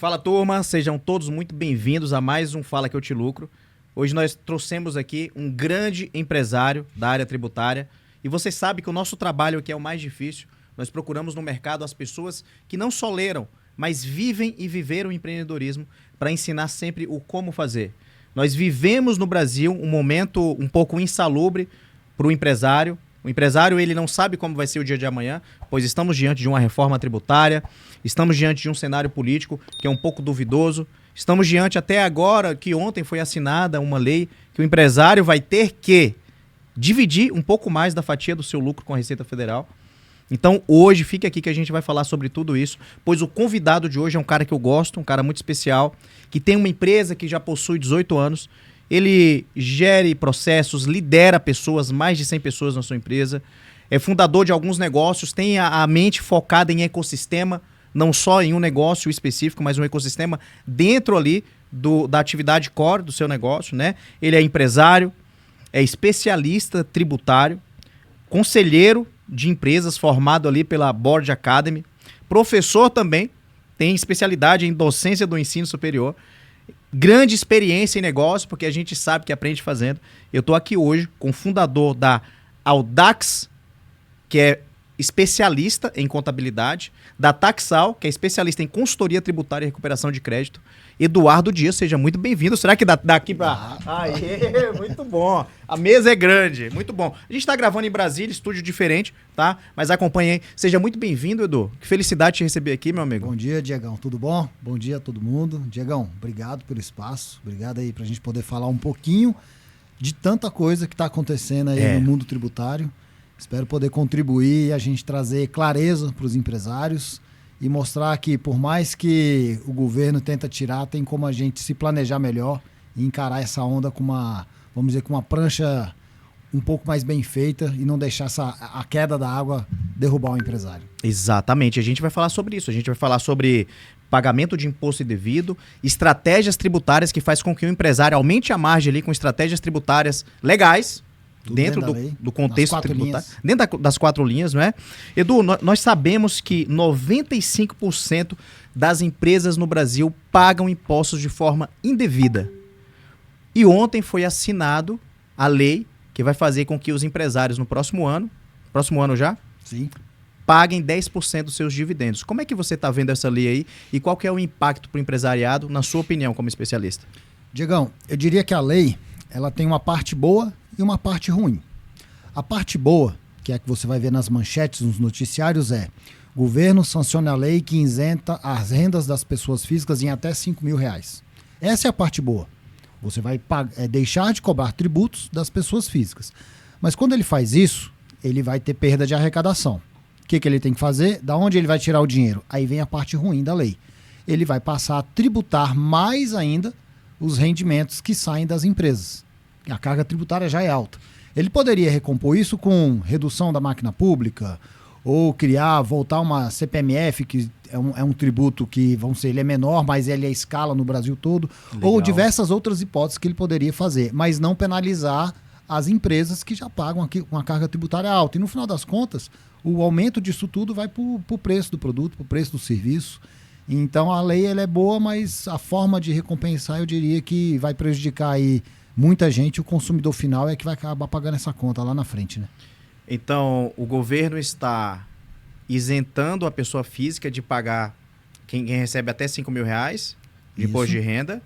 Fala, turma, sejam todos muito bem-vindos a mais um Fala Que Eu Te Lucro. Hoje nós trouxemos aqui um grande empresário da área tributária e você sabe que o nosso trabalho aqui é o mais difícil. Nós procuramos no mercado as pessoas que não só leram, mas vivem e viveram o empreendedorismo para ensinar sempre o como fazer. Nós vivemos no Brasil um momento um pouco insalubre para o empresário. O empresário ele não sabe como vai ser o dia de amanhã, pois estamos diante de uma reforma tributária, estamos diante de um cenário político que é um pouco duvidoso, estamos diante até agora que ontem foi assinada uma lei que o empresário vai ter que dividir um pouco mais da fatia do seu lucro com a Receita Federal. Então hoje fique aqui que a gente vai falar sobre tudo isso, pois o convidado de hoje é um cara que eu gosto, um cara muito especial, que tem uma empresa que já possui 18 anos. Ele gere processos, lidera pessoas, mais de 100 pessoas na sua empresa, é fundador de alguns negócios, tem a mente focada em ecossistema, não só em um negócio específico, mas um ecossistema dentro ali da atividade core do seu negócio, né? Ele é empresário, é especialista tributário, conselheiro de empresas formado ali pela Board Academy, professor também, tem especialidade em docência do ensino superior, grande experiência em negócio, porque a gente sabe que aprende fazendo. Eu estou aqui hoje com o fundador da Audax, que é especialista em contabilidade, da Taxal, que é especialista em consultoria tributária e recuperação de crédito. Eduardo Dias, seja muito bem-vindo. Será que dá aqui para... Aê, muito bom. A mesa é grande, muito bom. A gente está gravando em Brasília, estúdio diferente, tá? Mas acompanhe aí. Seja muito bem-vindo, Edu. Que felicidade te receber aqui, meu amigo. Bom dia, Diegão. Tudo bom? Bom dia a todo mundo. Diegão, obrigado pelo espaço. Obrigado aí pra gente poder falar um pouquinho de tanta coisa que está acontecendo aí no mundo tributário. Espero poder contribuir e a gente trazer clareza para os empresários e mostrar que, por mais que o governo tenta tirar, tem como a gente se planejar melhor e encarar essa onda com uma, vamos dizer, com uma prancha um pouco mais bem feita e não deixar a queda da água derrubar o empresário. Exatamente. A gente vai falar sobre isso. A gente vai falar sobre pagamento de imposto indevido, estratégias tributárias que faz com que o empresário aumente a margem ali com estratégias tributárias legais, dentro do contexto tributário, dentro das 4 linhas, não é? Edu, nós sabemos que 95% das empresas no Brasil pagam impostos de forma indevida. E ontem foi assinado a lei que vai fazer com que os empresários no próximo ano já? Sim. Paguem 10% dos seus dividendos. Como é que você está vendo essa lei aí e qual que é o impacto para o empresariado, na sua opinião, como especialista? Diegão, eu diria que a lei ela tem uma parte boa e uma parte ruim. A parte boa, que é a que você vai ver nas manchetes, nos noticiários, é: governo sanciona a lei que isenta as rendas das pessoas físicas em até R$5.000. Essa é a parte boa. Você vai deixar de cobrar tributos das pessoas físicas. Mas quando ele faz isso, ele vai ter perda de arrecadação. O que ele tem que fazer? Da onde ele vai tirar o dinheiro? Aí vem a parte ruim da lei. Ele vai passar a tributar mais ainda os rendimentos que saem das empresas. A carga tributária já é alta. Ele poderia recompor isso com redução da máquina pública ou voltar uma CPMF, que é um tributo que, vamos dizer, ele é menor, mas ele é a escala no Brasil todo. Legal. Ou diversas outras hipóteses que ele poderia fazer, mas não penalizar as empresas que já pagam aqui uma carga tributária alta. E no final das contas, o aumento disso tudo vai para o preço do produto, para o preço do serviço. Então a lei ela é boa, mas a forma de recompensar eu diria que vai prejudicar aí muita gente. O consumidor final é que vai acabar pagando essa conta lá na frente, né? Então o governo está isentando a pessoa física de pagar quem recebe até R$5.000 de imposto de renda,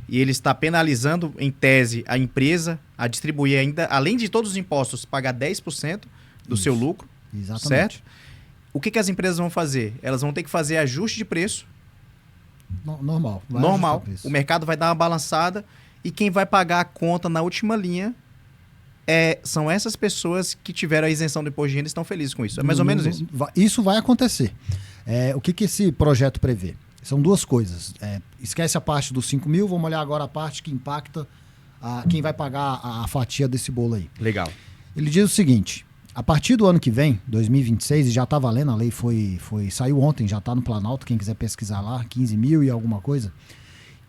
e ele está penalizando em tese a empresa a distribuir ainda, além de todos os impostos, pagar 10% do seu lucro. Exatamente. Certo? O que as empresas vão fazer? Elas vão ter que fazer ajuste de preço. Normal. O mercado vai dar uma balançada e quem vai pagar a conta na última linha são essas pessoas que tiveram a isenção do imposto de renda e estão felizes com isso. É mais ou menos isso. Isso vai acontecer. O que esse projeto prevê? São duas coisas. Esquece a parte dos 5 mil, vamos olhar agora a parte que impacta quem vai pagar a fatia desse bolo aí. Legal. Ele diz o seguinte: a partir do ano que vem, 2026, e já está valendo, a lei saiu ontem, já está no Planalto, quem quiser pesquisar lá, 15 mil e alguma coisa.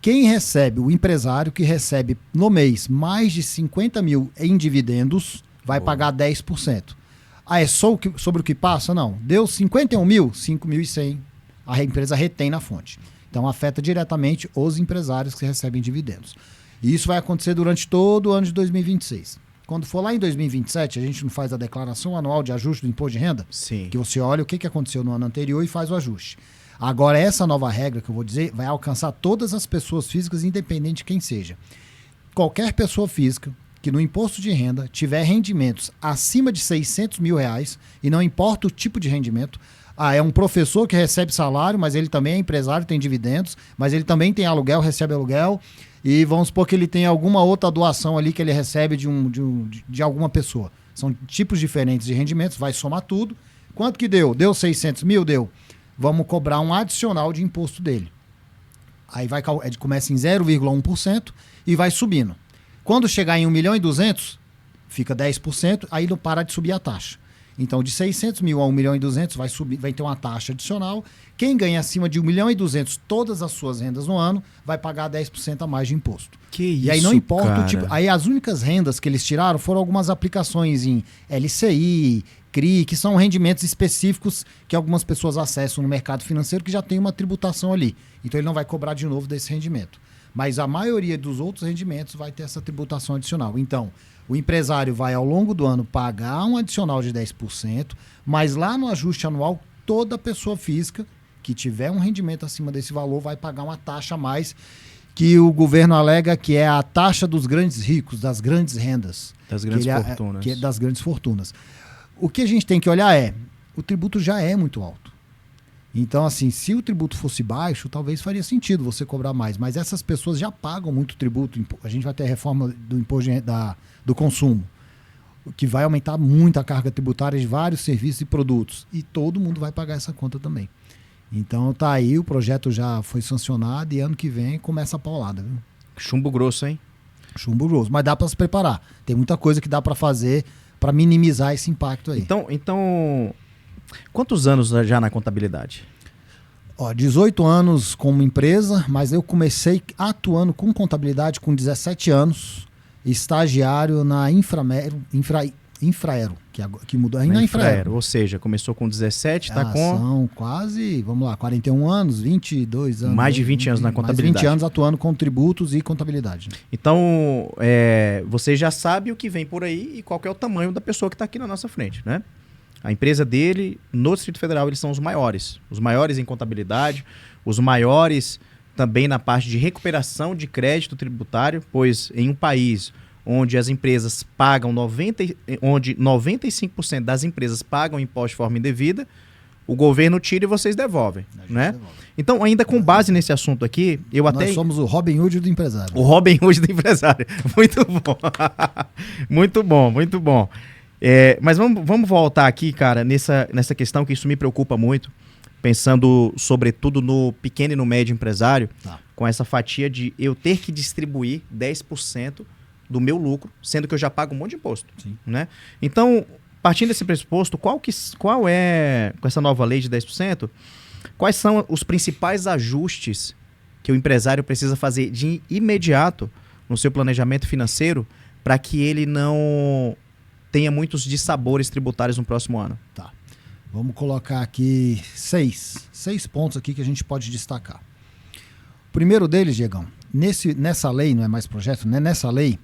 Quem recebe, o empresário que recebe no mês mais de 50 mil em dividendos, vai pagar 10%. É sobre o que passa? Não. Deu 51 mil, 5.100 a empresa retém na fonte. Então afeta diretamente os empresários que recebem dividendos. E isso vai acontecer durante todo o ano de 2026. Quando for lá em 2027, a gente não faz a declaração anual de ajuste do imposto de renda? Sim. Que você olha o que aconteceu no ano anterior e faz o ajuste. Agora, essa nova regra que eu vou dizer vai alcançar todas as pessoas físicas, independente de quem seja. Qualquer pessoa física que no imposto de renda tiver rendimentos acima de R$600 mil, e não importa o tipo de rendimento, é um professor que recebe salário, mas ele também é empresário, tem dividendos, mas ele também tem aluguel, recebe aluguel, e vamos supor que ele tem alguma outra doação ali que ele recebe de alguma pessoa. São tipos diferentes de rendimentos, vai somar tudo. Quanto que deu? Deu 600 mil? Deu. Vamos cobrar um adicional de imposto dele. Aí começa em 0,1% e vai subindo. Quando chegar em 1.200.000, fica 10%, aí não para de subir a taxa. Então, de 600 mil a 1.200.000 vai ter uma taxa adicional. Quem ganha acima de 1.200.000 todas as suas rendas no ano vai pagar 10% a mais de imposto. Que isso, e aí não importa cara. o tipo. Aí as únicas rendas que eles tiraram foram algumas aplicações em LCI, CRI, que são rendimentos específicos que algumas pessoas acessam no mercado financeiro que já tem uma tributação ali. Então ele não vai cobrar de novo desse rendimento. Mas a maioria dos outros rendimentos vai ter essa tributação adicional. Então, o empresário vai, ao longo do ano, pagar um adicional de 10%, mas lá no ajuste anual, toda pessoa física que tiver um rendimento acima desse valor vai pagar uma taxa a mais, que o governo alega que é a taxa dos grandes ricos, das grandes rendas. Das grandes fortunas. Que é das grandes fortunas. O que a gente tem que olhar o tributo já é muito alto. Então, assim, se o tributo fosse baixo, talvez faria sentido você cobrar mais. Mas essas pessoas já pagam muito tributo. A gente vai ter a reforma do imposto do consumo, o que vai aumentar muito a carga tributária de vários serviços e produtos. E todo mundo vai pagar essa conta também. Então, tá aí, o projeto já foi sancionado e ano que vem começa a paulada. Viu? Chumbo grosso, hein? Chumbo grosso. Mas dá para se preparar. Tem muita coisa que dá para fazer para minimizar esse impacto aí. Então, quantos anos já na contabilidade? 18 anos como empresa, mas eu comecei atuando com contabilidade com 17 anos, estagiário na Infraero, que mudou aí na Infraero. Ou seja, começou com 17, está com... São quase, 41 anos, 22 anos. Mais de 20 anos na contabilidade. Mais de 20 anos atuando com tributos e contabilidade. Então, você já sabe o que vem por aí e qual que é o tamanho da pessoa que está aqui na nossa frente, né? A empresa dele, no Distrito Federal, eles são os maiores em contabilidade, os maiores também na parte de recuperação de crédito tributário, pois em um país onde as empresas pagam onde 95% das empresas pagam imposto de forma indevida, o governo tira e vocês devolvem, né? Então, ainda com base nesse assunto aqui, Nós somos o Robin Hood do empresário. O Robin Hood do empresário. Muito bom. Muito bom, muito bom. Mas vamos voltar aqui, cara, nessa questão que isso me preocupa muito, pensando sobretudo no pequeno e no médio empresário, com essa fatia de eu ter que distribuir 10% do meu lucro, sendo que eu já pago um monte de imposto. Sim. Né? Então, partindo desse pressuposto, qual é, com essa nova lei de 10%, quais são os principais ajustes que o empresário precisa fazer de imediato no seu planejamento financeiro para que ele não tenha muitos dissabores tributários no próximo ano? Tá. Vamos colocar aqui seis pontos aqui que a gente pode destacar. O primeiro deles, Diegão, nessa lei, não é mais projeto, né? Nessa lei,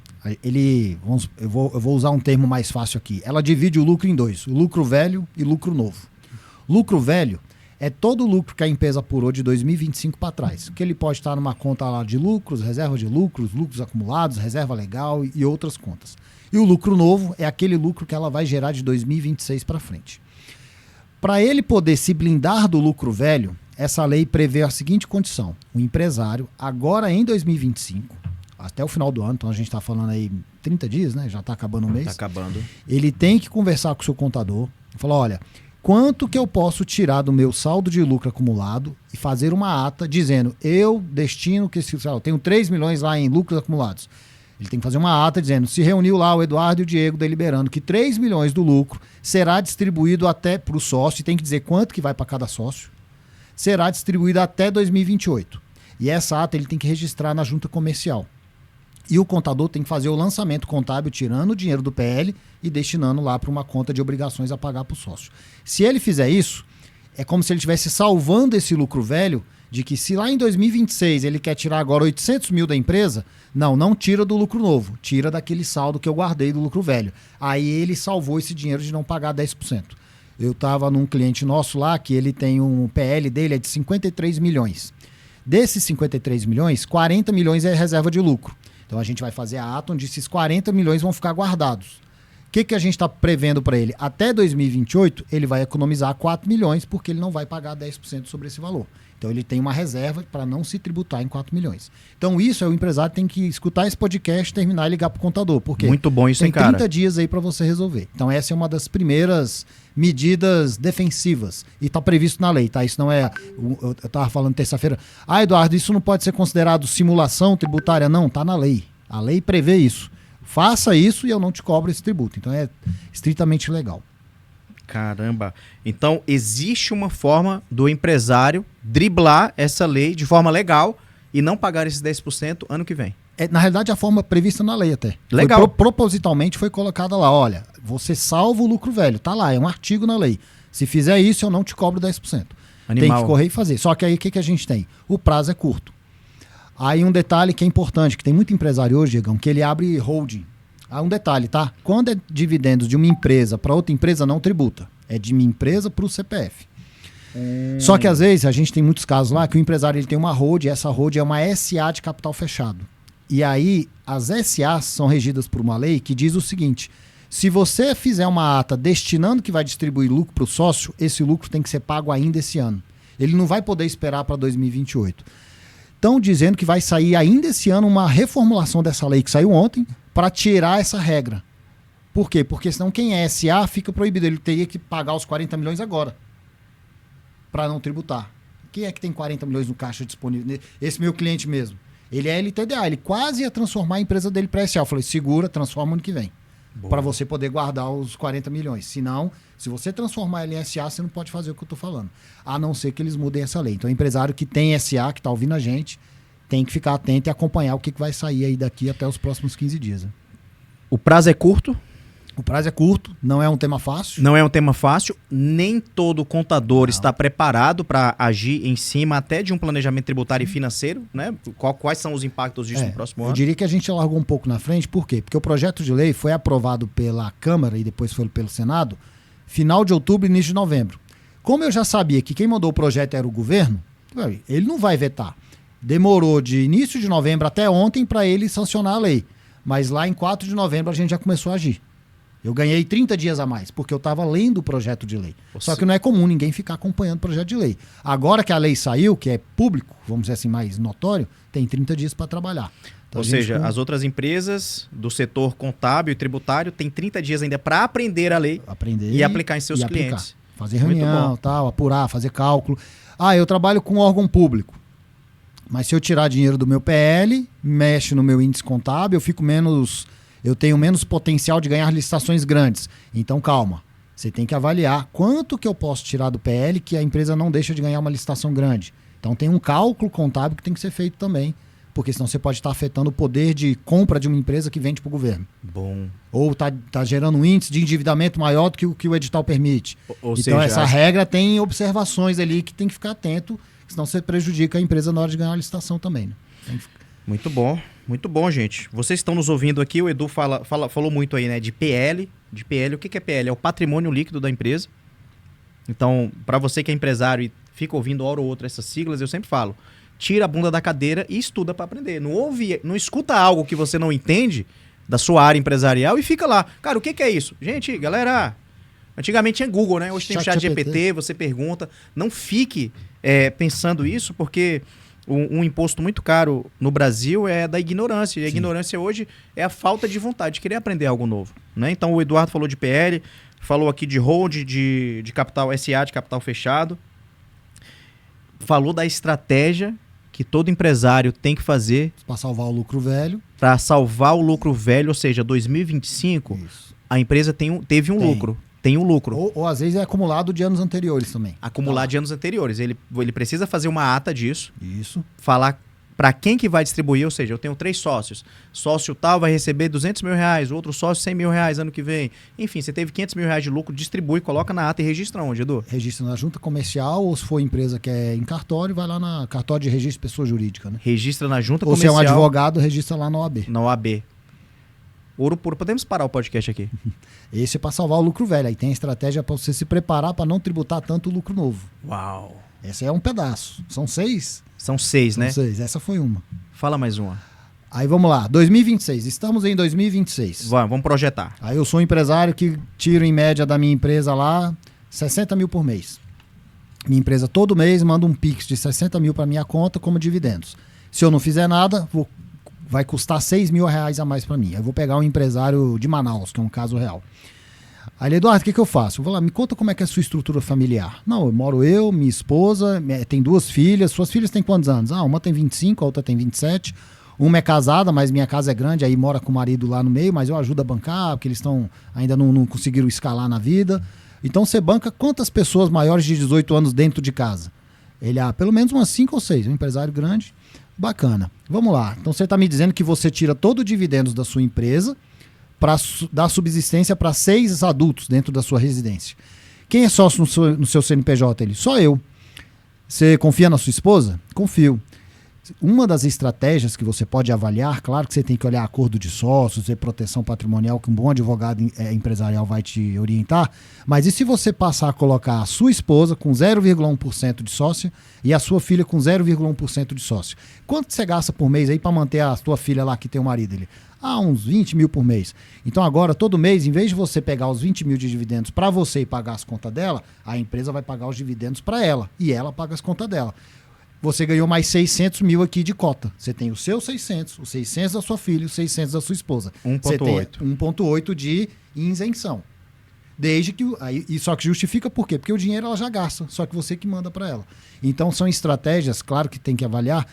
eu vou usar um termo mais fácil aqui. Ela divide o lucro em dois, o lucro velho e lucro novo. Lucro velho é todo o lucro que a empresa apurou de 2025 para trás, que ele pode estar numa conta lá de lucros, reserva de lucros, lucros acumulados, reserva legal e outras contas. E o lucro novo é aquele lucro que ela vai gerar de 2026 para frente. Para ele poder se blindar do lucro velho, essa lei prevê a seguinte condição. O empresário, agora em 2025, até o final do ano, então a gente está falando aí 30 dias, né? Já está acabando o mês. Está acabando. Ele tem que conversar com o seu contador e falar, olha, quanto que eu posso tirar do meu saldo de lucro acumulado e fazer uma ata dizendo, eu destino que eu tenho 3 milhões lá em lucros acumulados. Ele tem que fazer uma ata dizendo, se reuniu lá o Eduardo e o Diego deliberando que 3 milhões do lucro será distribuído até para o sócio, e tem que dizer quanto que vai para cada sócio, será distribuído até 2028. E essa ata ele tem que registrar na junta comercial. E o contador tem que fazer o lançamento contábil tirando o dinheiro do PL e destinando lá para uma conta de obrigações a pagar para o sócio. Se ele fizer isso, é como se ele estivesse salvando esse lucro velho de que se lá em 2026 ele quer tirar agora 800 mil da empresa, não tira do lucro novo, tira daquele saldo que eu guardei do lucro velho. Aí ele salvou esse dinheiro de não pagar 10%. Eu estava num cliente nosso lá que ele tem um PL dele é de 53 milhões. Desses 53 milhões, 40 milhões é reserva de lucro. Então a gente vai fazer a ata onde esses 40 milhões vão ficar guardados. O que a gente está prevendo para ele? Até 2028, ele vai economizar 4 milhões, porque ele não vai pagar 10% sobre esse valor. Então ele tem uma reserva para não se tributar em 4 milhões. Então isso, o empresário tem que escutar esse podcast, terminar e ligar para o contador. Porque muito bom isso, hein, cara? Tem 30 dias aí para você resolver. Então essa é uma das primeiras medidas defensivas. E está previsto na lei, tá? Isso não é... Eu estava falando terça-feira. Eduardo, isso não pode ser considerado simulação tributária? Não, está na lei. A lei prevê isso. Faça isso e eu não te cobro esse tributo. Então é estritamente legal. Caramba. Então existe uma forma do empresário driblar essa lei de forma legal e não pagar esses 10% ano que vem. Na realidade, a forma prevista na lei até. Legal. Propositalmente foi colocada lá, olha, você salva o lucro velho. Tá lá, é um artigo na lei. Se fizer isso, eu não te cobro 10%. Animal. Tem que correr e fazer. Só que aí o que a gente tem? O prazo é curto. Aí um detalhe que é importante, que tem muito empresário hoje, Diegão, que ele abre holding. Um detalhe, tá? Quando é dividendos de uma empresa para outra empresa, não tributa. É de uma empresa para o CPF. Só que às vezes, a gente tem muitos casos lá que o empresário ele tem uma holding, essa holding é uma SA de capital fechado. E aí, as SAs são regidas por uma lei que diz o seguinte, se você fizer uma ata destinando que vai distribuir lucro para o sócio, esse lucro tem que ser pago ainda esse ano. Ele não vai poder esperar para 2028. Estão dizendo que vai sair ainda esse ano uma reformulação dessa lei que saiu ontem para tirar essa regra. Por quê? Porque senão quem é SA fica proibido. Ele teria que pagar os 40 milhões agora para não tributar. Quem é que tem 40 milhões no caixa disponível? Esse meu cliente mesmo. Ele é LTDA. Ele quase ia transformar a empresa dele para SA. Eu falei, segura, transforma ano que vem. Para você poder guardar os 40 milhões. Senão, se você transformar ele em SA, você não pode fazer o que eu estou falando. A não ser que eles mudem essa lei. Então, o empresário que tem SA, que está ouvindo a gente, tem que ficar atento e acompanhar o que vai sair aí daqui até os próximos 15 dias. Né? O prazo é curto? O prazo é curto, não é um tema fácil. Não é um tema fácil. Nem todo contador está preparado para agir em cima até de um planejamento tributário e financeiro, né? Quais são os impactos disso no próximo ano? Eu diria que a gente largou um pouco na frente, por quê? Porque o projeto de lei foi aprovado pela Câmara e depois foi pelo Senado, final de outubro e início de novembro. Como eu já sabia que quem mandou o projeto era o governo, ele não vai vetar. Demorou de início de novembro até ontem para ele sancionar a lei. Mas lá em 4 de novembro a gente já começou a agir. Eu ganhei 30 dias a mais, porque eu estava lendo o projeto de lei. Só que não é comum ninguém ficar acompanhando o projeto de lei. Agora que a lei saiu, que é público, vamos dizer assim, mais notório, tem 30 dias para trabalhar. Então, ou seja, as outras empresas do setor contábil e tributário têm 30 dias ainda para aprender a lei e aplicar em seus clientes. Fazer reunião, tal, apurar, fazer cálculo. Eu trabalho com órgão público. Mas se eu tirar dinheiro do meu PL, mexe no meu índice contábil, eu tenho menos potencial de ganhar licitações grandes. Então, calma. Você tem que avaliar quanto que eu posso tirar do PL que a empresa não deixa de ganhar uma licitação grande. Então, tem um cálculo contábil que tem que ser feito também, porque senão você pode estar afetando o poder de compra de uma empresa que vende para o governo. Bom. Ou está gerando um índice de endividamento maior do que o edital permite. Ou então, seja, essa regra tem observações ali que tem que ficar atento, senão você prejudica a empresa na hora de ganhar uma licitação também. Né? Muito bom. Muito bom, gente. Vocês estão nos ouvindo aqui, o Edu falou muito aí, né, de PL. De PL, o que é PL? É o patrimônio líquido da empresa. Então, para você que é empresário e fica ouvindo hora ou outra essas siglas, eu sempre falo, tira a bunda da cadeira e estuda para aprender. Não escuta algo que você não entende da sua área empresarial e fica lá. Cara, o que é isso? Gente, galera, antigamente tinha Google, né? Hoje tem o ChatGPT, você pergunta. Não fique pensando isso, porque um imposto muito caro no Brasil é da ignorância. E a ignorância hoje é a falta de vontade de querer aprender algo novo. Né? Então o Eduardo falou de PL, falou aqui de hold, de capital SA, de capital fechado. Falou da estratégia que todo empresário tem que fazer para salvar o lucro velho. Para salvar o lucro velho, ou seja, 2025, isso. A empresa teve um lucro. Tem um lucro. Ou às vezes é acumulado de anos anteriores também. Acumular de anos anteriores. Ele precisa fazer uma ata disso. Isso. Falar para quem que vai distribuir, ou seja, eu tenho 3 sócios. Sócio tal vai receber R$200 mil, o outro sócio R$100 mil ano que vem. Enfim, você teve R$500 mil de lucro, distribui, coloca na ata e registra onde, Edu? Registra na junta comercial, ou se for empresa que é em cartório, vai lá na cartório de registro de pessoa jurídica, né? Registra na junta ou comercial. Ou se é um advogado, registra lá na OAB. Na OAB. Ouro puro. Podemos parar o podcast aqui. Esse é para salvar o lucro velho. Aí tem a estratégia para você se preparar para não tributar tanto o lucro novo. Uau! Esse é um pedaço. São 6? São 6, né? São 6. Essa foi uma. Fala mais uma. Aí vamos lá. 2026. Estamos em 2026. Vamos projetar. Aí eu sou um empresário que tiro em média da minha empresa lá 60 mil por mês. Minha empresa todo mês manda um Pix de 60 mil para minha conta como dividendos. Se eu não fizer nada, vai custar R$6 mil a mais para mim. Eu vou pegar um empresário de Manaus, que é um caso real. Aí, Eduardo, o que eu faço? Eu vou lá, me conta como é que é a sua estrutura familiar. Não, minha esposa, tem 2 filhas. Suas filhas têm quantos anos? Uma tem 25, a outra tem 27. Uma é casada, mas minha casa é grande, aí mora com o marido lá no meio, mas eu ajudo a bancar, porque eles ainda não conseguiram escalar na vida. Então você banca quantas pessoas maiores de 18 anos dentro de casa? Ele, pelo menos umas 5 ou 6, um empresário grande. Bacana. Vamos lá. Então você está me dizendo que você tira todo o dividendos da sua empresa para dar subsistência para 6 adultos dentro da sua residência. Quem é sócio no seu CNPJ? Ele? Só eu. Você confia na sua esposa? Confio. Uma das estratégias que você pode avaliar, claro que você tem que olhar acordo de sócios e proteção patrimonial, que um bom advogado empresarial vai te orientar, mas e se você passar a colocar a sua esposa com 0,1% de sócio e a sua filha com 0,1% de sócio? Quanto você gasta por mês aí para manter a sua filha lá que tem o marido? Ele, uns 20 mil por mês. Então agora, todo mês, em vez de você pegar os 20 mil de dividendos para você e pagar as contas dela, a empresa vai pagar os dividendos para ela e ela paga as contas dela. Você ganhou mais 600 mil aqui de cota. Você tem os seus 600, os 600 da sua filha e os 600 da sua esposa. 1,8. 1,8 de isenção. Desde que... só que justifica por quê? Porque o dinheiro ela já gasta, só que você que manda para ela. Então são estratégias, claro que tem que avaliar.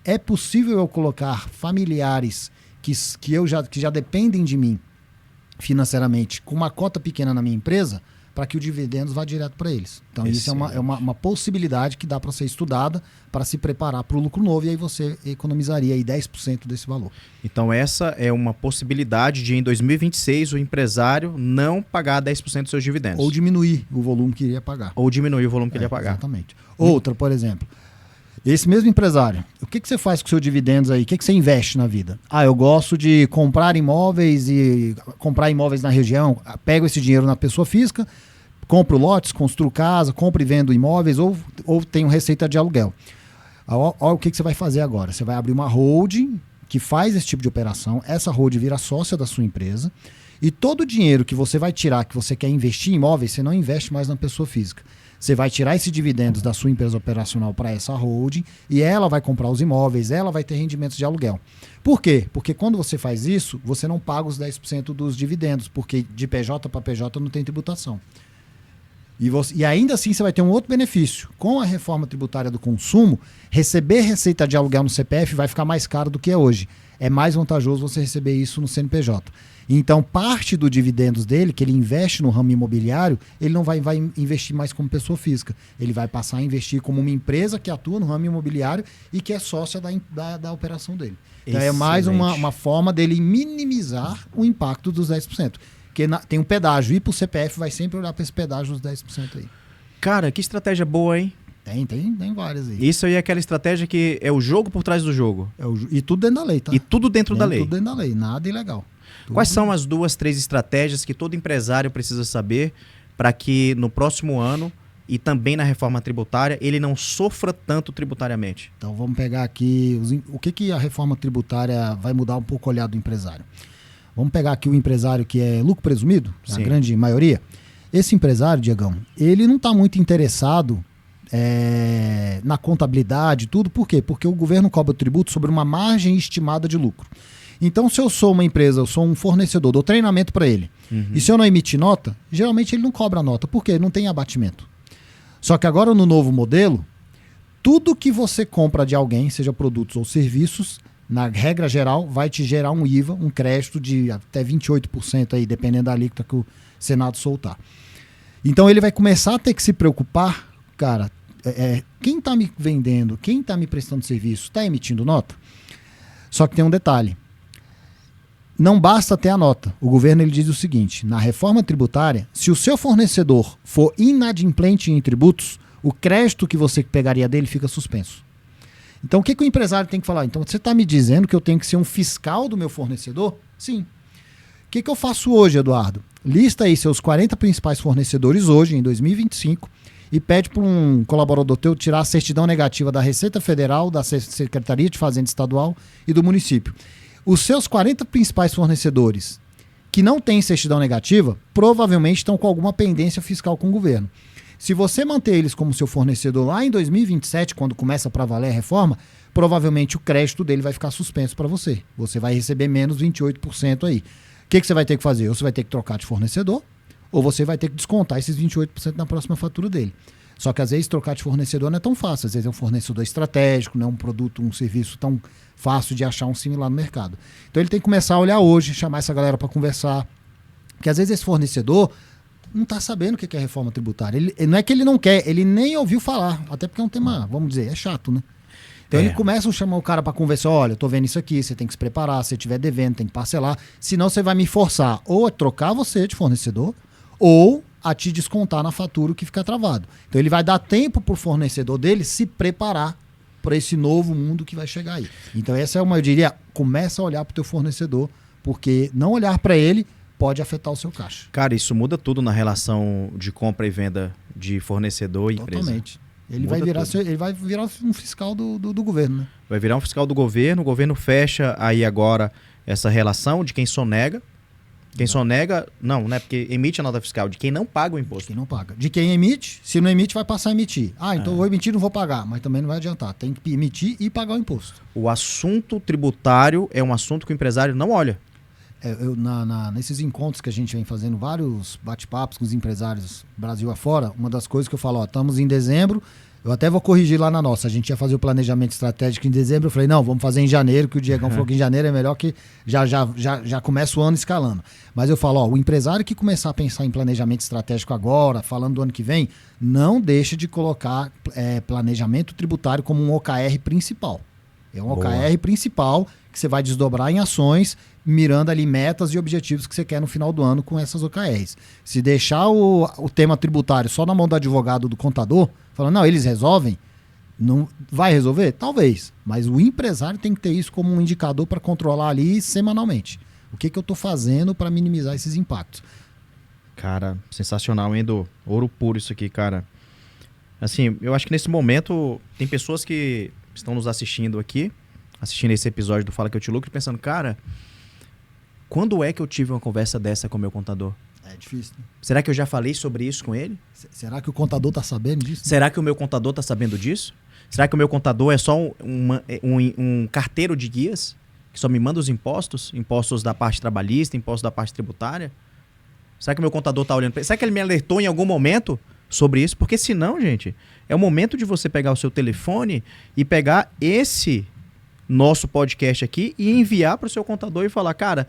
É possível eu colocar familiares que já dependem de mim financeiramente com uma cota pequena na minha empresa para que o dividendos vá direto para eles. Então isso é uma possibilidade que dá para ser estudada para se preparar para o lucro novo, e aí você economizaria aí 10% desse valor. Então essa é uma possibilidade de em 2026 o empresário não pagar 10% dos seus dividendos. Ou diminuir o volume que iria pagar. Ele ia pagar. Exatamente. Outra, por exemplo, esse mesmo empresário, o que você faz com seus dividendos aí? O que você investe na vida? Eu gosto de comprar imóveis na região, pego esse dinheiro na pessoa física, compro lotes, construo casa, compro e vendo imóveis ou tenho receita de aluguel. Olha o que você vai fazer agora. Você vai abrir uma holding que faz esse tipo de operação, essa holding vira sócia da sua empresa e todo o dinheiro que você vai tirar, que você quer investir em imóveis, você não investe mais na pessoa física. Você vai tirar esses dividendos da sua empresa operacional para essa holding e ela vai comprar os imóveis, ela vai ter rendimentos de aluguel. Por quê? Porque quando você faz isso, você não paga os 10% dos dividendos, porque de PJ para PJ não tem tributação. E ainda assim você vai ter um outro benefício. Com a reforma tributária do consumo, receber receita de aluguel no CPF vai ficar mais caro do que é hoje. É mais vantajoso você receber isso no CNPJ. Então, parte do dividendos dele, que ele investe no ramo imobiliário, ele não vai investir mais como pessoa física. Ele vai passar a investir como uma empresa que atua no ramo imobiliário e que é sócia da operação dele. Então, é mais uma forma dele minimizar o impacto dos 10%. Porque tem um pedágio. Ir pro CPF vai sempre olhar para esse pedágio dos 10% aí. Cara, que estratégia boa, hein? Tem várias aí. Isso aí é aquela estratégia que é o jogo por trás do jogo. E tudo dentro da lei, tá? E tudo dentro da lei. Tudo dentro da lei, nada ilegal. Quais são as 2, 3 estratégias que todo empresário precisa saber para que no próximo ano e também na reforma tributária ele não sofra tanto tributariamente? Então vamos pegar aqui o que a reforma tributária vai mudar um pouco o olhar do empresário. Vamos pegar aqui o empresário que é lucro presumido, a grande maioria. Esse empresário, Diegão, ele não está muito interessado na contabilidade e tudo. Por quê? Porque o governo cobra o tributo sobre uma margem estimada de lucro. Então, se eu sou uma empresa, eu sou um fornecedor, dou treinamento para ele, e se eu não emitir nota, geralmente ele não cobra nota. Por quê? Não tem abatimento. Só que agora, no novo modelo, tudo que você compra de alguém, seja produtos ou serviços, na regra geral, vai te gerar um IVA, um crédito de até 28%, aí, dependendo da alíquota que o Senado soltar. Então, ele vai começar a ter que se preocupar, cara, quem está me vendendo, quem está me prestando serviço, está emitindo nota? Só que tem um detalhe. Não basta ter a nota. O governo ele diz o seguinte, na reforma tributária, se o seu fornecedor for inadimplente em tributos, o crédito que você pegaria dele fica suspenso. Então o que o empresário tem que falar? Então você está me dizendo que eu tenho que ser um fiscal do meu fornecedor? Sim. O que eu faço hoje, Eduardo? Lista aí seus 40 principais fornecedores hoje, em 2025, e pede para um colaborador teu tirar a certidão negativa da Receita Federal, da Secretaria de Fazenda Estadual e do município. Os seus 40 principais fornecedores que não têm certidão negativa, provavelmente estão com alguma pendência fiscal com o governo. Se você manter eles como seu fornecedor lá em 2027, quando começa para valer a reforma, provavelmente o crédito dele vai ficar suspenso para você. Você vai receber menos 28% aí. O que você vai ter que fazer? Ou você vai ter que trocar de fornecedor, ou você vai ter que descontar esses 28% na próxima fatura dele. Só que às vezes trocar de fornecedor não é tão fácil. Às vezes é um fornecedor estratégico, não é um produto, um serviço tão fácil de achar um similar no mercado. Então ele tem que começar a olhar hoje, chamar essa galera para conversar. Porque às vezes esse fornecedor não está sabendo o que é reforma tributária. Não é que ele não quer, ele nem ouviu falar. Até porque é um tema, vamos dizer, é chato, né? Então ele começa a chamar o cara para conversar, olha, eu tô vendo isso aqui, você tem que se preparar, se estiver devendo, tem que parcelar, senão você vai me forçar ou a trocar você de fornecedor, ou a te descontar na fatura o que fica travado. Então ele vai dar tempo pro fornecedor dele se preparar para esse novo mundo que vai chegar aí. Então essa é uma, eu diria, começa a olhar pro teu fornecedor, porque não olhar para ele pode afetar o seu caixa. Cara, isso muda tudo na relação de compra e venda de fornecedor e empresa. Totalmente. Ele vai virar um fiscal do governo, né? Vai virar um fiscal do governo, o governo fecha aí agora essa relação de quem sonega. Quem sonega, não, né? Porque emite a nota fiscal, de quem não paga o imposto. De quem não paga. De quem emite, se não emite, vai passar a emitir. Então eu vou emitir, não vou pagar, mas também não vai adiantar. Tem que emitir e pagar o imposto. O assunto tributário é um assunto que o empresário não olha. Nesses encontros que a gente vem fazendo, vários bate-papos com os empresários Brasil afora, uma das coisas que eu falo, estamos em dezembro, eu até vou corrigir lá na nossa, a gente ia fazer o planejamento estratégico em dezembro, eu falei, não, vamos fazer em janeiro, que o Diegão falou que em janeiro é melhor, que já começa o ano escalando. Mas eu falo, o empresário que começar a pensar em planejamento estratégico agora, falando do ano que vem, não deixa de colocar planejamento tributário como um OKR principal. É um OKR principal que você vai desdobrar em ações, mirando ali metas e objetivos que você quer no final do ano com essas OKRs. Se deixar o tema tributário só na mão do advogado, do contador, falando, não, eles resolvem, não vai resolver? Talvez, mas o empresário tem que ter isso como um indicador para controlar ali semanalmente. O que eu estou fazendo para minimizar esses impactos? Cara, sensacional, hein, Edu? Ouro puro isso aqui, cara. Assim, eu acho que nesse momento tem pessoas que estão nos assistindo aqui, assistindo esse episódio do Fala Que Eu Te Lucro, pensando, cara, quando é que eu tive uma conversa dessa com o meu contador? É difícil, né? Será que eu já falei sobre isso com ele? Será que o contador está sabendo disso? Será que o meu contador está sabendo disso? Será que o meu contador é só um carteiro de guias que só me manda os impostos? Impostos da parte trabalhista, impostos da parte tributária? Será que o meu contador está olhando para isso? Será que ele me alertou em algum momento sobre isso? Porque senão, gente, é o momento de você pegar o seu telefone e pegar esse nosso podcast aqui e enviar para o seu contador e falar, cara,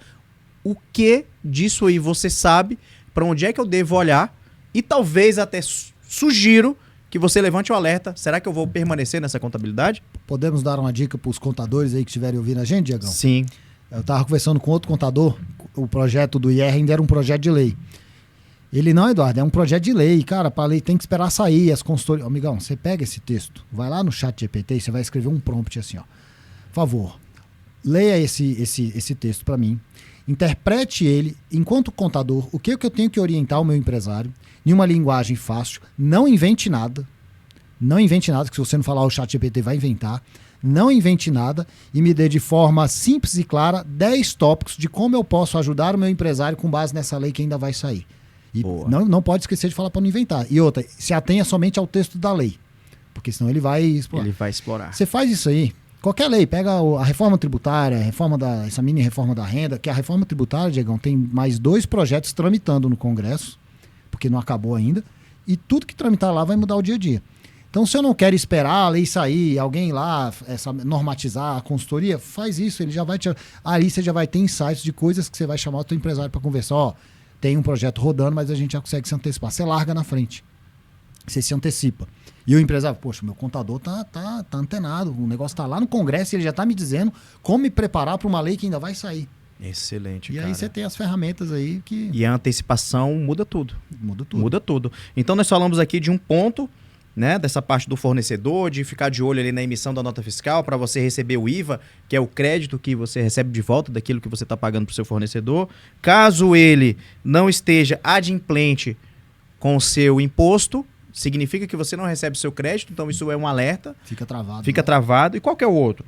o que disso aí você sabe, para onde é que eu devo olhar e talvez até sugiro que você levante o alerta. Será que eu vou permanecer nessa contabilidade? Podemos dar uma dica para os contadores aí que estiverem ouvindo a gente, Diegão? Sim. Eu estava conversando com outro contador, o projeto do IR ainda era um projeto de lei. Ele, não, Eduardo, é um projeto de lei, cara, para lei tem que esperar sair, as consultorias... Amigão, você pega esse texto, vai lá no chat GPT e você vai escrever um prompt assim, ó. Por favor, leia esse texto para mim, interprete ele, enquanto contador, o que eu tenho que orientar o meu empresário, em uma linguagem fácil, não invente nada, que se você não falar o chat GPT vai inventar, não invente nada e me dê de forma simples e clara 10 tópicos de como eu posso ajudar o meu empresário com base nessa lei que ainda vai sair. E não pode esquecer de falar para não inventar. E outra, se atenha somente ao texto da lei, porque senão ele vai explorar. Ele vai explorar. Você faz isso aí, qualquer lei, pega a reforma tributária, essa mini reforma da renda, que a reforma tributária, Diegão, tem mais 2 projetos tramitando no Congresso, porque não acabou ainda, e tudo que tramitar lá vai mudar o dia a dia. Então, se eu não quero esperar a lei sair, alguém lá normatizar a consultoria, faz isso, ele já vai ali você já vai ter insights de coisas que você vai chamar o teu empresário para conversar. Ó, tem um projeto rodando, mas a gente já consegue se antecipar. Você larga na frente. Você se antecipa. E o empresário, poxa, meu contador tá antenado, o negócio tá lá no Congresso e ele já tá me dizendo como me preparar para uma lei que ainda vai sair. Excelente, E cara. aí você tem as ferramentas aí que... E a antecipação muda tudo. Muda tudo. Muda tudo. Então nós falamos aqui de um ponto, né, dessa parte do fornecedor, de ficar de olho ali na emissão da nota fiscal para você receber o IVA, que é o crédito que você recebe de volta daquilo que você está pagando para o seu fornecedor. Caso ele não esteja adimplente com o seu imposto, significa que você não recebe o seu crédito, então isso é um alerta. Fica travado. Fica travado. E qual que é o outro?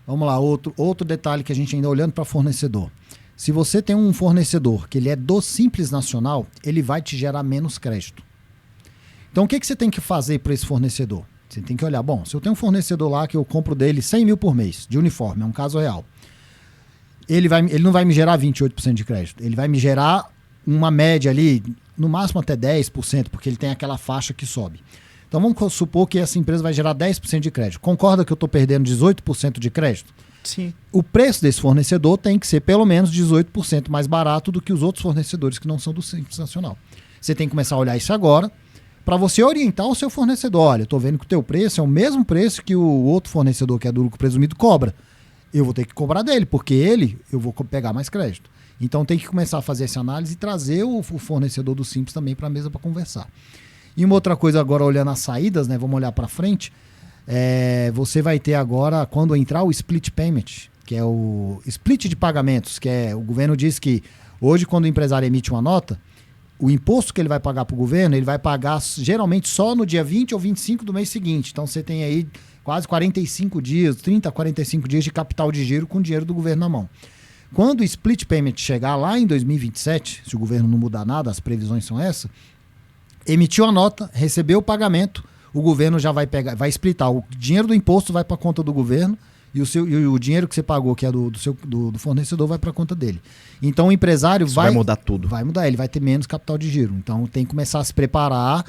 Vamos lá, outro detalhe que a gente ainda olhando para fornecedor. Se você tem um fornecedor que ele é do Simples Nacional, ele vai te gerar menos crédito. Então o que você tem que fazer para esse fornecedor? Você tem que olhar, bom, se eu tenho um fornecedor lá que eu compro dele 100 mil por mês, de uniforme, é um caso real. Ele não vai me gerar 28% de crédito, ele vai me gerar uma média ali, no máximo até 10%, porque ele tem aquela faixa que sobe. Então vamos supor que essa empresa vai gerar 10% de crédito. Concorda que eu estou perdendo 18% de crédito? Sim. O preço desse fornecedor tem que ser pelo menos 18% mais barato do que os outros fornecedores que não são do Simples Nacional. Você tem que começar a olhar isso agora para você orientar o seu fornecedor. Olha, eu estou vendo que o teu preço é o mesmo preço que o outro fornecedor, que é do lucro presumido, cobra. Eu vou ter que cobrar dele, porque eu vou pegar mais crédito. Então tem que começar a fazer essa análise e trazer o fornecedor do Simples também para a mesa para conversar. E uma outra coisa agora, olhando as saídas, né, vamos olhar para frente, você vai ter agora, quando entrar o split payment, que é o split de pagamentos, que é, o governo diz que hoje quando o empresário emite uma nota, o imposto que ele vai pagar para o governo, ele vai pagar geralmente só no dia 20 ou 25 do mês seguinte. Então você tem aí quase 45 dias, 30 a 45 dias de capital de giro com dinheiro do governo na mão. Quando o split payment chegar lá em 2027, se o governo não mudar nada, as previsões são essas, emitiu a nota, recebeu o pagamento, o governo já vai pegar, vai splitar. O dinheiro do imposto vai para a conta do governo e o dinheiro que você pagou, que é do fornecedor, vai para a conta dele. Então o empresário vai mudar tudo. Vai mudar, ele vai ter menos capital de giro. Então tem que começar a se preparar.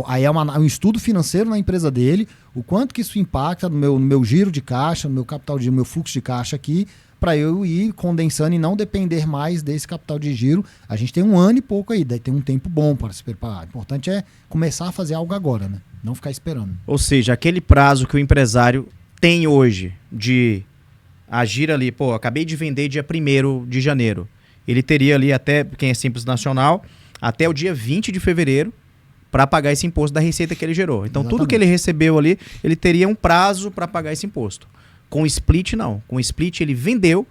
Aí é um estudo financeiro na empresa dele, o quanto que isso impacta no meu giro de caixa, no meu capital de giro, no meu fluxo de caixa aqui, para eu ir condensando e não depender mais desse capital de giro. A gente tem 1 ano e pouco aí, daí tem um tempo bom para se preparar. O importante é começar a fazer algo agora, né? Não ficar esperando. Ou seja, aquele prazo que o empresário tem hoje de agir ali, pô, acabei de vender dia 1º de janeiro. Ele teria ali até, quem é Simples Nacional, até o dia 20 de fevereiro para pagar esse imposto da receita que ele gerou. Então, Exatamente. Tudo que ele recebeu ali, ele teria um prazo para pagar esse imposto. Com o split, não. Com o split, ele vendeu,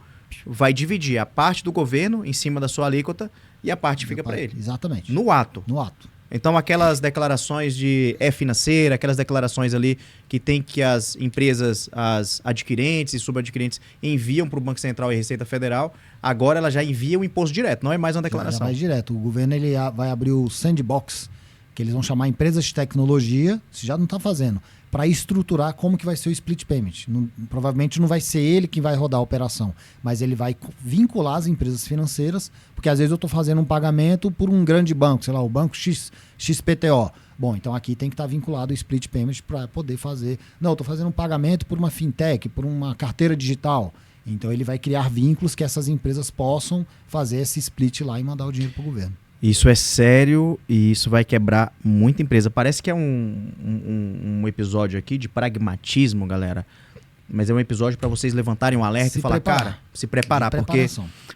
vai dividir a parte do governo em cima da sua alíquota e a parte fica para ele. Exatamente. No ato. No ato. Então, aquelas declarações de financeira, aquelas declarações ali que tem que as empresas, as adquirentes e subadquirentes enviam para o Banco Central e Receita Federal, agora ela já envia o imposto direto, não é mais uma declaração. Já vai direto. O governo ele vai abrir o sandbox, que eles vão chamar empresas de tecnologia, se já não está fazendo, para estruturar como que vai ser o split payment. Provavelmente não vai ser ele que vai rodar a operação, mas ele vai vincular as empresas financeiras, porque às vezes eu estou fazendo um pagamento por um grande banco, sei lá, o banco XPTO. Bom, então aqui tem que estar vinculado o split payment para poder fazer. Não, eu estou fazendo um pagamento por uma fintech, por uma carteira digital. Então ele vai criar vínculos que essas empresas possam fazer esse split lá e mandar o dinheiro para o governo. Isso é sério e isso vai quebrar muita empresa. Parece que é um episódio aqui de pragmatismo, galera. Mas é um episódio para vocês levantarem um alerta e falar, cara, se preparar. Porque,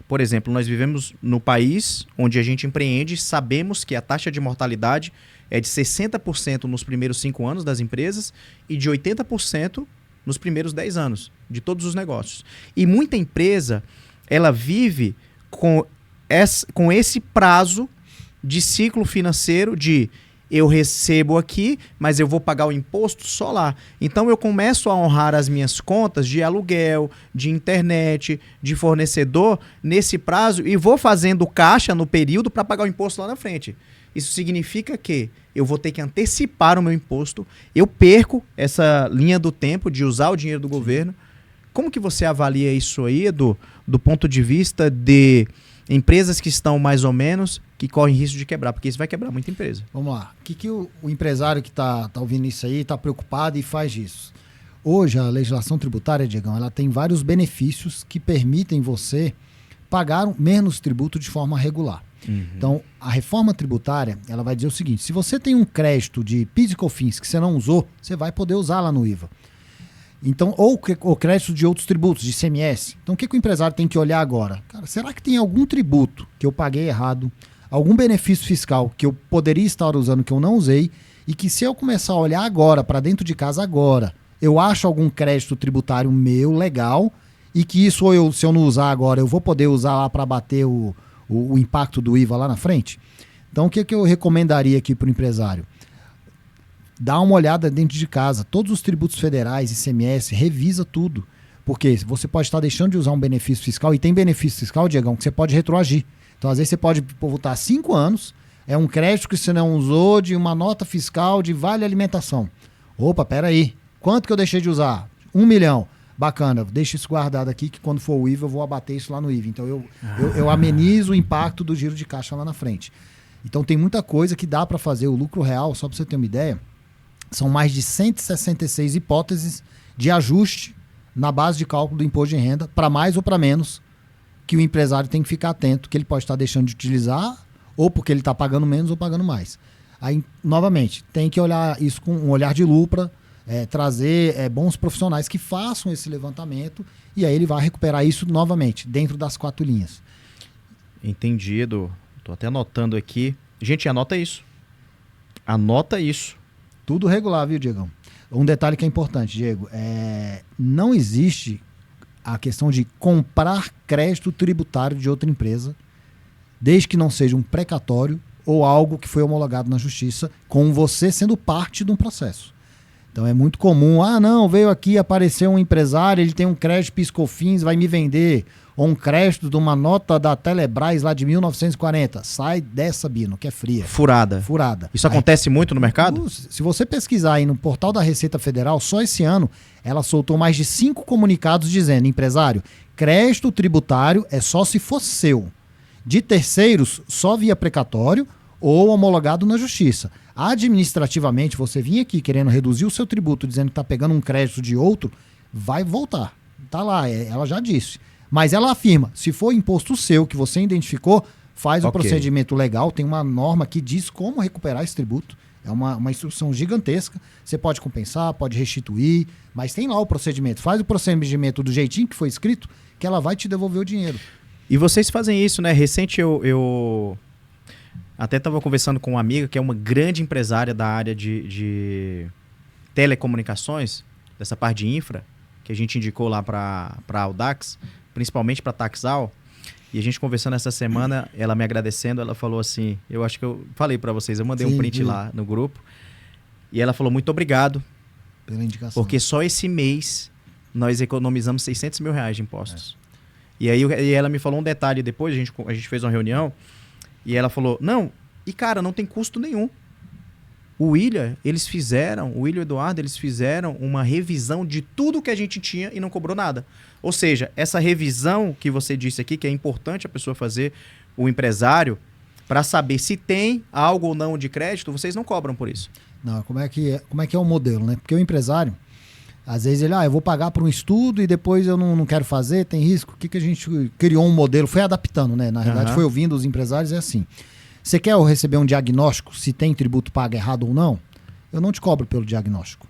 por exemplo, nós vivemos no país onde a gente empreende, sabemos que a taxa de mortalidade é de 60% nos primeiros 5 anos das empresas e de 80% nos primeiros 10 anos de todos os negócios. E muita empresa, ela vive com esse prazo de ciclo financeiro de eu recebo aqui, mas eu vou pagar o imposto só lá. Então eu começo a honrar as minhas contas de aluguel, de internet, de fornecedor nesse prazo e vou fazendo caixa no período para pagar o imposto lá na frente. Isso significa que eu vou ter que antecipar o meu imposto, eu perco essa linha do tempo de usar o dinheiro do governo. Como que você avalia isso aí, Edu, do ponto de vista de empresas que estão mais ou menos, que correm risco de quebrar, porque isso vai quebrar muita empresa. Vamos lá. O que o empresário que está ouvindo isso aí está preocupado e faz isso? Hoje, a legislação tributária, Diegão, ela tem vários benefícios que permitem você pagar menos tributo de forma regular. Então, a reforma tributária, ela vai dizer o seguinte, se você tem um crédito de PIS e COFINS que você não usou, você vai poder usar lá no IVA. Então, ou crédito de outros tributos, de ICMS. Então, o que o empresário tem que olhar agora? Cara, será que tem algum tributo que eu paguei errado, algum benefício fiscal que eu poderia estar usando que eu não usei, e que se eu começar a olhar agora, para dentro de casa agora, eu acho algum crédito tributário meu legal, e que isso, se eu não usar agora, eu vou poder usar lá para bater o impacto do IVA lá na frente? Então, o que eu recomendaria aqui para o empresário? Dá uma olhada dentro de casa, todos os tributos federais, ICMS, revisa tudo. Porque você pode estar deixando de usar um benefício fiscal, e tem benefício fiscal, Diegão, que você pode retroagir. Então, às vezes, você pode voltar 5 anos, é um crédito que você não usou de uma nota fiscal de vale alimentação. Opa, peraí, quanto que eu deixei de usar? 1 milhão. Bacana, deixa isso guardado aqui, que quando for o IVA eu vou abater isso lá no IVA. Então eu amenizo o impacto do giro de caixa lá na frente. Então tem muita coisa que dá para fazer. O lucro real, só para você ter uma ideia, são mais de 166 hipóteses de ajuste na base de cálculo do imposto de renda, para mais ou para menos, que o empresário tem que ficar atento, que ele pode estar deixando de utilizar, ou porque ele está pagando menos ou pagando mais. Aí, novamente, tem que olhar isso com um olhar de lupa, trazer bons profissionais que façam esse levantamento, e aí ele vai recuperar isso novamente, dentro das 4 linhas. Entendido. Estou até anotando aqui. Gente, anota isso. Anota isso. Tudo regular, viu, Diegão? Um detalhe que é importante, Diego, não existe a questão de comprar crédito tributário de outra empresa, desde que não seja um precatório ou algo que foi homologado na justiça, com você sendo parte de um processo. Então é muito comum, não, veio aqui, apareceu um empresário, ele tem um crédito PIS/COFINS, vai me vender, ou um crédito de uma nota da Telebrás lá de 1940. Sai dessa, Bino, que é fria. Furada. Isso acontece muito no mercado? Se você pesquisar aí no portal da Receita Federal, só esse ano, ela soltou mais de 5 comunicados dizendo, empresário, crédito tributário é só se for seu. De terceiros, só via precatório ou homologado na justiça. Administrativamente, você vir aqui querendo reduzir o seu tributo, dizendo que está pegando um crédito de outro, vai voltar. Está lá, ela já disse. Mas ela afirma, se for imposto seu, que você identificou, faz o procedimento legal, tem uma norma que diz como recuperar esse tributo. É uma instrução gigantesca. Você pode compensar, pode restituir, mas tem lá o procedimento. Faz o procedimento do jeitinho que foi escrito, que ela vai te devolver o dinheiro. E vocês fazem isso, né? Recente eu até estava conversando com uma amiga que é uma grande empresária da área de telecomunicações, dessa parte de infra, que a gente indicou lá para a Audax, principalmente para a Taxal. E a gente conversando essa semana, ela me agradecendo, ela falou assim, eu acho que eu falei para vocês, eu mandei um print lá no grupo, e ela falou, muito obrigado pela indicação. Porque só esse mês nós economizamos 600 mil reais de impostos. E aí ela me falou um detalhe depois, a gente fez uma reunião, e ela falou, não, e cara, não tem custo nenhum. O William e o Eduardo, eles fizeram uma revisão de tudo que a gente tinha e não cobrou nada. Ou seja, essa revisão que você disse aqui, que é importante a pessoa fazer, o empresário, para saber se tem algo ou não de crédito, vocês não cobram por isso. Não, como é que é o modelo, né? Porque o empresário, às vezes ele, eu vou pagar por um estudo e depois eu não quero fazer, tem risco. O que a gente criou um modelo, foi adaptando, né? Na realidade, foi ouvindo os empresários, é assim. Você quer receber um diagnóstico, se tem tributo pago errado ou não? Eu não te cobro pelo diagnóstico.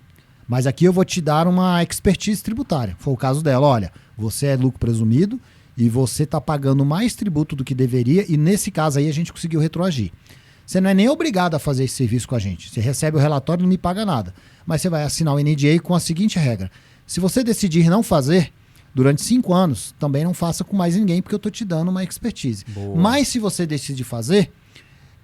Mas aqui eu vou te dar uma expertise tributária. Foi o caso dela, olha, você é lucro presumido e você está pagando mais tributo do que deveria e nesse caso aí a gente conseguiu retroagir. Você não é nem obrigado a fazer esse serviço com a gente. Você recebe o relatório e não me paga nada. Mas você vai assinar o NDA com a seguinte regra. Se você decidir não fazer, durante 5 anos, também não faça com mais ninguém, porque eu estou te dando uma expertise. Boa. Mas se você decidir fazer,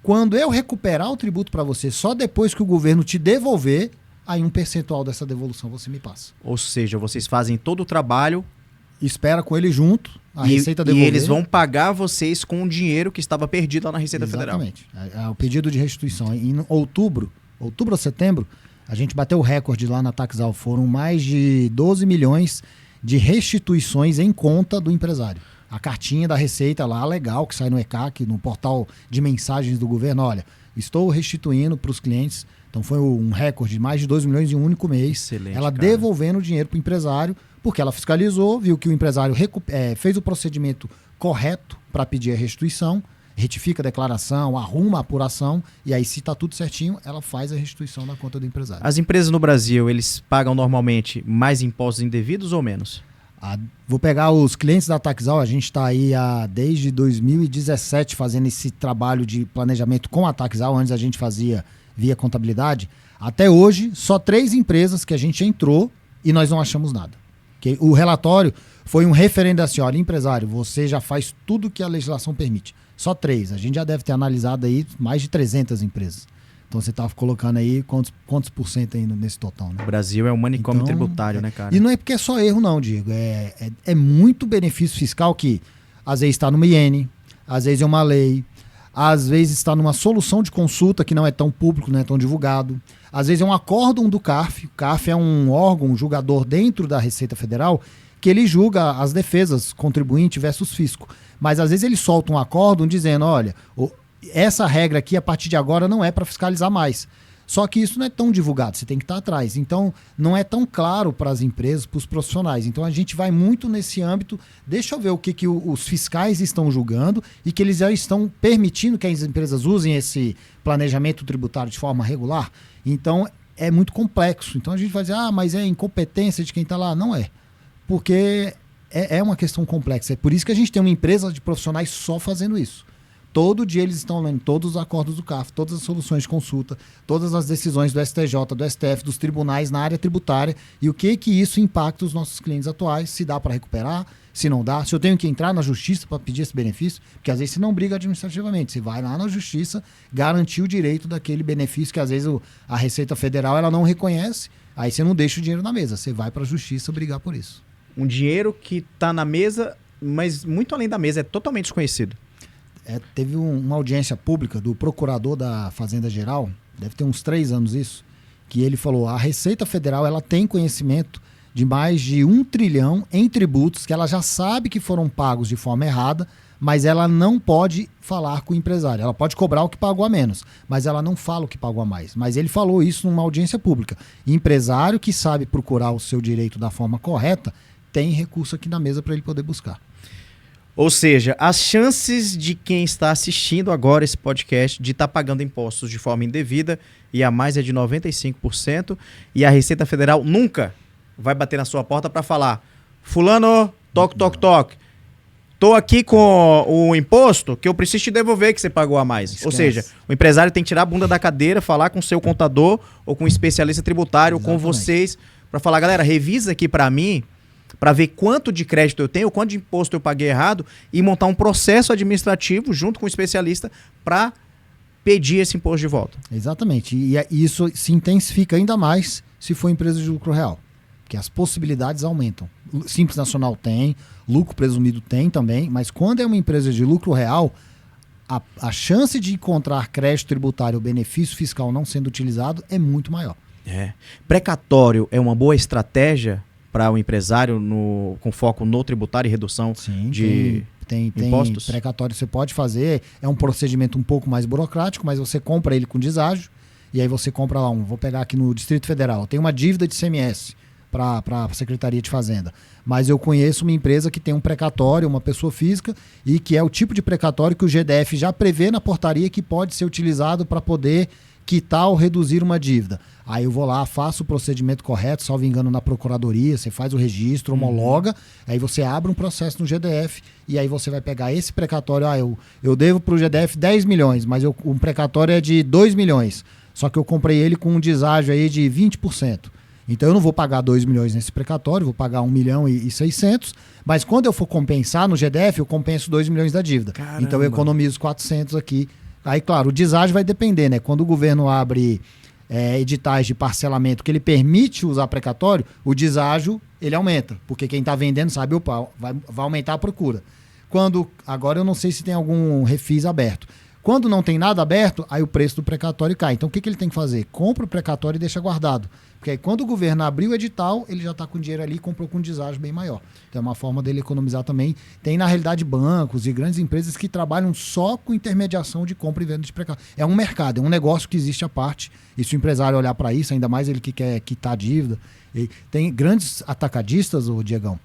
quando eu recuperar o tributo para você, só depois que o governo te devolver, aí um percentual dessa devolução você me passa. Ou seja, vocês fazem todo o trabalho... Espera com ele junto, a Receita devolver. E eles vão pagar vocês com o dinheiro que estava perdido lá na Receita Federal. Exatamente. O pedido de restituição. Em outubro ou setembro, a gente bateu o recorde lá na Taxal. Foram mais de 12 milhões de restituições em conta do empresário. A cartinha da Receita lá, legal, que sai no ECAC, no portal de mensagens do governo. Olha, estou restituindo para os clientes. Então foi um recorde de mais de 2 milhões em um único mês. Excelente, ela devolvendo o dinheiro para o empresário, porque ela fiscalizou, viu que o empresário fez o procedimento correto para pedir a restituição, retifica a declaração, arruma a apuração, e aí se está tudo certinho, ela faz a restituição na conta do empresário. As empresas no Brasil, eles pagam normalmente mais impostos indevidos ou menos? Vou pegar os clientes da Taxal, a gente está aí desde 2017 fazendo esse trabalho de planejamento com a Taxal, antes a gente fazia via contabilidade. Até hoje, só 3 empresas que a gente entrou e nós não achamos nada. Que o relatório foi um referendo assim, olha, empresário, você já faz tudo que a legislação permite. Só 3. A gente já deve ter analisado aí mais de 300 empresas. Então você está colocando aí quantos por cento ainda nesse total, né? O Brasil é um manicômio tributário, né, cara? E não é porque é só erro não, Diego. É muito benefício fiscal que às vezes está numa IN, às vezes é uma lei, às vezes está numa solução de consulta que não é tão público, não é tão divulgado. Às vezes é um acórdão do CARF. O CARF é um órgão, um julgador dentro da Receita Federal que ele julga as defesas, contribuinte versus fisco. Mas às vezes ele solta um acórdão dizendo, olha, essa regra aqui a partir de agora não é para fiscalizar mais. Só que isso não é tão divulgado, você tem que estar atrás. Então não é tão claro para as empresas, para os profissionais. Então a gente vai muito nesse âmbito, deixa eu ver o que os fiscais estão julgando e que eles já estão permitindo que as empresas usem esse planejamento tributário de forma regular. Então é muito complexo. Então a gente vai dizer, mas é incompetência de quem está lá. Não é. Porque é uma questão complexa. É por isso que a gente tem uma empresa de profissionais só fazendo isso. Todo dia eles estão lendo todos os acordos do CARF, todas as soluções de consulta, todas as decisões do STJ, do STF, dos tribunais na área tributária e o que isso impacta os nossos clientes atuais, se dá para recuperar, se não dá, se eu tenho que entrar na justiça para pedir esse benefício, porque às vezes você não briga administrativamente, você vai lá na justiça garantir o direito daquele benefício que às vezes a Receita Federal ela não reconhece, aí você não deixa o dinheiro na mesa, você vai para a justiça brigar por isso. Um dinheiro que está na mesa, mas muito além da mesa, é totalmente desconhecido. Teve uma audiência pública do procurador da Fazenda Geral, deve ter uns 3 anos isso, que ele falou, a Receita Federal ela tem conhecimento de mais de 1 trilhão em tributos que ela já sabe que foram pagos de forma errada, mas ela não pode falar com o empresário. Ela pode cobrar o que pagou a menos, mas ela não fala o que pagou a mais. Mas ele falou isso numa audiência pública. Empresário que sabe procurar o seu direito da forma correta, tem recurso aqui na mesa para ele poder buscar. Ou seja, as chances de quem está assistindo agora esse podcast de estar pagando impostos de forma indevida e a mais é de 95%, e a Receita Federal nunca vai bater na sua porta para falar, fulano, toque, tô aqui com o imposto que eu preciso te devolver que você pagou a mais. Esquece. Ou seja, o empresário tem que tirar a bunda da cadeira, falar com o seu contador ou com um especialista tributário, ou com vocês, para falar, galera, revisa aqui para mim, para ver quanto de crédito eu tenho, quanto de imposto eu paguei errado e montar um processo administrativo junto com o especialista para pedir esse imposto de volta. Exatamente. E isso se intensifica ainda mais se for empresa de lucro real, porque as possibilidades aumentam. Simples Nacional tem, lucro presumido tem também, mas quando é uma empresa de lucro real, a chance de encontrar crédito tributário ou benefício fiscal não sendo utilizado é muito maior. Precatório é uma boa estratégia para o empresário com foco no tributário e redução de impostos? Tem precatório você pode fazer, é um procedimento um pouco mais burocrático, mas você compra ele com deságio, e aí você compra lá vou pegar aqui no Distrito Federal, tem uma dívida de ICMS para a Secretaria de Fazenda, mas eu conheço uma empresa que tem um precatório, uma pessoa física, e que é o tipo de precatório que o GDF já prevê na portaria que pode ser utilizado para poder quitar ou reduzir uma dívida. Aí eu vou lá, faço o procedimento correto, salvo engano, na procuradoria, você faz o registro, homologa, aí você abre um processo no GDF e aí você vai pegar esse precatório, eu devo para o GDF 10 milhões, mas um precatório é de 2 milhões, só que eu comprei ele com um deságio aí de 20%. Então eu não vou pagar 2 milhões nesse precatório, vou pagar 1 milhão e 600, mas quando eu for compensar no GDF, eu compenso 2 milhões da dívida. Caramba. Então eu economizo 400 aqui. Aí, claro, o deságio vai depender, né? Quando o governo abre editais de parcelamento que ele permite usar precatório, o deságio ele aumenta, porque quem está vendendo sabe, vai aumentar a procura. Agora eu não sei se tem algum refis aberto. Quando não tem nada aberto, aí o preço do precatório cai. Então o que ele tem que fazer? Compra o precatório e deixa guardado. Porque aí quando o governo abrir o edital, ele já está com dinheiro ali e comprou com um deságio bem maior. Então é uma forma dele economizar também. Tem na realidade bancos e grandes empresas que trabalham só com intermediação de compra e venda de precatório. É um mercado, é um negócio que existe à parte. E se o empresário olhar para isso, ainda mais ele que quer quitar a dívida. Tem grandes atacadistas, Diegão,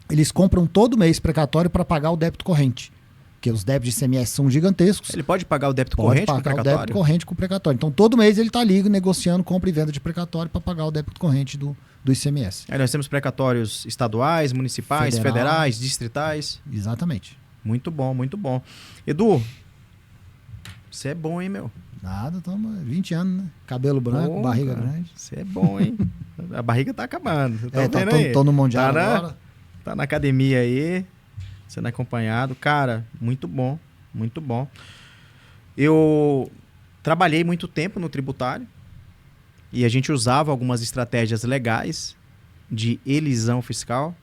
eles compram todo mês precatório para pagar o débito corrente. porque os débitos de ICMS são gigantescos. Ele pode pagar o débito Pode corrente com pagar o precatório? débito corrente com precatório. Então, todo mês ele está ali negociando compra e venda de precatório para pagar o débito corrente do ICMS. Aí nós temos precatórios estaduais, municipais, federais, distritais. Exatamente. Muito bom, muito bom. Edu, você é bom, hein, meu? Nada, toma 20 anos, né? Cabelo branco, barriga grande. Você é bom, hein? A barriga tá acabando. Você tá vendo aí? Tô no Mundial tá agora. Tá na academia aí, sendo acompanhado. Cara, muito bom, muito bom. Eu trabalhei muito tempo no tributário e a gente usava algumas estratégias legais de elisão fiscal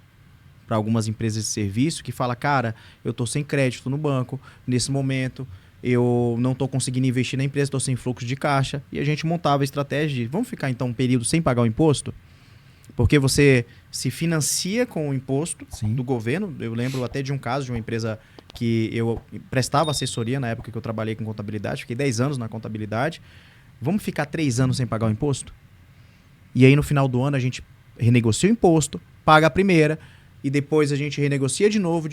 para algumas empresas de serviço que fala, cara, eu tô sem crédito no banco nesse momento, eu não estou conseguindo investir na empresa, estou sem fluxo de caixa. E a gente montava a estratégia de, vamos ficar então um período sem pagar o imposto? Porque você se financia com o imposto do governo. Eu lembro até de um caso de uma empresa que eu prestava assessoria na época que eu trabalhei com contabilidade. Fiquei 10 anos na contabilidade. Vamos ficar 3 anos sem pagar o imposto? E aí no final do ano a gente renegocia o imposto, paga a primeira, e depois a gente renegocia de novo.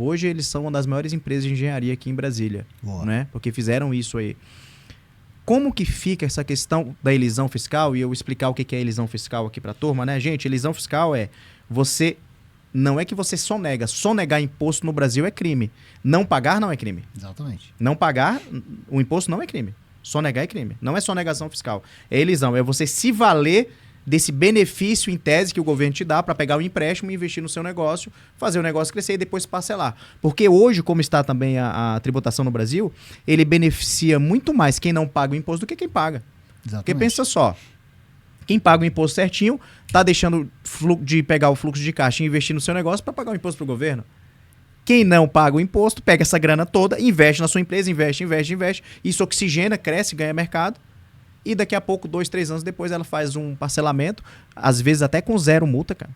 Hoje eles são uma das maiores empresas de engenharia aqui em Brasília, né? Porque fizeram isso aí. Como que fica essa questão da elisão fiscal? E eu explicar o que é elisão fiscal aqui para a turma, né? Gente, elisão fiscal não é que você sonega. Sonegar imposto no Brasil é crime. Não pagar não é crime. Exatamente. Não pagar o imposto não é crime. Sonegar é crime. Não é sonegação fiscal. É elisão. É você se valer desse benefício em tese que o governo te dá para pegar o empréstimo e investir no seu negócio, fazer o negócio crescer e depois parcelar. Porque hoje, como está também a tributação no Brasil, ele beneficia muito mais quem não paga o imposto do que quem paga. Exatamente. Porque pensa só, quem paga o imposto certinho está deixando de pegar o fluxo de caixa e investir no seu negócio para pagar o imposto para o governo. Quem não paga o imposto, pega essa grana toda, investe na sua empresa, investe. Isso oxigena, cresce, ganha mercado. E daqui a pouco, 2, 3 anos depois, ela faz um parcelamento, às vezes até com 0 multa, cara.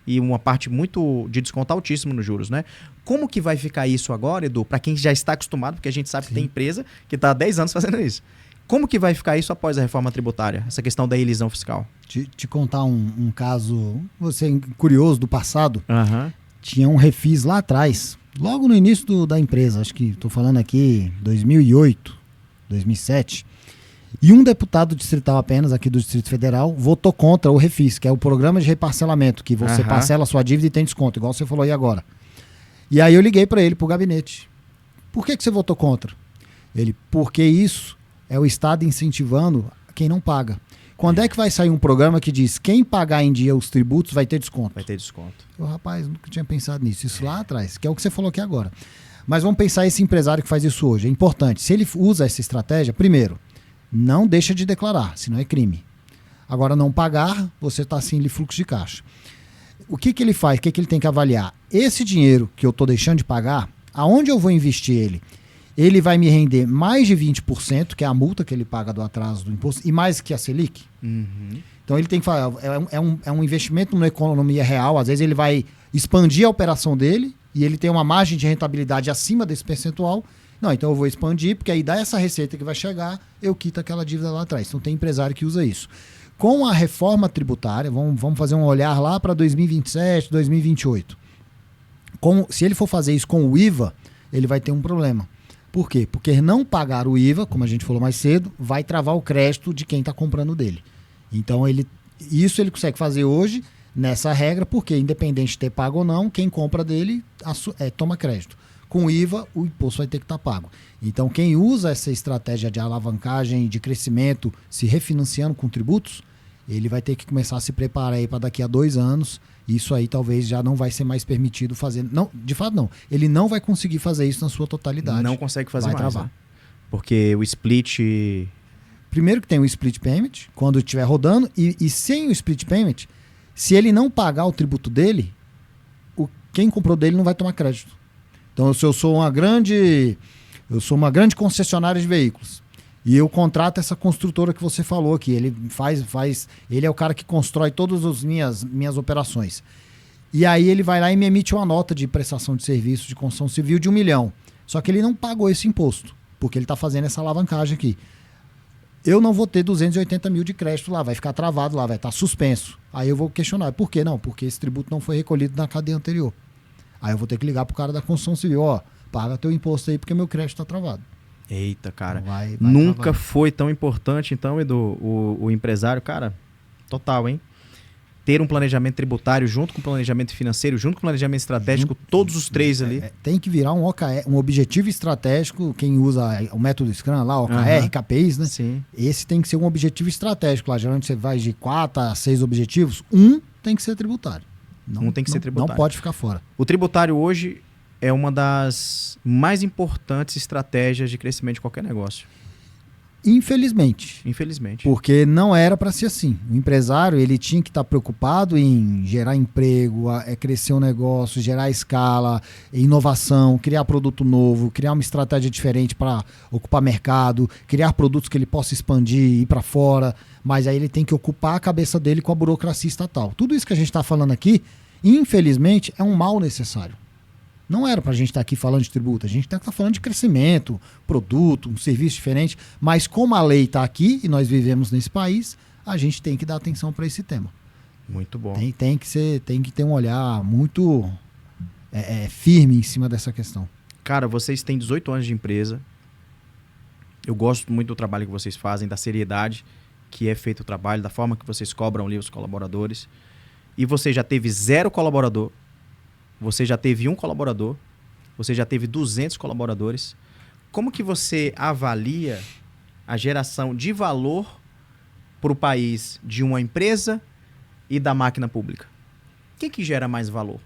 E uma parte muito de desconto altíssimo nos juros, né? Como que vai ficar isso agora, Edu? Para quem já está acostumado, porque a gente sabe que tem empresa que está há 10 anos fazendo isso. Como que vai ficar isso após a reforma tributária? Essa questão da elisão fiscal. Te contar um caso, você curioso do passado. Uhum. Tinha um refis lá atrás, logo no início da empresa, acho que estou falando aqui 2008, 2007. E um deputado distrital apenas, aqui do Distrito Federal, votou contra o refis, que é o programa de reparcelamento, que você parcela a sua dívida e tem desconto, igual você falou aí agora. E aí eu liguei para ele, para o gabinete. Por que você votou contra? Ele, porque isso é o Estado incentivando quem não paga. Quando é que vai sair um programa que diz quem pagar em dia os tributos vai ter desconto? Vai ter desconto. Eu, rapaz, nunca tinha pensado nisso. Isso lá atrás, que é o que você falou aqui agora. Mas vamos pensar esse empresário que faz isso hoje. É importante. Se ele usa essa estratégia, primeiro, não deixa de declarar, senão é crime. Agora, não pagar, você está sem fluxo de caixa. O que ele faz? O que ele tem que avaliar? Esse dinheiro que eu estou deixando de pagar, aonde eu vou investir ele? Ele vai me render mais de 20%, que é a multa que ele paga do atraso do imposto, e mais que a Selic. Uhum. Então, ele tem que falar, é um investimento numa economia real. Às vezes, ele vai expandir a operação dele e ele tem uma margem de rentabilidade acima desse percentual. Não, então eu vou expandir, porque aí dá essa receita que vai chegar, eu quito aquela dívida lá atrás. Então tem empresário que usa isso. Com a reforma tributária, vamos fazer um olhar lá para 2027, 2028. Se ele for fazer isso com o IVA, ele vai ter um problema. Por quê? Porque não pagar o IVA, como a gente falou mais cedo, vai travar o crédito de quem está comprando dele. Então isso ele consegue fazer hoje nessa regra, porque independente de ter pago ou não, quem compra dele toma crédito. Com IVA, o imposto vai ter que estar pago. Então, quem usa essa estratégia de alavancagem, de crescimento, se refinanciando com tributos, ele vai ter que começar a se preparar aí para daqui a 2 anos. Isso aí talvez já não vai ser mais permitido fazer. Não, de fato, não. Ele não vai conseguir fazer isso na sua totalidade. Não consegue fazer vai mais. Travar. Né? Porque o split... Primeiro que tem o split payment, quando estiver rodando, e sem o split payment, se ele não pagar o tributo dele, quem comprou dele não vai tomar crédito. Então, se eu sou uma grande concessionária de veículos e eu contrato essa construtora que você falou aqui, ele ele é o cara que constrói todas as minhas operações. E aí ele vai lá e me emite uma nota de prestação de serviço de construção civil de 1 milhão. Só que ele não pagou esse imposto, porque ele está fazendo essa alavancagem aqui. Eu não vou ter 280 mil de crédito lá, vai ficar travado lá, vai estar suspenso. Aí eu vou questionar, por que não? Porque esse tributo não foi recolhido na cadeia anterior. Aí eu vou ter que ligar pro cara da construção civil, paga teu imposto aí porque meu crédito está travado. Eita, cara. Vai Nunca travar. foi tão importante, então, Edu, o empresário, cara, total, hein? Ter um planejamento tributário junto com o planejamento financeiro, junto com o planejamento estratégico, todos os três ali. Tem que virar um OKR, um objetivo estratégico. Quem usa o método Scrum lá, OKR, KPIs, né? Sim. Esse tem que ser um objetivo estratégico lá. Geralmente você vai de 4 a 6 objetivos. Um tem que ser tributário. Um tem que ser tributário. Não pode ficar fora. O tributário hoje é uma das mais importantes estratégias de crescimento de qualquer negócio. Infelizmente. Infelizmente. Porque não era para ser assim. O empresário ele tinha que estar preocupado em gerar emprego, crescer um negócio, gerar escala, inovação, criar produto novo, criar uma estratégia diferente para ocupar mercado, criar produtos que ele possa expandir e ir para fora. Mas aí ele tem que ocupar a cabeça dele com a burocracia estatal. Tudo isso que a gente está falando aqui, infelizmente, é um mal necessário. Não era para a gente estar aqui falando de tributo, a gente está falando de crescimento, produto, um serviço diferente, mas como a lei está aqui e nós vivemos nesse país, a gente tem que dar atenção para esse tema. Muito bom. Tem que ter um olhar muito firme em cima dessa questão. Cara, vocês têm 18 anos de empresa. Eu gosto muito do trabalho que vocês fazem, da seriedade que é feito o trabalho, da forma que vocês cobram ali os colaboradores. E você já teve 0 colaborador. Você já teve 1 colaborador, você já teve 200 colaboradores. Como que você avalia a geração de valor para o país de uma empresa e da máquina pública? Quem que gera mais valor?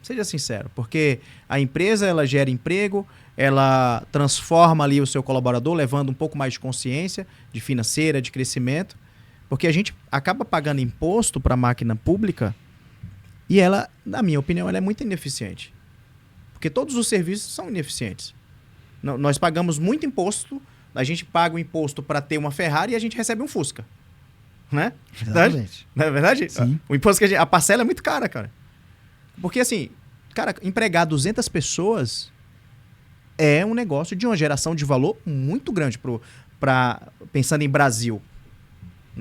Seja sincero, porque a empresa ela gera emprego, ela transforma ali o seu colaborador, levando um pouco mais de consciência, de financeira, de crescimento, porque a gente acaba pagando imposto para a máquina pública. E ela, na minha opinião, ela é muito ineficiente. Porque todos os serviços são ineficientes. Nós pagamos muito imposto, a gente paga o imposto para ter uma Ferrari e a gente recebe um Fusca. Né? Exatamente. Não é verdade? Sim. O imposto que a parcela é muito cara, cara. Porque assim, cara, empregar 200 pessoas é um negócio de uma geração de valor muito grande pensando em Brasil.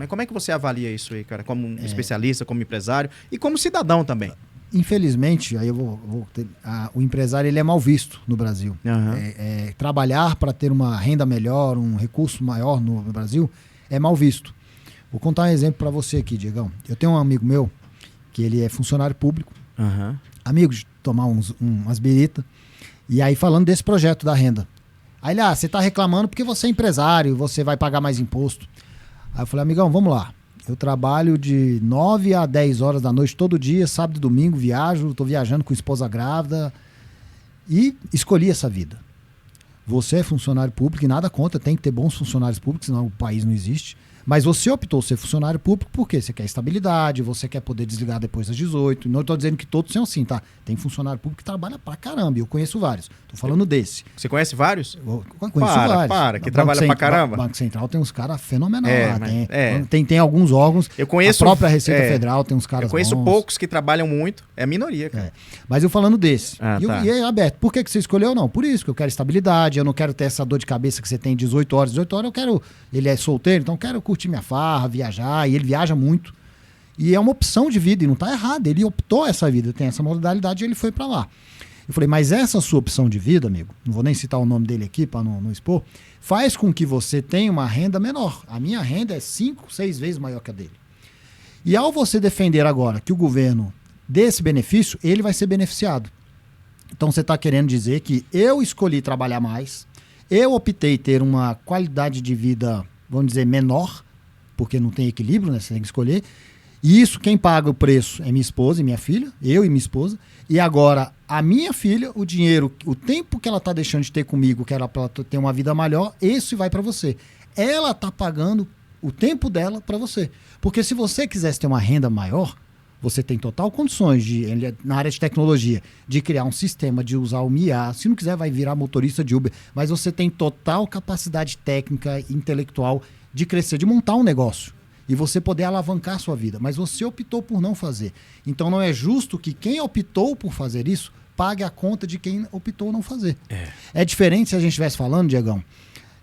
Como é que você avalia isso aí, cara? Como um especialista, como empresário e como cidadão também. Infelizmente, aí o empresário ele é mal visto no Brasil. Uhum. Trabalhar para ter uma renda melhor, um recurso maior no Brasil, é mal visto. Vou contar um exemplo para você aqui, Diegão. Eu tenho um amigo meu, que ele é funcionário público, amigo de tomar umas biritas, e aí falando desse projeto da renda. Aí ele, você está reclamando porque você é empresário, você vai pagar mais imposto. Aí eu falei, amigão, vamos lá. Eu trabalho de 9 a 10 horas da noite todo dia, sábado e domingo, viajo, estou viajando com esposa grávida e escolhi essa vida. Você é funcionário público e nada contra, tem que ter bons funcionários públicos, senão o país não existe. Mas você optou ser funcionário público porque você quer estabilidade, você quer poder desligar depois das 18. Não estou dizendo que todos são assim, tá? Tem funcionário público que trabalha pra caramba, eu conheço vários. Estou falando desse. Você conhece vários? Eu conheço vários. Que trabalha pra caramba. Banco Central tem uns caras fenomenais. É, Tem alguns órgãos. Eu conheço, a própria Receita Federal tem uns caras Eu conheço bons. poucos que trabalham muito. É a minoria, cara. Mas eu falando desse. Tá. E aí, Alberto, por que você escolheu? Não, por isso que eu quero estabilidade, eu não quero ter essa dor de cabeça que você tem 18 horas. 18 horas eu quero... Ele é solteiro, então eu quero curtir minha farra, viajar, e ele viaja muito. E é uma opção de vida, e não está errado. Ele optou essa vida, tem essa modalidade e ele foi para lá. Eu falei, mas essa sua opção de vida, amigo, não vou nem citar o nome dele aqui para não expor, faz com que você tenha uma renda menor. A minha renda é 5, 6 vezes maior que a dele. E ao você defender agora que o governo dê esse benefício, ele vai ser beneficiado. Então você está querendo dizer que eu escolhi trabalhar mais, eu optei ter uma qualidade de vida, vamos dizer, menor, porque não tem equilíbrio, né? Você tem que escolher. E isso, quem paga o preço é minha esposa e minha filha, eu e minha esposa. E agora, a minha filha, o dinheiro, o tempo que ela está deixando de ter comigo, que era para ela ter uma vida melhor, esse vai para você. Ela está pagando o tempo dela para você. Porque se você quisesse ter uma renda maior, você tem total condições, na área de tecnologia, de criar um sistema, de usar o MIA. Se não quiser, vai virar motorista de Uber. Mas você tem total capacidade técnica e intelectual de crescer, de montar um negócio. E você poder alavancar a sua vida. Mas você optou por não fazer. Então não é justo que quem optou por fazer isso pague a conta de quem optou não fazer. É diferente se a gente estivesse falando, Diegão,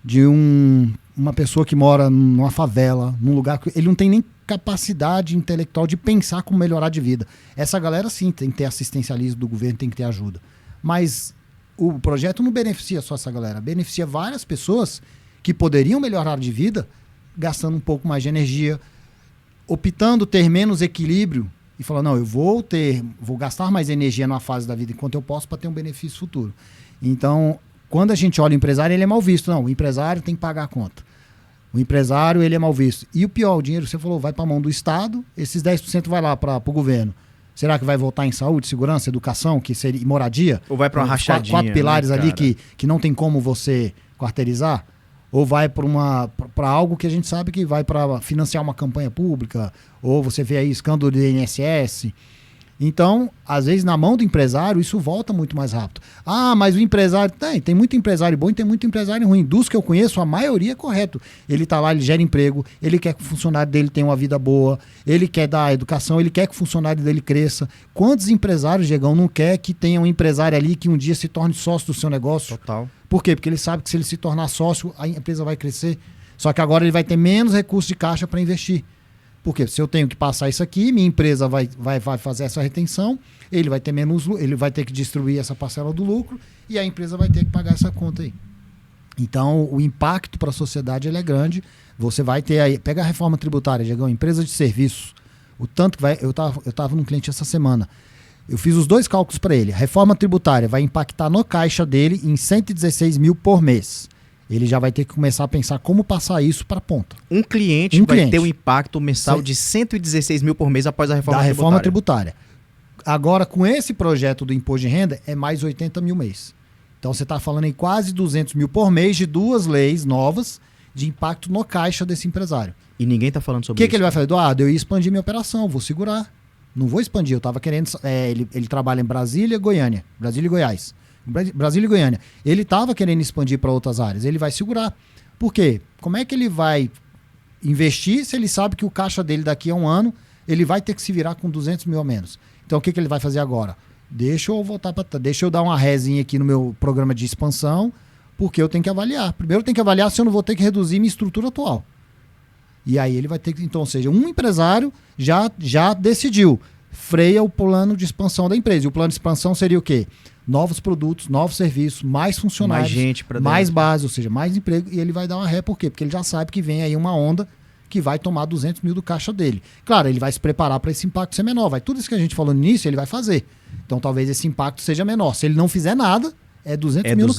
de uma pessoa que mora numa favela, num lugar que ele não tem nem capacidade intelectual de pensar como melhorar de vida. Essa galera sim tem que ter assistencialismo do governo, tem que ter ajuda. Mas o projeto não beneficia só essa galera, beneficia várias pessoas que poderiam melhorar de vida gastando um pouco mais de energia, optando ter menos equilíbrio e falando, não, eu vou gastar mais energia numa fase da vida enquanto eu posso para ter um benefício futuro. Então, quando a gente olha o empresário, ele é mal visto. Não, o empresário tem que pagar a conta. O empresário, ele é mal visto. E o pior, o dinheiro, você falou, vai para a mão do Estado, esses 10% vai lá para o governo. Será que vai voltar em saúde, segurança, educação, que seria moradia? Ou vai para uma rachadinha, quatro pilares, né, ali que não tem como você quarteirizar? Ou vai para algo que a gente sabe que vai para financiar uma campanha pública, ou você vê aí escândalo do INSS. Então, às vezes, na mão do empresário, isso volta muito mais rápido. Ah, mas o empresário... Tem muito empresário bom e tem muito empresário ruim. Dos que eu conheço, a maioria é correto. Ele está lá, ele gera emprego, ele quer que o funcionário dele tenha uma vida boa, ele quer dar educação, ele quer que o funcionário dele cresça. Quantos empresários, Diegão, não quer que tenha um empresário ali que um dia se torne sócio do seu negócio? Total. Por quê? Porque ele sabe que se ele se tornar sócio, a empresa vai crescer. Só que agora ele vai ter menos recursos de caixa para investir. Porque se eu tenho que passar isso aqui, minha empresa vai fazer essa retenção, ele vai ter menos, ele vai ter que distribuir essa parcela do lucro e a empresa vai ter que pagar essa conta aí. Então, o impacto para a sociedade ele é grande. Você vai ter aí, pega a reforma tributária, Diegão, empresa de serviços, o tanto que vai, eu tava num cliente essa semana. Eu fiz os dois cálculos para ele. A reforma tributária vai impactar no caixa dele em 116 mil por mês. Ele já vai ter que começar a pensar como passar isso para a ponta. Um cliente vai ter um impacto mensal de 116 mil por mês após a reforma tributária. Agora, com esse projeto do imposto de renda, é mais 80 mil mês. Então, você está falando em quase 200 mil por mês de duas leis novas de impacto no caixa desse empresário. E ninguém está falando sobre isso. O que ele vai fazer? Eduardo, eu ia expandir minha operação, vou segurar. Não vou expandir, eu estava querendo... ele trabalha em Brasília e Goiânia. Brasília e Goiás. Brasília e Goiânia. Ele estava querendo expandir para outras áreas. Ele vai segurar. Por quê? Como é que ele vai investir se ele sabe que o caixa dele daqui a um ano ele vai ter que se virar com 200 mil a menos? Então o que ele vai fazer agora? Deixa eu dar uma rezinha aqui no meu programa de expansão, porque eu tenho que avaliar. Primeiro eu tenho que avaliar se eu não vou ter que reduzir minha estrutura atual. E aí ele vai ter que... Então, ou seja, um empresário já decidiu, freia o plano de expansão da empresa. E o plano de expansão seria o quê? Novos produtos, novos serviços, mais funcionários, mais gente para mais base, ou seja, mais emprego. E ele vai dar uma ré, por quê? Porque ele já sabe que vem aí uma onda que vai tomar 200 mil do caixa dele. Claro, ele vai se preparar para esse impacto ser menor. Tudo isso que a gente falou no início, ele vai fazer. Então, talvez esse impacto seja menor. Se ele não fizer nada, é 200 mil no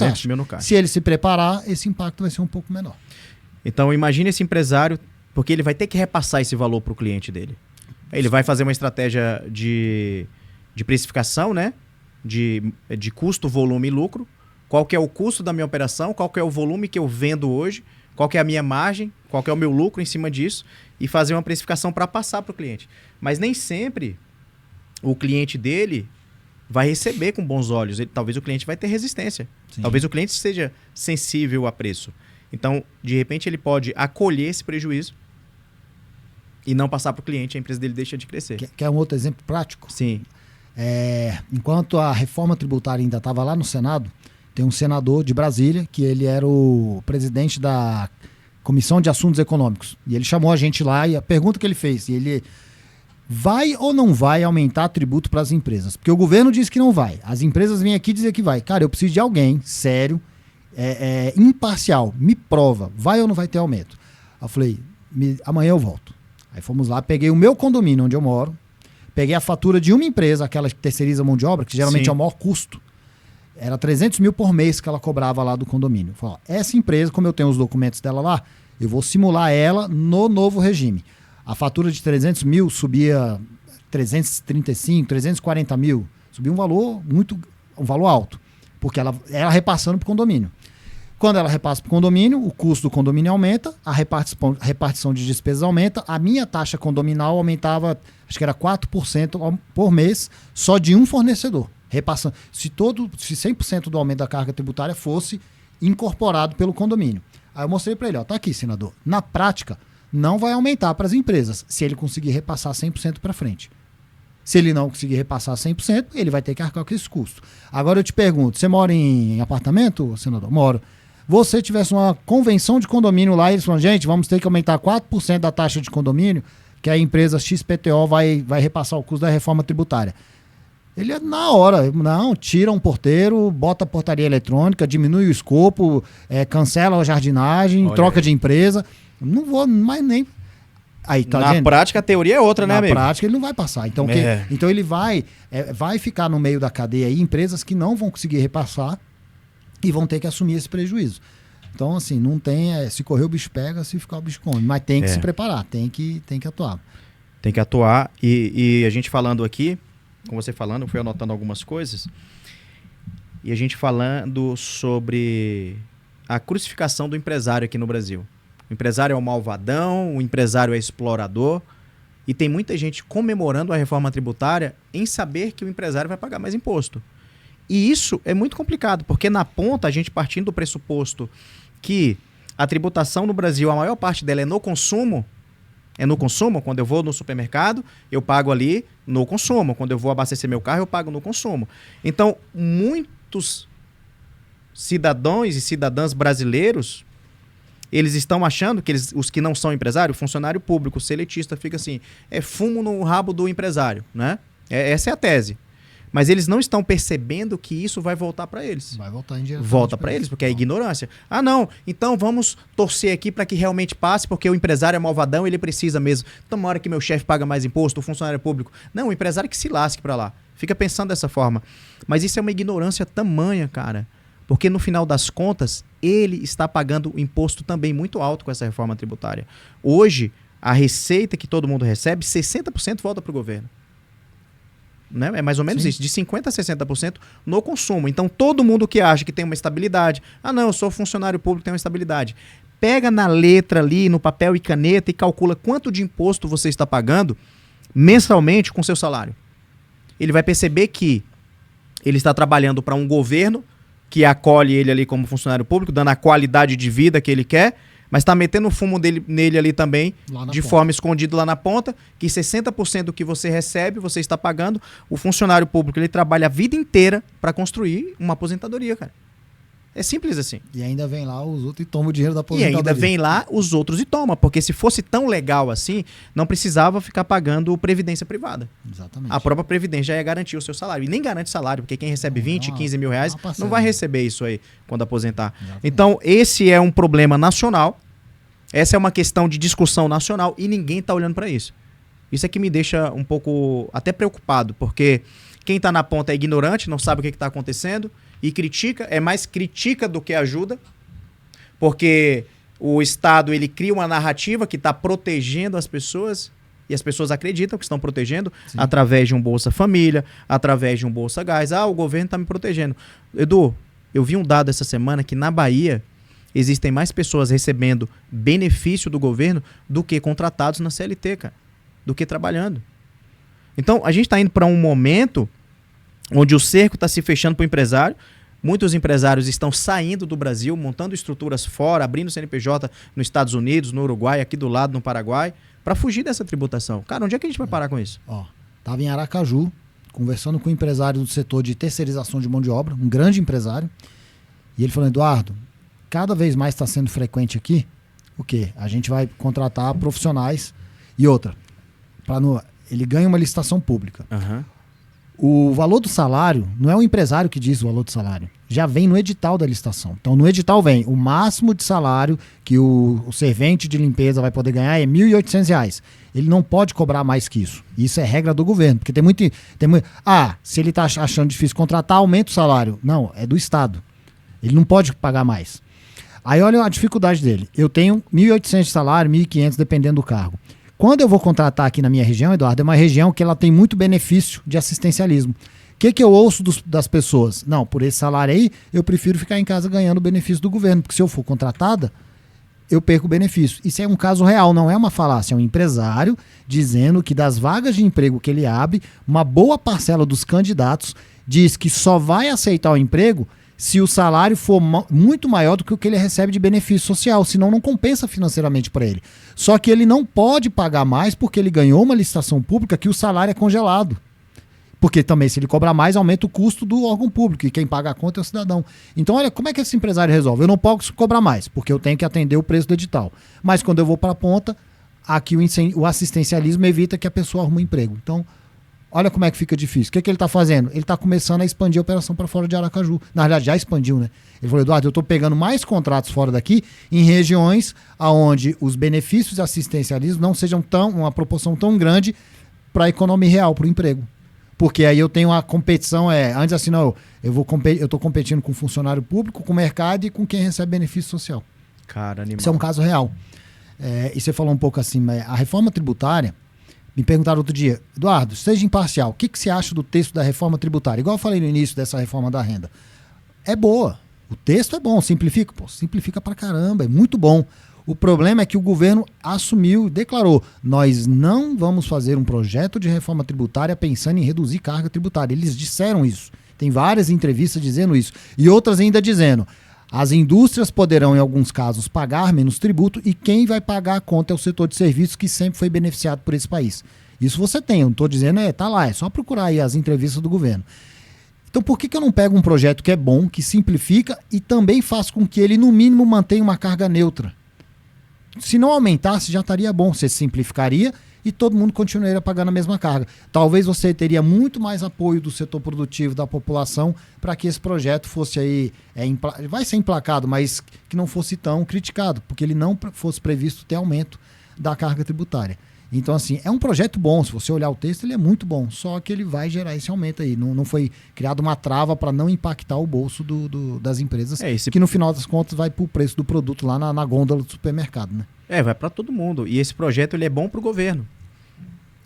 caixa. Se ele se preparar, esse impacto vai ser um pouco menor. Então, imagine esse empresário, porque ele vai ter que repassar esse valor para o cliente dele. Ele vai fazer uma estratégia de precificação, né? De custo, volume e lucro. Qual que é o custo da minha operação, qual que é o volume que eu vendo hoje, qual que é a minha margem, qual que é o meu lucro em cima disso e fazer uma precificação para passar para o cliente. Mas nem sempre o cliente dele vai receber com bons olhos. Talvez o cliente vai ter resistência. Sim. Talvez o cliente seja sensível a preço. Então, de repente, ele pode acolher esse prejuízo e não passar para o cliente, a empresa dele deixa de crescer. Quer um outro exemplo prático? Sim. Enquanto a reforma tributária ainda estava lá no Senado, tem um senador de Brasília, que ele era o presidente da Comissão de Assuntos Econômicos. E ele chamou a gente lá e a pergunta que ele fez, ele vai ou não vai aumentar tributo para as empresas? Porque o governo diz que não vai. As empresas vêm aqui dizer que vai. Cara, eu preciso de alguém sério, imparcial, me prova, vai ou não vai ter aumento? Eu falei, amanhã eu volto. Aí fomos lá, peguei o meu condomínio onde eu moro, peguei a fatura de uma empresa, aquela que terceiriza a mão de obra, que geralmente é o maior custo. Era 300 mil por mês que ela cobrava lá do condomínio. Falei, essa empresa, como eu tenho os documentos dela lá, eu vou simular ela no novo regime. A fatura de 300 mil subia 335, 340 mil. Subia um valor alto, porque ela era repassando para o condomínio. Quando ela repassa para o condomínio, o custo do condomínio aumenta, a repartição de despesas aumenta, a minha taxa condominal aumentava, acho que era 4% por mês, só de um fornecedor. Repassando. Se 100% do aumento da carga tributária fosse incorporado pelo condomínio. Aí eu mostrei para ele, tá aqui, senador. Na prática, não vai aumentar para as empresas, se ele conseguir repassar 100% para frente. Se ele não conseguir repassar 100%, ele vai ter que arcar com esse custo. Agora eu te pergunto, você mora em apartamento, senador? Moro. Você tivesse uma convenção de condomínio lá e eles falam, gente, vamos ter que aumentar 4% da taxa de condomínio, que a empresa XPTO vai repassar o custo da reforma tributária. Ele é na hora, não, tira um porteiro, bota a portaria eletrônica, diminui o escopo, cancela a jardinagem, Olha troca aí. de empresa. Não vou mais nem... Aí, tá Na vendo? prática, a teoria é outra, né, Na amigo? prática ele não vai passar. Então, então ele vai ficar no meio da cadeia aí, empresas que não vão conseguir repassar e vão ter que assumir esse prejuízo. Então, assim, não tem... se correr o bicho pega, se ficar o bicho come. Mas tem que se preparar, tem que atuar. Tem que atuar. E a gente falando aqui, com você falando, eu fui anotando algumas coisas. E a gente falando sobre a crucificação do empresário aqui no Brasil. O empresário é o malvadão, o empresário é explorador. E tem muita gente comemorando a reforma tributária em saber que o empresário vai pagar mais imposto. E isso é muito complicado, porque na ponta, a gente partindo do pressuposto que a tributação no Brasil, a maior parte dela é no consumo, quando eu vou no supermercado, eu pago ali no consumo. Quando eu vou abastecer meu carro, eu pago no consumo. Então, muitos cidadãos e cidadãs brasileiros, eles estão achando que os que não são empresários, funcionário público, seletista, fica assim, é fumo no rabo do empresário, né? Essa é a tese. Mas eles não estão percebendo que isso vai voltar para eles. Vai voltar em direção. Volta para eles, porque é ignorância. Ah, não, então vamos torcer aqui para que realmente passe, porque o empresário é malvadão, ele precisa mesmo. Então, uma hora que meu chefe paga mais imposto, o funcionário público. Não, o empresário que se lasque para lá. Fica pensando dessa forma. Mas isso é uma ignorância tamanha, cara. Porque no final das contas, ele está pagando o imposto também muito alto com essa reforma tributária. Hoje, a receita que todo mundo recebe, 60% volta para o governo. Né? É mais ou menos isso, de 50% a 60% no consumo. Então, todo mundo que acha que tem uma estabilidade, ah não, eu sou funcionário público, tenho uma estabilidade, pega na letra ali, no papel e caneta e calcula quanto de imposto você está pagando mensalmente com seu salário. Ele vai perceber que ele está trabalhando para um governo que acolhe ele ali como funcionário público, dando a qualidade de vida que ele quer, mas está metendo o fumo nele ali também, de forma escondida lá na ponta, que 60% do que você recebe, você está pagando. O funcionário público, ele trabalha a vida inteira para construir uma aposentadoria, cara. É simples assim. E ainda vem lá os outros e toma o dinheiro da aposentadoria. E ainda vem lá os outros e toma, porque se fosse tão legal assim, não precisava ficar pagando previdência privada. Exatamente. A própria previdência já ia garantir o seu salário. E nem garante salário, porque quem recebe 20, 15 mil reais não vai receber isso aí quando aposentar. Exatamente. Então, esse é um problema nacional. Essa é uma questão de discussão nacional e ninguém está olhando para isso. Isso é que me deixa um pouco até preocupado, porque quem está na ponta é ignorante, não sabe o que está acontecendo e critica, é mais critica do que ajuda, porque o Estado ele cria uma narrativa que está protegendo as pessoas e as pessoas acreditam que estão protegendo. Sim. Através de um Bolsa Família, através de um Bolsa Gás. Ah, o governo está me protegendo. Edu, eu vi um dado essa semana que na Bahia existem mais pessoas recebendo benefício do governo do que contratados na CLT, cara, do que trabalhando. Então, a gente está indo para um momento onde o cerco está se fechando para o empresário. Muitos empresários estão saindo do Brasil, montando estruturas fora, abrindo CNPJ nos Estados Unidos, no Uruguai, aqui do lado, no Paraguai, para fugir dessa tributação. Cara, onde é que a gente vai parar com isso? Estava em Aracaju, conversando com um empresário do setor de terceirização de mão de obra, um grande empresário, e ele falou, Eduardo, cada vez mais está sendo frequente aqui, o quê? A gente vai contratar profissionais e outra, ele ganha uma licitação pública. Uhum. O valor do salário, não é o empresário que diz o valor do salário, já vem no edital da licitação. Então, no edital vem o máximo de salário que o servente de limpeza vai poder ganhar é R$ 1.800. Ele não pode cobrar mais que isso. Isso é regra do governo, porque tem muito... se ele está achando difícil contratar, aumenta o salário. Não, é do Estado. Ele não pode pagar mais. Aí olha a dificuldade dele. Eu tenho R$ 1.800 de salário, R$ 1.500, dependendo do cargo. Quando eu vou contratar aqui na minha região, Eduardo, é uma região que ela tem muito benefício de assistencialismo. O que eu ouço das pessoas? Não, por esse salário aí, eu prefiro ficar em casa ganhando o benefício do governo, porque se eu for contratada, eu perco o benefício. Isso é um caso real, não é uma falácia. É um empresário dizendo que das vagas de emprego que ele abre, uma boa parcela dos candidatos diz que só vai aceitar o emprego se o salário for muito maior do que o que ele recebe de benefício social, senão não compensa financeiramente para ele. Só que ele não pode pagar mais porque ele ganhou uma licitação pública que o salário é congelado. Porque também, se ele cobrar mais, aumenta o custo do órgão público e quem paga a conta é o cidadão. Então, olha, como é que esse empresário resolve? Eu não posso cobrar mais, porque eu tenho que atender o preço do edital. Mas quando eu vou para a ponta, aqui o assistencialismo evita que a pessoa arrume um emprego. Então, olha como é que fica difícil. O que ele está fazendo? Ele está começando a expandir a operação para fora de Aracaju. Na verdade, já expandiu, né? Ele falou, Eduardo, eu estou pegando mais contratos fora daqui em regiões onde os benefícios de assistencialismo não sejam uma proporção tão grande para a economia real, para o emprego. Porque aí eu tenho a competição, antes assim, não, eu estou competindo com funcionário público, com o mercado e com quem recebe benefício social. Cara, animal. Isso é um caso real. E você falou um pouco assim, mas a reforma tributária, me perguntaram outro dia, Eduardo, seja imparcial, o que você acha do texto da reforma tributária? Igual eu falei no início dessa reforma da renda. É boa, o texto é bom, simplifica? Pô, simplifica pra caramba, é muito bom. O problema é que o governo assumiu e declarou, nós não vamos fazer um projeto de reforma tributária pensando em reduzir carga tributária. Eles disseram isso, tem várias entrevistas dizendo isso, e outras ainda dizendo, as indústrias poderão, em alguns casos, pagar menos tributo e quem vai pagar a conta é o setor de serviços que sempre foi beneficiado por esse país. Isso você tem, eu não estou dizendo, tá lá, é só procurar aí as entrevistas do governo. Então por que eu não pego um projeto que é bom, que simplifica e também faz com que ele, no mínimo, mantenha uma carga neutra? Se não aumentasse, já estaria bom, você simplificaria e todo mundo continuaria pagando a mesma carga. Talvez você teria muito mais apoio do setor produtivo, da população, para que esse projeto fosse aí, vai ser emplacado, mas que não fosse tão criticado, porque ele não fosse previsto ter aumento da carga tributária. Então, assim, é um projeto bom, se você olhar o texto, ele é muito bom, só que ele vai gerar esse aumento aí. Não foi criada uma trava para não impactar o bolso das empresas, que no final das contas vai para o preço do produto lá na gôndola do supermercado, né? Vai para todo mundo. E esse projeto ele é bom para o governo.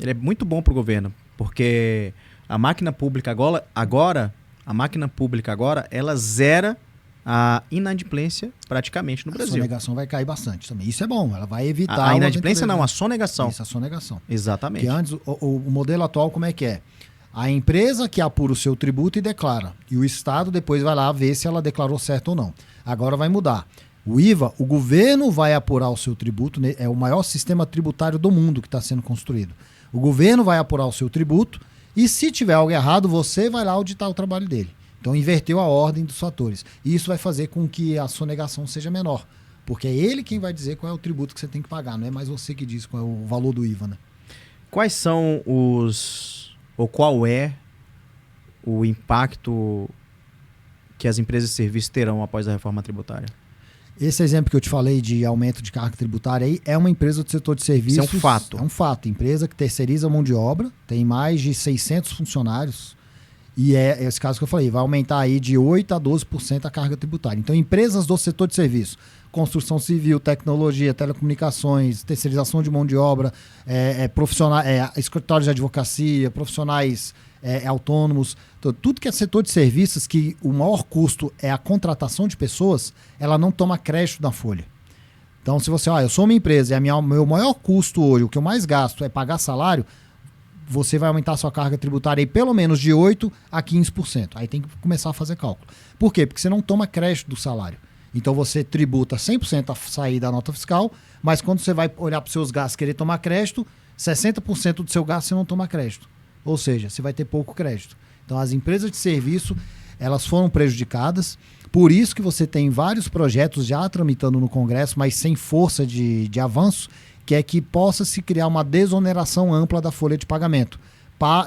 Ele é muito bom para o governo, porque a máquina pública agora, ela zera a inadimplência praticamente no Brasil. A sonegação vai cair bastante também. Isso é bom, ela vai evitar... A inadimplência não, a sonegação. Isso, a sonegação. Exatamente. Porque antes, o modelo atual como é que é? A empresa que apura o seu tributo e declara. E o Estado depois vai lá ver se ela declarou certo ou não. Agora vai mudar. O IVA, o governo vai apurar o seu tributo, é o maior sistema tributário do mundo que está sendo construído. O governo vai apurar o seu tributo e se tiver algo errado, você vai lá auditar o trabalho dele. Então inverteu a ordem dos fatores. E isso vai fazer com que a sonegação seja menor. Porque é ele quem vai dizer qual é o tributo que você tem que pagar, não é mais você que diz qual é o valor do IVA, né? Quais são qual é o impacto que as empresas de serviço terão após a reforma tributária? Esse exemplo que eu te falei de aumento de carga tributária aí é uma empresa do setor de serviços. Isso é um fato. É um fato. Empresa que terceiriza a mão de obra, tem mais de 600 funcionários e é esse caso que eu falei, vai aumentar aí de 8% a 12% a carga tributária. Então, empresas do setor de serviço, construção civil, tecnologia, telecomunicações, terceirização de mão de obra, escritórios de advocacia, profissionais autônomos, tudo que é setor de serviços, que o maior custo é a contratação de pessoas, ela não toma crédito na folha. Então, se você, eu sou uma empresa e meu maior custo hoje, o que eu mais gasto é pagar salário, você vai aumentar a sua carga tributária aí pelo menos de 8% a 15%. Aí tem que começar a fazer cálculo. Por quê? Porque você não toma crédito do salário. Então você tributa 100% a sair da nota fiscal, mas quando você vai olhar para os seus gastos e querer tomar crédito, 60% do seu gasto você não toma crédito. Ou seja, você vai ter pouco crédito. Então as empresas de serviço, elas foram prejudicadas. Por isso que você tem vários projetos já tramitando no Congresso, mas sem força de avanço, que é que possa se criar uma desoneração ampla da folha de pagamento.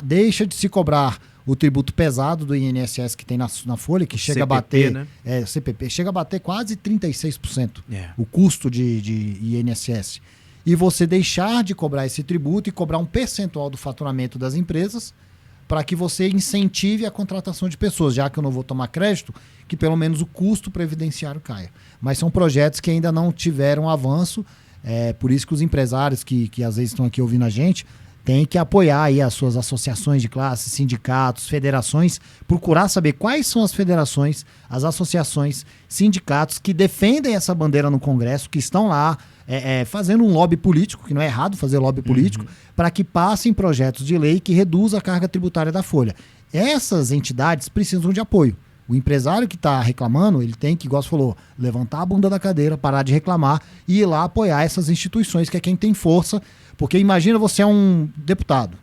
Deixa de se cobrar o tributo pesado do INSS que tem na folha, que chega CPP, a bater... né? CPP, chega a bater quase 36%, o custo de INSS. E você deixar de cobrar esse tributo e cobrar um percentual do faturamento das empresas para que você incentive a contratação de pessoas, já que eu não vou tomar crédito, que pelo menos o custo previdenciário caia. Mas são projetos que ainda não tiveram avanço, por isso que os empresários que às vezes estão aqui ouvindo a gente têm que apoiar aí as suas associações de classe, sindicatos, federações, procurar saber quais são as federações, as associações, sindicatos que defendem essa bandeira no Congresso, que estão lá fazendo um lobby político, que não é errado fazer lobby político, para que passem projetos de lei que reduzam a carga tributária da folha. Essas entidades precisam de apoio. O empresário que está reclamando, ele tem que, igual você falou, levantar a bunda da cadeira, parar de reclamar e ir lá apoiar essas instituições, que é quem tem força. Porque imagina você é um deputado,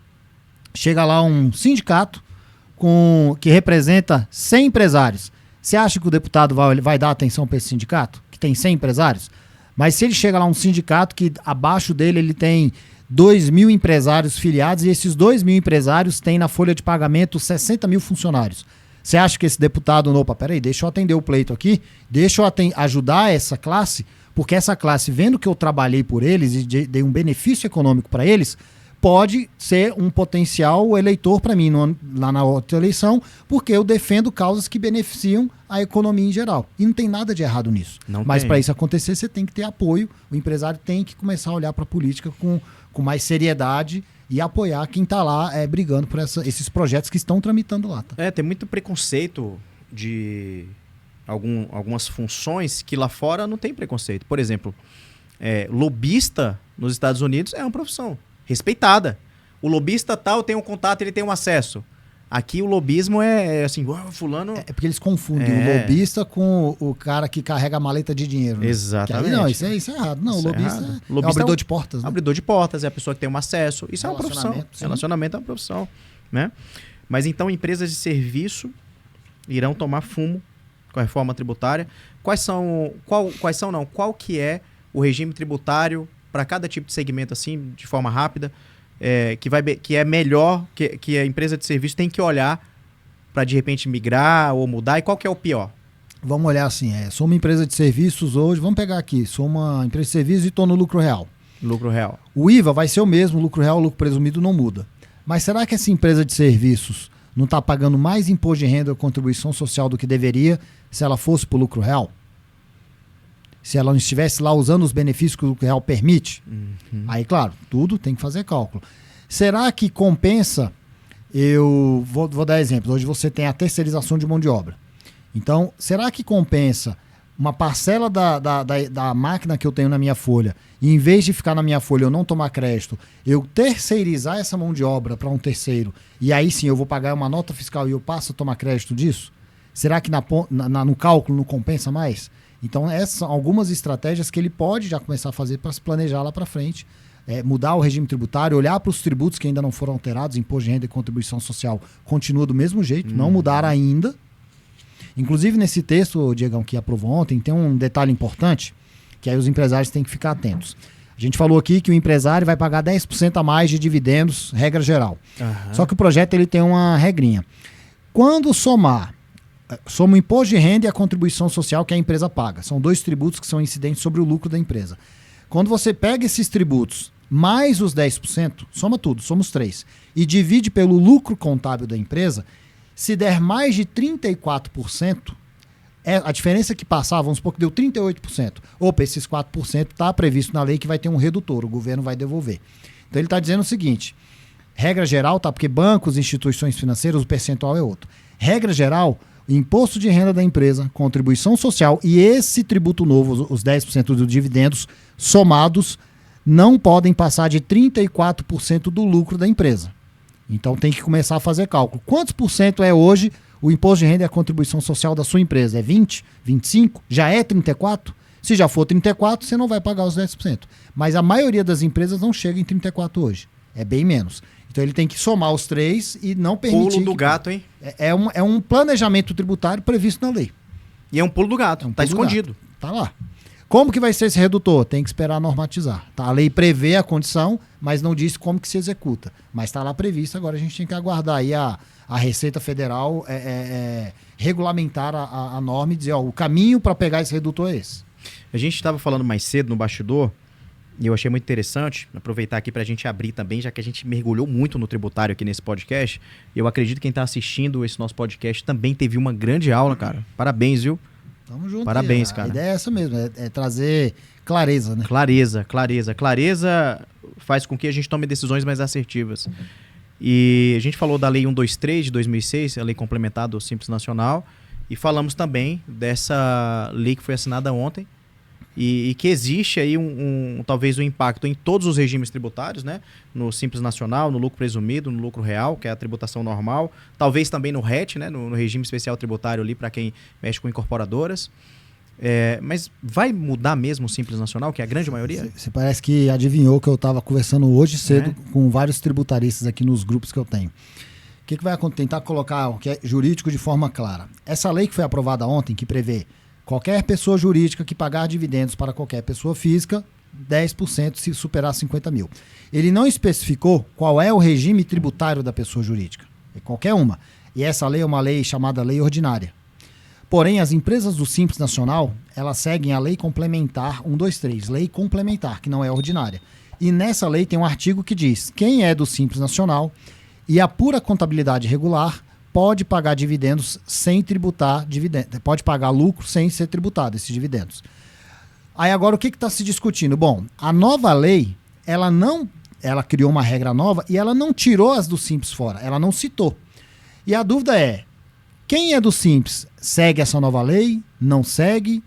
chega lá um sindicato que representa 100 empresários. Você acha que o deputado vai dar atenção para esse sindicato, que tem 100 empresários? Mas se ele chega lá um sindicato que abaixo dele ele tem 2.000 empresários filiados e esses 2.000 empresários têm na folha de pagamento 60 mil funcionários. Você acha que esse deputado, opa, peraí, deixa eu atender o pleito aqui, deixa eu ajudar essa classe, porque essa classe, vendo que eu trabalhei por eles e dei um benefício econômico para eles, pode ser um potencial eleitor para mim lá na outra eleição, porque eu defendo causas que beneficiam a economia em geral. E não tem nada de errado nisso. Mas para isso acontecer, você tem que ter apoio, o empresário tem que começar a olhar para a política com mais seriedade e apoiar quem está lá brigando por esses projetos que estão tramitando lá. Tá? Tem muito preconceito de algumas funções que lá fora não tem preconceito. Por exemplo, lobista nos Estados Unidos é uma profissão respeitada. O lobista tal tem um contato, ele tem um acesso. Aqui o lobismo é assim, fulano... É porque eles confundem o lobista com o cara que carrega a maleta de dinheiro. Né? Exatamente. Aí, não, isso é errado. Não, isso o lobista é o abridor de portas. Né? Abridor de portas, é a pessoa que tem um acesso. Isso é uma profissão. Sim. Relacionamento é uma profissão. Né? Mas então empresas de serviço irão tomar fumo com a reforma tributária. Qual que é o regime tributário para cada tipo de segmento, assim, de forma rápida, que é melhor, que a empresa de serviço tem que olhar para, de repente, migrar ou mudar? E qual que é o pior? Vamos olhar assim, sou uma empresa de serviços hoje, vamos pegar aqui, sou uma empresa de serviços e estou no lucro real. Lucro real. O IVA vai ser o mesmo, lucro real, lucro presumido não muda. Mas será que essa empresa de serviços não está pagando mais imposto de renda ou contribuição social do que deveria se ela fosse para o lucro real? Se ela não estivesse lá usando os benefícios que o lucro real permite? Uhum. Aí, claro, tudo tem que fazer cálculo. Será que compensa? Eu vou dar exemplo. Hoje você tem a terceirização de mão de obra. Então, será que compensa uma parcela da máquina que eu tenho na minha folha, e em vez de ficar na minha folha eu não tomar crédito, eu terceirizar essa mão de obra para um terceiro, e aí sim eu vou pagar uma nota fiscal e eu passo a tomar crédito disso? Será que no cálculo não compensa mais? Então, essas são algumas estratégias que ele pode já começar a fazer para se planejar lá para frente. Mudar o regime tributário, olhar para os tributos que ainda não foram alterados, imposto de renda e contribuição social continua do mesmo jeito, não mudaram ainda. Inclusive, nesse texto, Diegão, que aprovou ontem, tem um detalhe importante, que aí os empresários têm que ficar atentos. A gente falou aqui que o empresário vai pagar 10% a mais de dividendos, regra geral. Uhum. Só que o projeto ele tem uma regrinha. Quando soma o imposto de renda e a contribuição social que a empresa paga. São 2 tributos que são incidentes sobre o lucro da empresa. Quando você pega esses tributos mais os 10%, soma tudo, somos 3, e divide pelo lucro contábil da empresa, se der mais de 34%, a diferença que passar, vamos supor que deu 38%. Opa, esses 4% está previsto na lei que vai ter um redutor, o governo vai devolver. Então ele está dizendo o seguinte, regra geral, tá? Porque bancos, instituições financeiras, o percentual é outro. Regra geral, imposto de renda da empresa, contribuição social e esse tributo novo, os 10% dos dividendos somados, não podem passar de 34% do lucro da empresa. Então tem que começar a fazer cálculo. Quantos por cento é hoje o imposto de renda e a contribuição social da sua empresa? É 20? 25? Já é 34? Se já for 34, você não vai pagar os 10%. Mas a maioria das empresas não chega em 34 hoje. É bem menos. Então ele tem que somar os 3 e não permitir... Pulo do gato, hein? É um planejamento tributário previsto na lei. E é um pulo do gato, tá escondido. Tá lá. Como que vai ser esse redutor? Tem que esperar normatizar. Tá? A lei prevê a condição, mas não diz como que se executa. Mas está lá previsto, agora a gente tem que aguardar aí a Receita Federal regulamentar a norma e dizer, o caminho para pegar esse redutor é esse. A gente estava falando mais cedo no bastidor, e eu achei muito interessante aproveitar aqui para a gente abrir também, já que a gente mergulhou muito no tributário aqui nesse podcast. Eu acredito que quem está assistindo esse nosso podcast também teve uma grande aula, cara. Parabéns, viu? Tamo junto. Parabéns, cara. A ideia é essa mesmo, é trazer clareza, né? Clareza. Clareza faz com que a gente tome decisões mais assertivas. E a gente falou da Lei 123 de 2006, a Lei Complementar do Simples Nacional, e falamos também dessa lei que foi assinada ontem, e que existe aí talvez um impacto em todos os regimes tributários, né? No Simples Nacional, no lucro presumido, no lucro real, que é a tributação normal, talvez também no RET, né? No regime especial tributário ali para quem mexe com incorporadoras. Mas vai mudar mesmo o Simples Nacional, que é a grande maioria? Você parece que adivinhou que eu estava conversando hoje cedo com vários tributaristas aqui nos grupos que eu tenho. O que vai acontecer? Tentar colocar o que é jurídico de forma clara. Essa lei que foi aprovada ontem, que prevê Qualquer pessoa jurídica que pagar dividendos para qualquer pessoa física, 10% se superar 50 mil. Ele não especificou qual é o regime tributário da pessoa jurídica. É qualquer uma. E essa lei é uma lei chamada lei ordinária. Porém, as empresas do Simples Nacional, elas seguem a lei complementar 123, lei complementar, que não é ordinária. E nessa lei tem um artigo que diz: quem é do Simples Nacional e a pura contabilidade regular pode pagar dividendos sem tributar dividendos, pode pagar lucro sem ser tributado esses dividendos. Aí agora o que está se discutindo? Bom, a nova lei, ela criou uma regra nova e ela não tirou as do Simples fora, ela não citou. E a dúvida é, quem é do Simples segue essa nova lei? Não segue?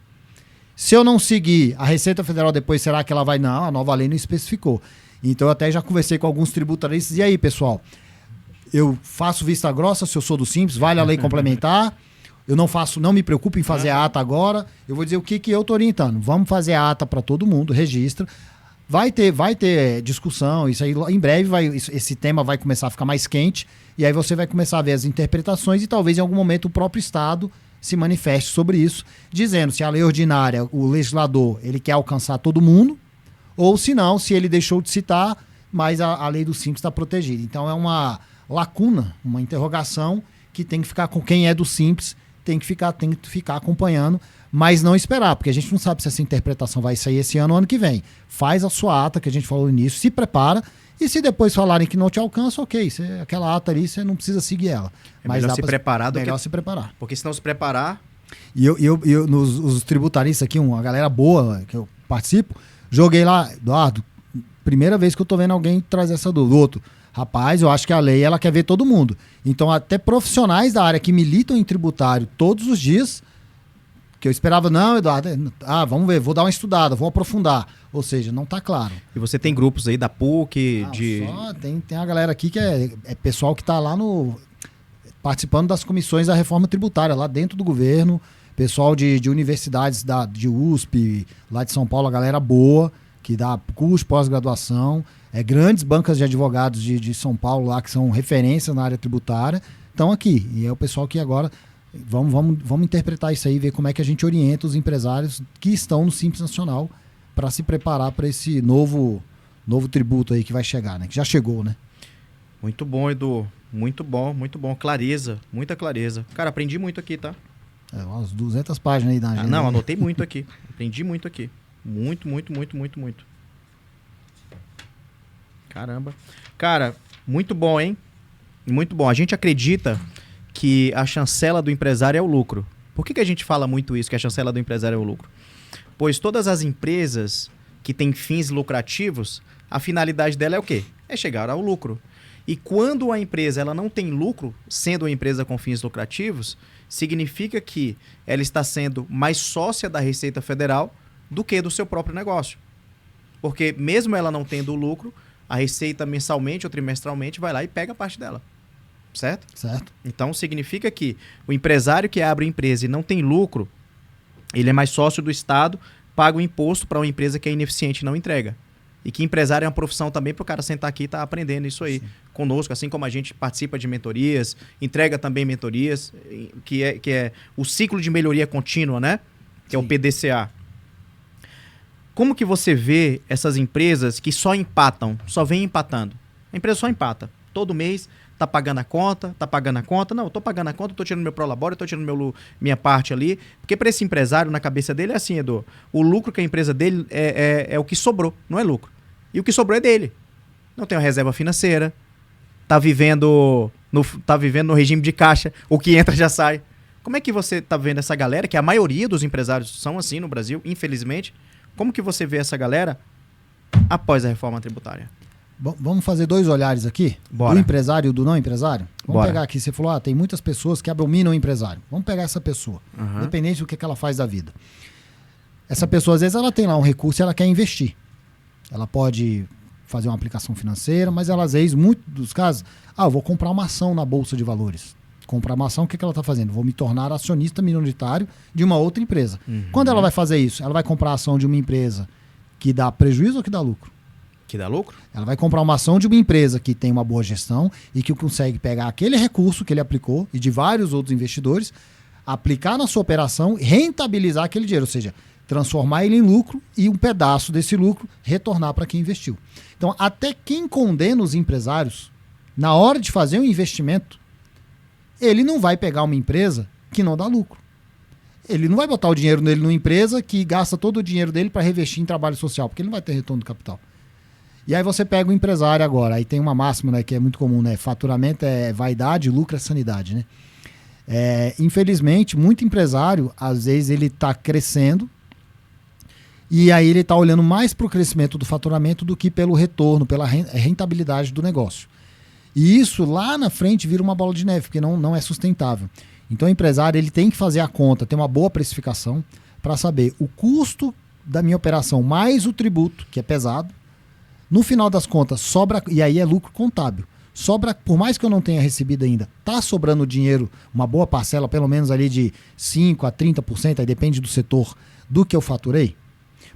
Se eu não seguir, a Receita Federal depois, será que ela vai? Não, a nova lei não especificou. Então eu até já conversei com alguns tributaristas. E aí, pessoal, eu faço vista grossa se eu sou do Simples, vale a lei complementar? Eu não faço, não me preocupo em fazer a ata agora. Eu vou dizer o que eu estou orientando. Vamos fazer a ata para todo mundo, registra. Vai ter discussão, isso aí em breve esse tema vai começar a ficar mais quente, e aí você vai começar a ver as interpretações e talvez em algum momento o próprio Estado se manifeste sobre isso, dizendo se a lei ordinária, o legislador, ele quer alcançar todo mundo, ou se não, se ele deixou de citar, mas a lei do Simples está protegida. Então é uma lacuna, uma interrogação que tem que ficar com quem é do Simples, tem que ficar acompanhando, mas não esperar, porque a gente não sabe se essa interpretação vai sair esse ano ou ano que vem. Faz a sua ata, que a gente falou no início, se prepara, e se depois falarem que não te alcança, ok, aquela ata ali, você não precisa seguir ela. É mas melhor se preparar do que... se preparar. Porque se não se preparar... E os tributaristas aqui, uma galera boa que eu participo, joguei lá, Eduardo, primeira vez que eu tô vendo alguém trazer essa dúvida. O outro, rapaz, eu acho que a lei, ela quer ver todo mundo. Então, até profissionais da área que militam em tributário todos os dias, que eu esperava, não, Eduardo, vamos ver, vou dar uma estudada, vou aprofundar. Ou seja, não está claro. E você tem grupos aí da PUC, Tem a galera aqui que é pessoal que está lá participando das comissões da reforma tributária, lá dentro do governo, pessoal de universidades de USP, lá de São Paulo, a galera boa, que dá curso, pós-graduação, grandes bancas de advogados de São Paulo lá, que são referências na área tributária, estão aqui. E é o pessoal que agora... Vamos interpretar isso aí, ver como é que a gente orienta os empresários que estão no Simples Nacional para se preparar para esse novo tributo aí que vai chegar, né? Que já chegou, né? Muito bom, Edu. Muito bom. Clareza, muita clareza. Cara, aprendi muito aqui, tá? Umas 200 páginas aí da agenda. Não, anotei muito aqui. Aprendi muito aqui. Muito. Caramba. Cara, muito bom, hein? Muito bom. A gente acredita que a chancela do empresário é o lucro. Por que a gente fala muito isso, que a chancela do empresário é o lucro? Pois todas as empresas que têm fins lucrativos, a finalidade dela é o quê? É chegar ao lucro. E quando a empresa ela não tem lucro, sendo uma empresa com fins lucrativos, significa que ela está sendo mais sócia da Receita Federal do que do seu próprio negócio. Porque mesmo ela não tendo lucro, a Receita mensalmente ou trimestralmente vai lá e pega a parte dela. Certo? Certo. Então significa que o empresário que abre empresa e não tem lucro, ele é mais sócio do Estado, paga o imposto para uma empresa que é ineficiente e não entrega. E que empresário é uma profissão também para o cara sentar aqui e estar aprendendo isso aí. Sim. Conosco, assim como a gente participa de mentorias, entrega também mentorias, que é o ciclo de melhoria contínua, né? Que Sim. é o PDCA. Como que você vê essas empresas que só empatam, só vem empatando? A empresa só empata. Todo mês tá pagando a conta. Não, eu tô pagando a conta, tô tirando meu prolabore, tô tirando minha parte ali. Porque para esse empresário, na cabeça dele é assim, Edu, o lucro que a empresa dele é o que sobrou, não é lucro. E o que sobrou é dele. Não tem uma reserva financeira, tá vivendo no regime de caixa, o que entra já sai. Como é que você tá vendo essa galera, que a maioria dos empresários são assim no Brasil, infelizmente, como que você vê essa galera após a reforma tributária? Bom, vamos fazer dois olhares aqui, Bora. Do empresário e do não empresário. Vamos Bora. pegar aqui, você falou, tem muitas pessoas que abominam o empresário. Vamos pegar essa pessoa, independente do que ela faz da vida. Essa pessoa, às vezes, ela tem lá um recurso e ela quer investir. Ela pode fazer uma aplicação financeira, mas ela, às vezes, muitos dos casos, eu vou comprar uma ação na Bolsa de Valores. Comprar uma ação, o que ela está fazendo? Vou me tornar acionista minoritário de uma outra empresa. Quando ela vai fazer isso? Ela vai comprar a ação de uma empresa que dá prejuízo ou que dá lucro? Que dá lucro? Ela vai comprar uma ação de uma empresa que tem uma boa gestão e que consegue pegar aquele recurso que ele aplicou e de vários outros investidores, aplicar na sua operação, rentabilizar aquele dinheiro, ou seja, transformar ele em lucro e um pedaço desse lucro retornar para quem investiu. Então, até quem condena os empresários, na hora de fazer um investimento, ele não vai pegar uma empresa que não dá lucro. Ele não vai botar o dinheiro dele numa empresa que gasta todo o dinheiro dele para revestir em trabalho social, porque ele não vai ter retorno do capital. E aí você pega o empresário agora, aí tem uma máxima, né, que é muito comum, né? Faturamento é vaidade, lucro é sanidade, né? Infelizmente, muito empresário, às vezes ele está crescendo e aí ele está olhando mais para o crescimento do faturamento do que pelo retorno, pela rentabilidade do negócio. E isso lá na frente vira uma bola de neve, porque não é sustentável. Então o empresário ele tem que fazer a conta, ter uma boa precificação para saber o custo da minha operação mais o tributo, que é pesado. No final das contas, sobra, e aí é lucro contábil. Sobra, por mais que eu não tenha recebido ainda, tá sobrando dinheiro, uma boa parcela, pelo menos ali de 5% a 30%, aí depende do setor, do que eu faturei.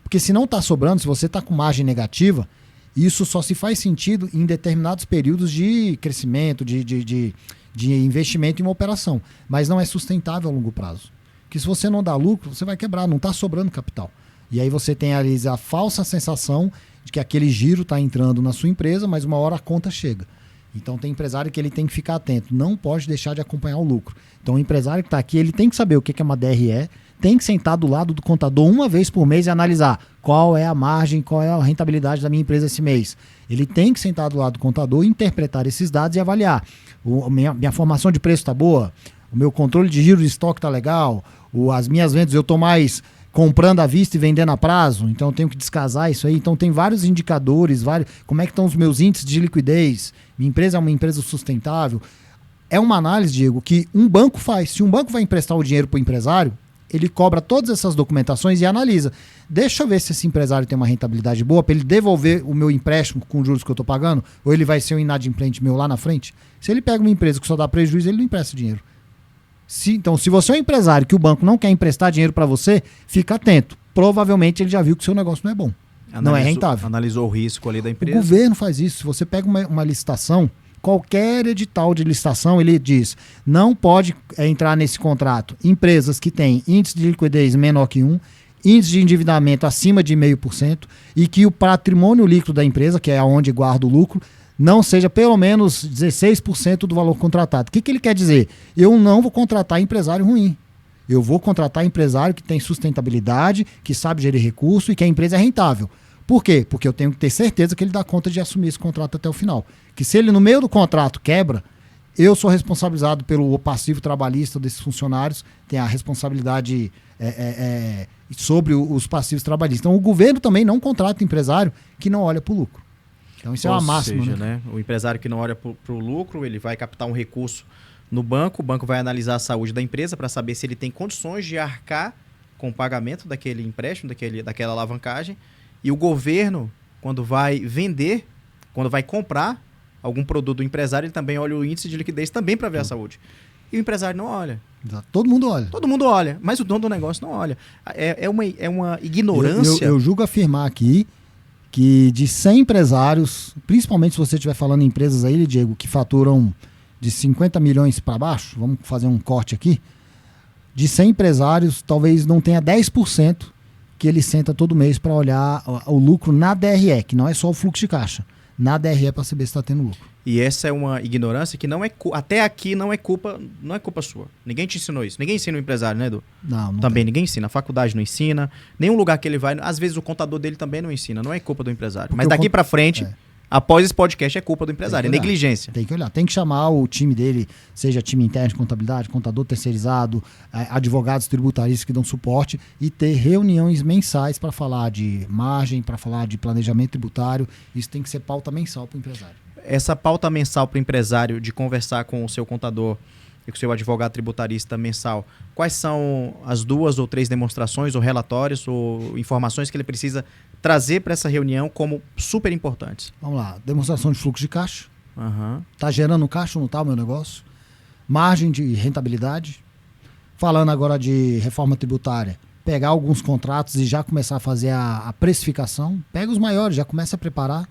Porque se não tá sobrando, se você tá com margem negativa, isso só se faz sentido em determinados períodos de crescimento, de investimento em uma operação. Mas não é sustentável a longo prazo. Porque se você não dá lucro, você vai quebrar, não tá sobrando capital. E aí você tem ali a falsa sensação de que aquele giro está entrando na sua empresa, mas uma hora a conta chega. Então tem empresário que ele tem que ficar atento, não pode deixar de acompanhar o lucro. Então o empresário que está aqui, ele tem que saber o que é uma DRE, tem que sentar do lado do contador uma vez por mês e analisar qual é a margem, qual é a rentabilidade da minha empresa esse mês. Ele tem que sentar do lado do contador, interpretar esses dados e avaliar. Minha formação de preço está boa, o meu controle de giro de estoque está legal, as minhas vendas eu estou mais comprando à vista e vendendo a prazo, então eu tenho que descasar isso aí. Então tem vários indicadores, como é que estão os meus índices de liquidez, minha empresa é uma empresa sustentável. É uma análise, Diego, que um banco faz. Se um banco vai emprestar o dinheiro para o empresário, ele cobra todas essas documentações e analisa. Deixa eu ver se esse empresário tem uma rentabilidade boa para ele devolver o meu empréstimo com os juros que eu estou pagando, ou ele vai ser um inadimplente meu lá na frente. Se ele pega uma empresa que só dá prejuízo, ele não empresta dinheiro. Então, se você é um empresário que o banco não quer emprestar dinheiro para você, fica atento. Provavelmente ele já viu que o seu negócio não é bom. Não é rentável. Analisou o risco ali da empresa. O governo faz isso. Se você pega uma licitação, qualquer edital de licitação, ele diz, não pode entrar nesse contrato empresas que têm índice de liquidez menor que 1, índice de endividamento acima de 0,5% e que o patrimônio líquido da empresa, que é onde guarda o lucro, não seja pelo menos 16% do valor contratado. O que ele quer dizer? Eu não vou contratar empresário ruim. Eu vou contratar empresário que tem sustentabilidade, que sabe gerir recurso e que a empresa é rentável. Por quê? Porque eu tenho que ter certeza que ele dá conta de assumir esse contrato até o final. Que se ele no meio do contrato quebra, eu sou responsabilizado pelo passivo trabalhista desses funcionários, tem a responsabilidade sobre os passivos trabalhistas. Então o governo também não contrata empresário que não olha para o lucro. Então isso é uma máxima. Seja, né? O empresário que não olha para o lucro, ele vai captar um recurso no banco, o banco vai analisar a saúde da empresa para saber se ele tem condições de arcar com o pagamento daquele empréstimo, daquela alavancagem, e o governo, quando vai vender, quando vai comprar algum produto do empresário, ele também olha o índice de liquidez também para ver a saúde. E o empresário não olha. Todo mundo olha. Todo mundo olha, mas o dono do negócio não olha. É uma ignorância. Eu julgo afirmar aqui que de 100 empresários, principalmente se você estiver falando em empresas aí, Diego, que faturam de 50 milhões para baixo, vamos fazer um corte aqui, de 100 empresários, talvez não tenha 10% que ele senta todo mês para olhar o lucro na DRE, que não é só o fluxo de caixa, na DRE para saber se está tendo lucro. E essa é uma ignorância que não é até aqui não é culpa sua. Ninguém te ensinou isso. Ninguém ensina o empresário, né, Edu? Não também tem. Ninguém ensina. A faculdade não ensina. Nenhum lugar que ele vai, às vezes o contador dele também não ensina. Não é culpa do empresário. Porque mas daqui para frente, após esse podcast, é culpa do empresário. É negligência. Tem que olhar. Tem que chamar o time dele, seja time interno de contabilidade, contador terceirizado, advogados tributaristas que dão suporte e ter reuniões mensais para falar de margem, para falar de planejamento tributário. Isso tem que ser pauta mensal para o empresário. Essa pauta mensal para o empresário de conversar com o seu contador e com o seu advogado tributarista mensal, quais são as 2 ou 3 demonstrações ou relatórios ou informações que ele precisa trazer para essa reunião como super importantes? Vamos lá. Demonstração de fluxo de caixa. Tá gerando caixa ou não está o meu negócio? Margem de rentabilidade. Falando agora de reforma tributária, pegar alguns contratos e já começar a fazer a precificação. Pega os maiores, já começa a preparar.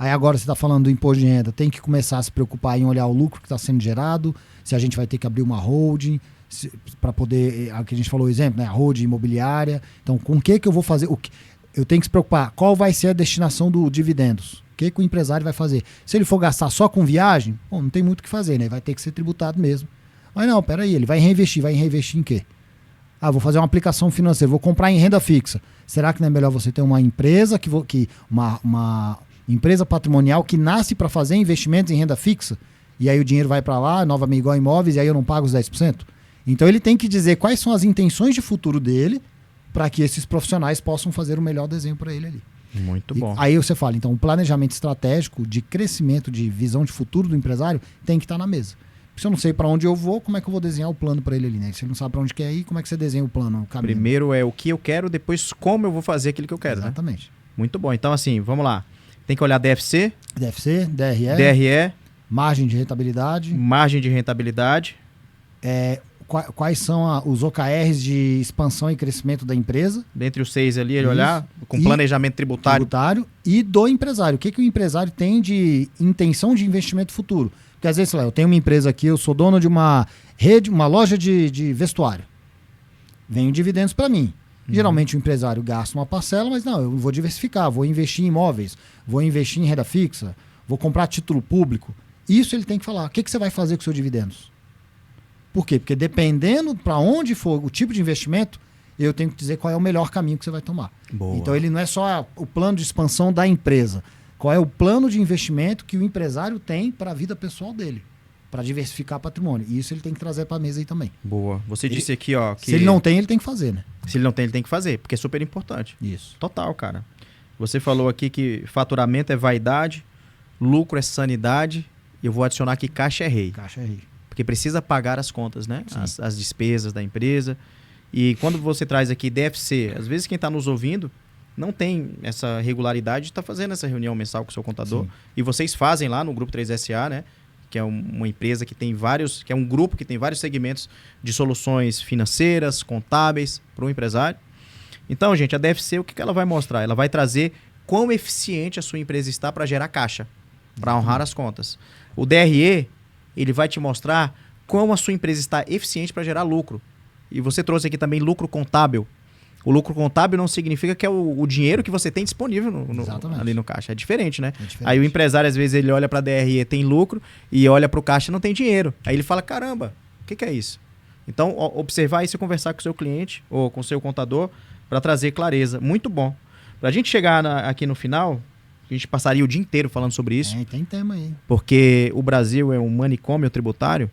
Aí agora você está falando do imposto de renda, tem que começar a se preocupar em olhar o lucro que está sendo gerado, se a gente vai ter que abrir uma holding, para poder, que a gente falou o exemplo, né? A holding imobiliária. Então, com o que eu vou fazer? Eu tenho que se preocupar. Qual vai ser a destinação do dividendos? O que o empresário vai fazer? Se ele for gastar só com viagem, bom, não tem muito o que fazer, né? Vai ter que ser tributado mesmo. Mas não, peraí, ele vai reinvestir em quê? Vou fazer uma aplicação financeira, vou comprar em renda fixa. Será que não é melhor você ter uma empresa uma empresa patrimonial que nasce para fazer investimentos em renda fixa? E aí o dinheiro vai para lá, novamente igual a imóveis, e aí eu não pago os 10%? Então ele tem que dizer quais são as intenções de futuro dele para que esses profissionais possam fazer o melhor desenho para ele ali. Muito bom. Aí você fala, então, o planejamento estratégico de crescimento, de visão de futuro do empresário tem que estar na mesa. Se eu não sei para onde eu vou, como é que eu vou desenhar o plano para ele ali, né? Se ele não sabe para onde quer ir, como é que você desenha o plano, o caminho? Primeiro é o que eu quero, depois como eu vou fazer aquilo que eu quero, Exatamente. Né? Muito bom. Então, assim, vamos lá. Tem que olhar DFC, DRE, margem de rentabilidade. Quais são os OKRs de expansão e crescimento da empresa. Dentre os 6 ali, ele olhar com planejamento tributário e do empresário. O que o empresário tem de intenção de investimento futuro? Porque às vezes, sei lá, eu tenho uma empresa aqui, eu sou dono de uma rede, uma loja de vestuário. Vem dividendos para mim. Geralmente o empresário gasta uma parcela, mas não, eu vou diversificar, vou investir em imóveis, vou investir em renda fixa, vou comprar título público. Isso ele tem que falar. O que você vai fazer com os seus dividendos? Por quê? Porque dependendo para onde for o tipo de investimento, eu tenho que dizer qual é o melhor caminho que você vai tomar. Boa. Então ele não é só o plano de expansão da empresa. Qual é o plano de investimento que o empresário tem para a vida pessoal dele? Para diversificar patrimônio. E isso ele tem que trazer para a mesa aí também. Boa. Você disse aqui, ó, que... Se ele não tem, ele tem que fazer, né? Se ele não tem, ele tem que fazer, porque é super importante. Isso. Total, cara. Você falou aqui que faturamento é vaidade, lucro é sanidade, e eu vou adicionar aqui caixa é rei. Caixa é rei. Porque precisa pagar as contas, né? As despesas da empresa. E quando você traz aqui DFC, às vezes quem está nos ouvindo não tem essa regularidade de estar fazendo essa reunião mensal com o seu contador. Sim. E vocês fazem lá no Grupo 3SA, né? Que é uma empresa que tem vários... que é um grupo que tem vários segmentos de soluções financeiras, contábeis para o empresário. Então, gente, a DFC, o que ela vai mostrar? Ela vai trazer quão eficiente a sua empresa está para gerar caixa, para honrar as contas. O DRE, ele vai te mostrar como a sua empresa está eficiente para gerar lucro. E você trouxe aqui também lucro contábil. O lucro contábil não significa que é o dinheiro que você tem disponível ali no caixa. É diferente, né? Aí o empresário, às vezes, ele olha para a DRE, tem lucro, e olha para o caixa, não tem dinheiro. Aí ele fala, caramba, o que é isso? Então, observar isso e conversar com o seu cliente ou com o seu contador para trazer clareza. Muito bom. Para a gente chegar aqui no final, a gente passaria o dia inteiro falando sobre isso. Tem tema aí. Porque o Brasil é um manicômio tributário.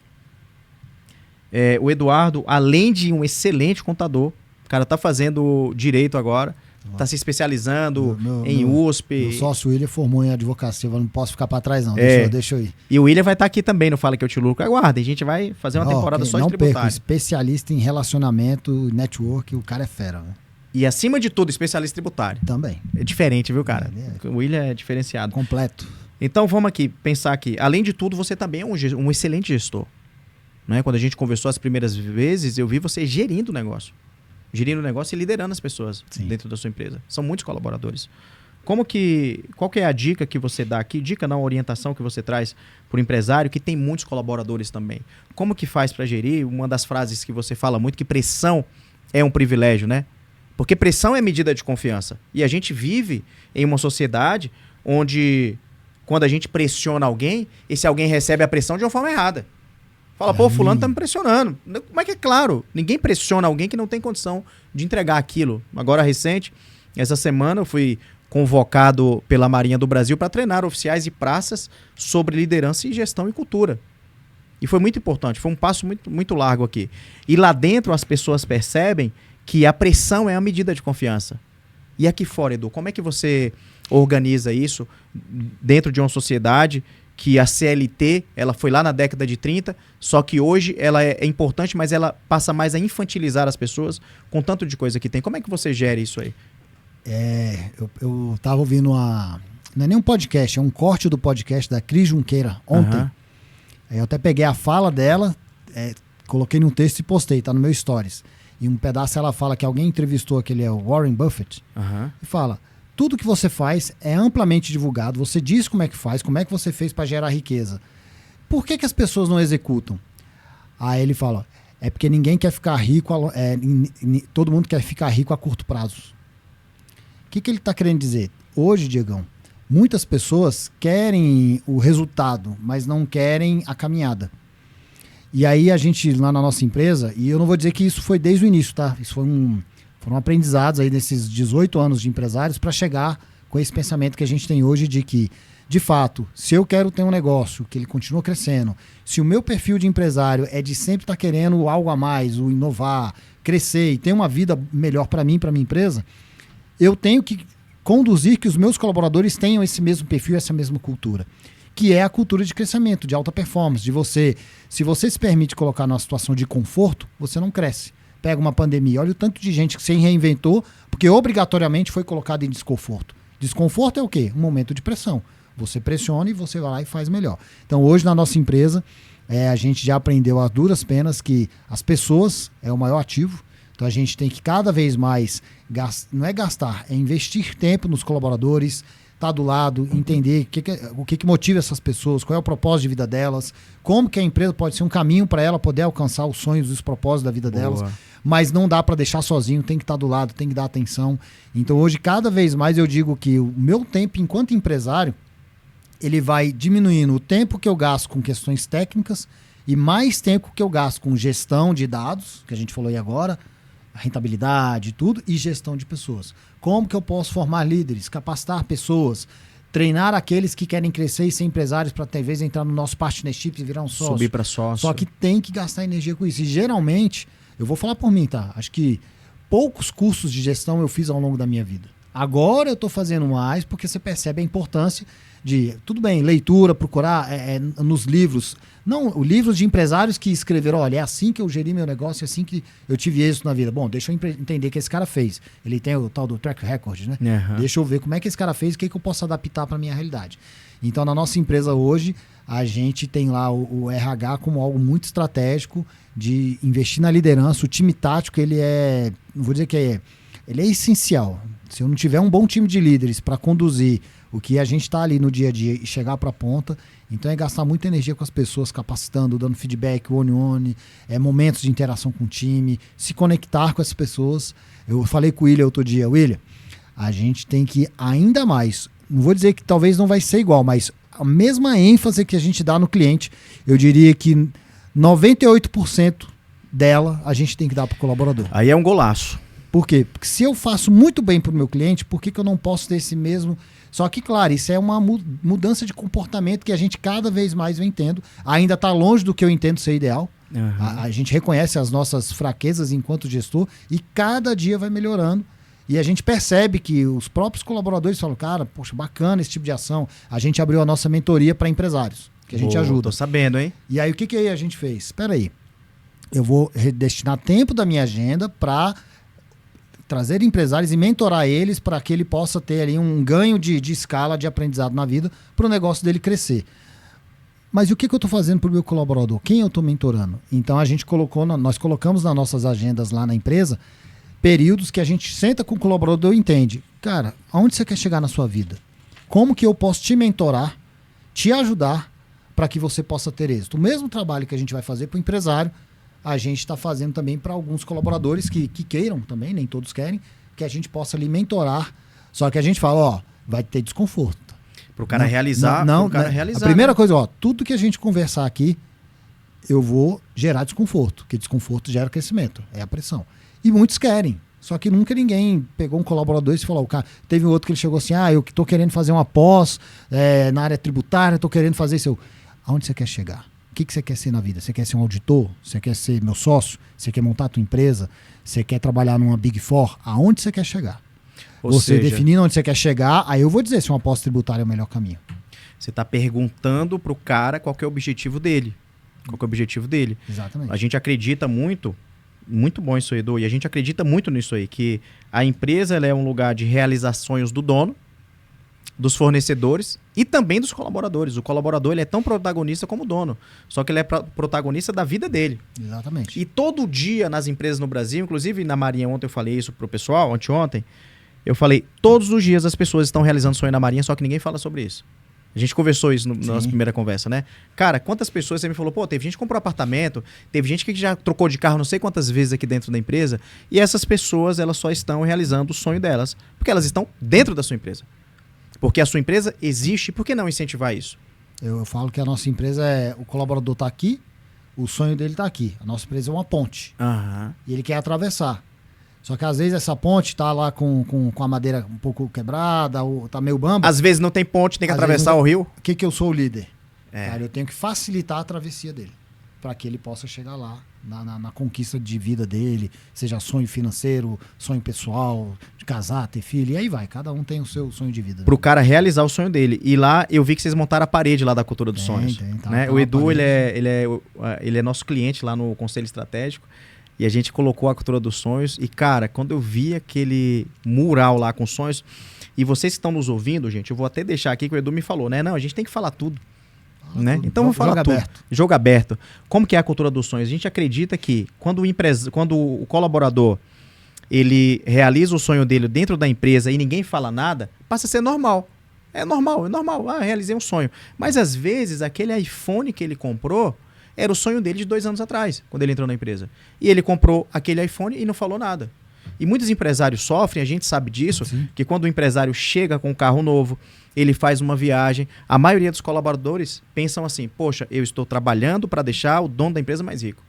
O Eduardo, além de um excelente contador, o cara tá fazendo direito agora, tá se especializando em USP. Meu sócio William formou em advocacia, eu não posso ficar para trás não, deixa eu ir. E o William vai estar aqui também no Fala Que Eu Te Lucro. Aguardem, a gente vai fazer uma temporada só de tributário. Não perca, especialista em relacionamento, network, o cara é fera, né? E acima de tudo, especialista tributário. Também. É diferente, viu, cara? O William é diferenciado. Completo. Então vamos aqui, pensar aqui. Além de tudo, você também é um excelente gestor. Né? Quando a gente conversou as primeiras vezes, eu vi você gerindo o negócio. Gerindo o negócio e liderando as pessoas dentro da sua empresa. São muitos colaboradores. Qual que é a dica que você dá aqui? Dica não, orientação que você traz para o empresário que tem muitos colaboradores também. Como que faz para gerir? Uma das frases que você fala muito, que pressão é um privilégio, né? Porque pressão é medida de confiança. E a gente vive em uma sociedade onde, quando a gente pressiona alguém, esse alguém recebe a pressão de uma forma errada. Fala, pô, fulano tá me pressionando. Como é que é claro? Ninguém pressiona alguém que não tem condição de entregar aquilo. Agora, recente, essa semana eu fui convocado pela Marinha do Brasil para treinar oficiais de praças sobre liderança e gestão e cultura. E foi muito importante, foi um passo muito, muito largo aqui. E lá dentro as pessoas percebem que a pressão é a medida de confiança. E aqui fora, Edu, como é que você organiza isso dentro de uma sociedade que a CLT, ela foi lá na década de 30, só que hoje ela é importante, mas ela passa mais a infantilizar as pessoas com tanto de coisa que tem. Como é que você gera isso aí? Eu tava ouvindo não é nem um podcast, é um corte do podcast da Cris Junqueira ontem. Eu até peguei a fala dela, coloquei num texto e postei, tá no meu stories. E um pedaço ela fala que alguém entrevistou aquele Warren Buffett e fala: tudo que você faz é amplamente divulgado, você diz como é que faz, como é que você fez para gerar riqueza. Por que as pessoas não executam? Aí ele fala: é porque ninguém quer ficar rico, todo mundo quer ficar rico a curto prazo. O que ele está querendo dizer? Hoje, Diegão, muitas pessoas querem o resultado, mas não querem a caminhada. E aí a gente, lá na nossa empresa, e eu não vou dizer que isso foi desde o início, tá? Isso foram aprendizados aí nesses 18 anos de empresários para chegar com esse pensamento que a gente tem hoje de que, de fato, se eu quero ter um negócio que ele continua crescendo, se o meu perfil de empresário é de sempre estar querendo algo a mais, o inovar, crescer e ter uma vida melhor para mim, para minha empresa, eu tenho que conduzir que os meus colaboradores tenham esse mesmo perfil, essa mesma cultura, que é a cultura de crescimento, de alta performance, de você, se você se permite colocar numa situação de conforto, você não cresce. Pega uma pandemia, olha o tanto de gente que se reinventou, porque obrigatoriamente foi colocado em desconforto. Desconforto é o quê? Um momento de pressão. Você pressiona e você vai lá e faz melhor. Então hoje na nossa empresa, a gente já aprendeu a duras penas que as pessoas é o maior ativo. Então a gente tem que cada vez mais, não é gastar, é investir tempo nos colaboradores, estar do lado, entender o que motiva essas pessoas, qual é o propósito de vida delas, como que a empresa pode ser um caminho para ela poder alcançar os sonhos e os propósitos da vida delas, mas não dá para deixar sozinho, tem que estar do lado, tem que dar atenção. Então hoje cada vez mais eu digo que o meu tempo enquanto empresário, ele vai diminuindo o tempo que eu gasto com questões técnicas e mais tempo que eu gasto com gestão de dados, que a gente falou aí agora, a rentabilidade, tudo, e gestão de pessoas. Como que eu posso formar líderes, capacitar pessoas, treinar aqueles que querem crescer e ser empresários para talvez entrar no nosso partnership e virar um sócio. Subir para sócio. Só que tem que gastar energia com isso. E geralmente, eu vou falar por mim, tá? Acho que poucos cursos de gestão eu fiz ao longo da minha vida. Agora eu estou fazendo mais porque você percebe a importância de, tudo bem, leitura, procurar nos livros, não, livros de empresários que escreveram, olha, é assim que eu geri meu negócio, é assim que eu tive êxito na vida. Bom, deixa eu entender o que esse cara fez. Ele tem o tal do track record, né? Uhum. Deixa eu ver como é que esse cara fez, o que eu posso adaptar para minha realidade. Então, na nossa empresa hoje, a gente tem lá o RH como algo muito estratégico de investir na liderança. O time tático, ele não vou dizer que ele é essencial. Se eu não tiver um bom time de líderes para conduzir o que a gente está ali no dia a dia e chegar para a ponta, então é gastar muita energia com as pessoas, capacitando, dando feedback, one-on-one, momentos de interação com o time, se conectar com essas pessoas. Eu falei com o William outro dia, William, a gente tem que ainda mais, não vou dizer que talvez não vai ser igual, mas a mesma ênfase que a gente dá no cliente, eu diria que 98% dela a gente tem que dar para o colaborador. Aí é um golaço. Por quê? Porque se eu faço muito bem para o meu cliente, por que eu não posso ter esse mesmo... Só que, claro, isso é uma mudança de comportamento que a gente cada vez mais vem tendo. Ainda está longe do que eu entendo ser ideal. Uhum. A gente reconhece as nossas fraquezas enquanto gestor e cada dia vai melhorando. E a gente percebe que os próprios colaboradores falam, cara, poxa, bacana esse tipo de ação. A gente abriu a nossa mentoria para empresários, que a gente ajuda. Tô sabendo, hein? E aí, o que a gente fez? Espera aí, eu vou destinar tempo da minha agenda para trazer empresários e mentorar eles para que ele possa ter ali um ganho de escala de aprendizado na vida para o negócio dele crescer. Mas o que eu estou fazendo para o meu colaborador? Quem eu estou mentorando? Então a gente nós colocamos nas nossas agendas lá na empresa períodos que a gente senta com o colaborador e entende, cara, aonde você quer chegar na sua vida? Como que eu posso te mentorar, te ajudar para que você possa ter êxito? O mesmo trabalho que a gente vai fazer para o empresário, a gente está fazendo também para alguns colaboradores que queiram também, nem todos querem, que a gente possa ali mentorar. Só que a gente fala, ó, vai ter desconforto. Para o cara realizar. A primeira coisa, ó, tudo que a gente conversar aqui, eu vou gerar desconforto, porque desconforto gera crescimento, é a pressão. E muitos querem. Só que nunca ninguém pegou um colaborador e falou, o cara, teve um outro que ele chegou assim, eu estou querendo fazer uma pós na área tributária, estou querendo fazer isso. Aonde você quer chegar? O que você quer ser na vida? Você quer ser um auditor? Você quer ser meu sócio? Você quer montar a tua empresa? Você quer trabalhar numa Big Four? Aonde você quer chegar? Você definindo onde você quer chegar, aí eu vou dizer se uma pós tributária é o melhor caminho. Você está perguntando pro cara qual que é o objetivo dele. Qual que é o objetivo dele. Exatamente. A gente acredita muito bom isso aí, Edu, e a gente acredita muito nisso aí, que a empresa ela é um lugar de realizar sonhos do dono, dos fornecedores e também dos colaboradores. O colaborador ele é tão protagonista como o dono, só que ele é protagonista da vida dele. Exatamente. E todo dia nas empresas no Brasil, inclusive na Marinha ontem eu falei isso pro pessoal, anteontem, eu falei, todos os dias as pessoas estão realizando sonho na Marinha, só que ninguém fala sobre isso. A gente conversou isso na nossa Sim. primeira conversa, né? Cara, quantas pessoas você me falou, pô, teve gente que comprou apartamento, teve gente que já trocou de carro não sei quantas vezes aqui dentro da empresa, e essas pessoas, elas só estão realizando o sonho delas, porque elas estão dentro da sua empresa. Porque a sua empresa existe, por que não incentivar isso? Eu falo que a nossa empresa o colaborador está aqui, o sonho dele está aqui. A nossa empresa é uma ponte. Aham. E ele quer atravessar. Só que às vezes essa ponte está lá com a madeira um pouco quebrada, ou tá meio bamba. Às vezes não tem ponte, tem que Às atravessar vezes o rio. O que eu sou o líder? É. Cara, eu tenho que facilitar a travessia dele, para que ele possa chegar lá, na conquista de vida dele, seja sonho financeiro, sonho pessoal, de casar, ter filho, e aí vai, cada um tem o seu sonho de vida. Pro cara realizar o sonho dele. E lá eu vi que vocês montaram a parede lá da Cultura dos Sonhos. Tá, Né? tá O na Edu, parede. ele é nosso cliente lá no Conselho Estratégico. E a gente colocou a Cultura dos Sonhos. E, cara, quando eu vi aquele mural lá com sonhos, e vocês que estão nos ouvindo, gente, eu vou até deixar aqui que o Edu me falou, né? Não, a gente tem que falar tudo. Né? Tudo. Então vamos falar Jogo tudo. aberto. Jogo aberto. Como que é a cultura dos sonhos? A gente acredita que quando o colaborador ele realiza o sonho dele dentro da empresa e ninguém fala nada, passa a ser normal. É normal. Ah, realizei um sonho. Mas às vezes aquele iPhone que ele comprou era o sonho dele de 2 anos atrás, quando ele entrou na empresa. E ele comprou aquele iPhone e não falou nada. E muitos empresários sofrem, a gente sabe disso, Sim. que quando o empresário chega com um carro novo, ele faz uma viagem, a maioria dos colaboradores pensam assim, poxa, eu estou trabalhando para deixar o dono da empresa mais rico.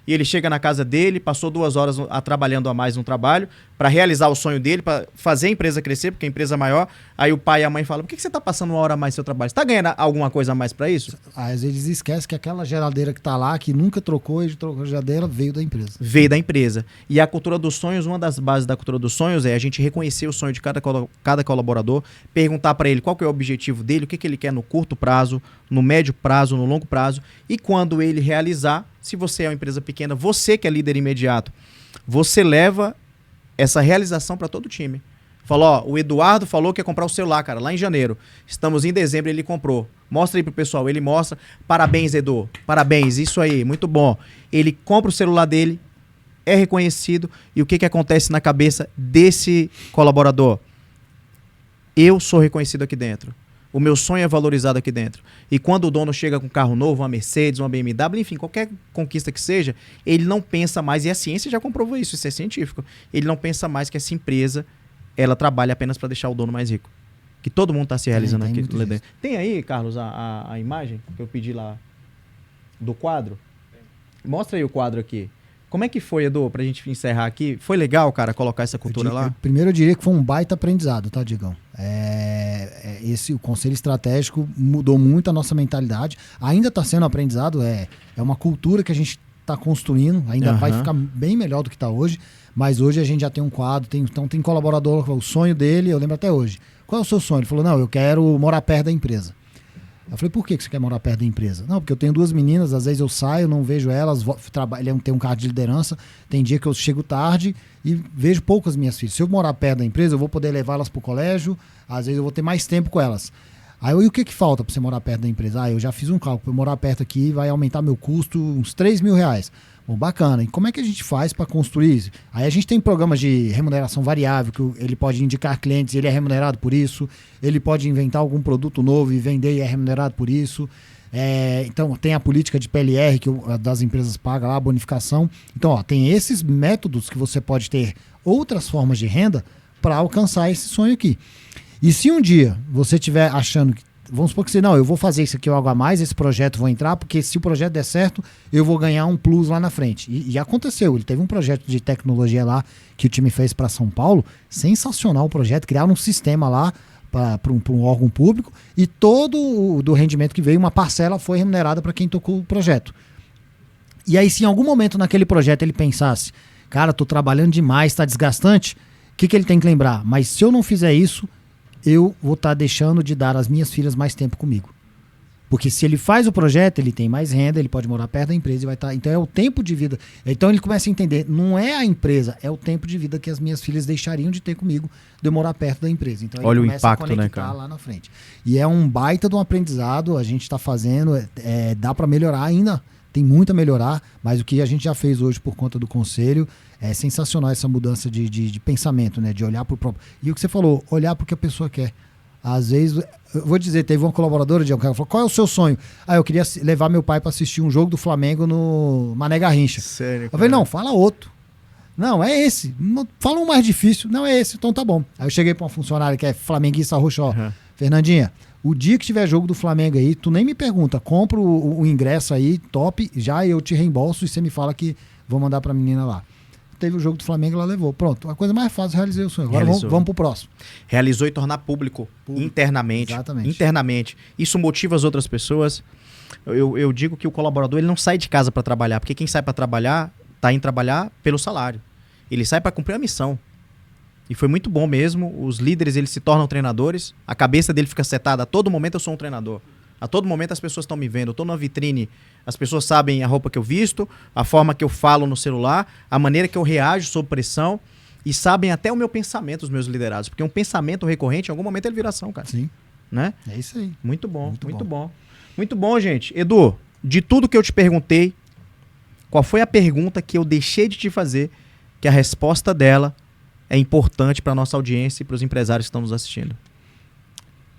E ele chega na casa dele, passou 2 horas trabalhando a mais no trabalho, para realizar o sonho dele, para fazer a empresa crescer, porque a empresa é maior. Aí o pai e a mãe falam, por que você está passando 1 hora a mais no seu trabalho? Você está ganhando alguma coisa a mais para isso? Às vezes eles esquecem que aquela geladeira que tá lá, que nunca trocou, ele trocou a geladeira, veio da empresa. Veio da empresa. E a cultura dos sonhos, uma das bases da cultura dos sonhos é a gente reconhecer o sonho de cada colaborador, perguntar para ele qual que é o objetivo dele, o que ele quer no curto prazo, no médio prazo, no longo prazo. E quando ele realizar, se você é uma empresa pequena, você que é líder imediato, você leva essa realização para todo o time. Falou, ó, o Eduardo falou que ia comprar o celular, cara, lá em janeiro. Estamos em dezembro, ele comprou. Mostra aí pro pessoal, ele mostra. Parabéns, Edu. Parabéns, isso aí, muito bom. Ele compra o celular dele, é reconhecido. E o que acontece na cabeça desse colaborador? Eu sou reconhecido aqui dentro. O meu sonho é valorizado aqui dentro. E quando o dono chega com um carro novo, uma Mercedes, uma BMW, enfim, qualquer conquista que seja, ele não pensa mais, e a ciência já comprovou isso, isso é científico, ele não pensa mais que essa empresa, ela trabalha apenas para deixar o dono mais rico. Que todo mundo está se realizando Tem aqui. muito disso. Tem aí, Carlos, a imagem que eu pedi lá do quadro? Mostra aí o quadro aqui. Como é que foi, Edu, pra gente encerrar aqui? Foi legal, cara, colocar essa cultura lá? Primeiro eu diria que foi um baita aprendizado, tá, Digão? O Conselho Estratégico mudou muito a nossa mentalidade. Ainda está sendo aprendizado, é uma cultura que a gente está construindo, ainda vai ficar bem melhor do que está hoje, mas hoje a gente já tem um quadro, então tem colaborador, o sonho dele, eu lembro até hoje. Qual é o seu sonho? Ele falou, não, eu quero morar perto da empresa. Eu falei, por que você quer morar perto da empresa? Não, porque eu tenho 2 meninas, às vezes eu saio, não vejo elas, ele tem um cargo de liderança, tem dia que eu chego tarde e vejo poucas minhas filhas. Se eu morar perto da empresa, eu vou poder levá-las para o colégio, às vezes eu vou ter mais tempo com elas. Aí, e o que falta para você morar perto da empresa? Eu já fiz um cálculo, para morar perto aqui vai aumentar meu custo uns R$3.000. Bom, bacana. E como é que a gente faz para construir isso? Aí a gente tem programas de remuneração variável, que ele pode indicar clientes e ele é remunerado por isso. Ele pode inventar algum produto novo e vender e é remunerado por isso. Então tem a política de PLR que das empresas paga lá, a bonificação. Então, ó, tem esses métodos que você pode ter outras formas de renda para alcançar esse sonho aqui. E se um dia você estiver achando que, vamos supor que você, não, eu vou fazer isso aqui algo a mais, esse projeto vou entrar, porque se o projeto der certo, eu vou ganhar um plus lá na frente. E aconteceu, ele teve um projeto de tecnologia lá que o time fez para São Paulo, sensacional o projeto, criaram um sistema lá para um órgão público e todo do rendimento que veio, uma parcela foi remunerada para quem tocou o projeto. E aí, se em algum momento naquele projeto ele pensasse, cara, tô trabalhando demais, tá desgastante, o que ele tem que lembrar? Mas se eu não fizer isso, eu vou estar deixando de dar às minhas filhas mais tempo comigo. Porque se ele faz o projeto, ele tem mais renda, ele pode morar perto da empresa e vai estar... Então é o tempo de vida. Então ele começa a entender, não é a empresa, é o tempo de vida que as minhas filhas deixariam de ter comigo de eu morar perto da empresa. Então olha ele o impacto, a conectar, né, cara? Lá na frente. E é um baita de um aprendizado, a gente está fazendo, dá para melhorar ainda, tem muito a melhorar, mas o que a gente já fez hoje por conta do conselho é sensacional essa mudança de pensamento, né? De olhar para o próprio... E o que você falou, olhar para o que a pessoa quer. Às vezes, eu vou dizer, teve uma colaboradora de um cara que falou, qual é o seu sonho? Eu queria levar meu pai para assistir um jogo do Flamengo no Mané Garrincha. Sério, eu falei, não, fala outro. Não, é esse. Fala um mais difícil. Não, é esse. Então tá bom. Aí eu cheguei pra uma funcionária que é flamenguista roxa, ó. Fernandinha, o dia que tiver jogo do Flamengo aí, tu nem me pergunta, compra o ingresso aí, top, já eu te reembolso e você me fala que vou mandar pra menina lá. Teve o jogo do Flamengo, ela levou. Pronto, a coisa mais fácil, realizei o sonho. Agora vamos pro próximo. Realizou e tornar público. Internamente. Exatamente. Internamente. Isso motiva as outras pessoas. Eu digo que o colaborador ele não sai de casa para trabalhar, porque quem sai para trabalhar tá indo trabalhar pelo salário. Ele sai para cumprir a missão. E foi muito bom mesmo. Os líderes eles se tornam treinadores. A cabeça dele fica setada. A todo momento eu sou um treinador. A todo momento as pessoas estão me vendo. Eu estou na vitrine. As pessoas sabem a roupa que eu visto, a forma que eu falo no celular, a maneira que eu reajo sob pressão. E sabem até o meu pensamento, os meus liderados. Porque um pensamento recorrente, em algum momento ele vira ação, cara. Sim. Né? É isso aí. Muito bom, muito bom. Muito bom, gente. Edu, de tudo que eu te perguntei, qual foi a pergunta que eu deixei de te fazer, que a resposta dela é importante para a nossa audiência e para os empresários que estão nos assistindo?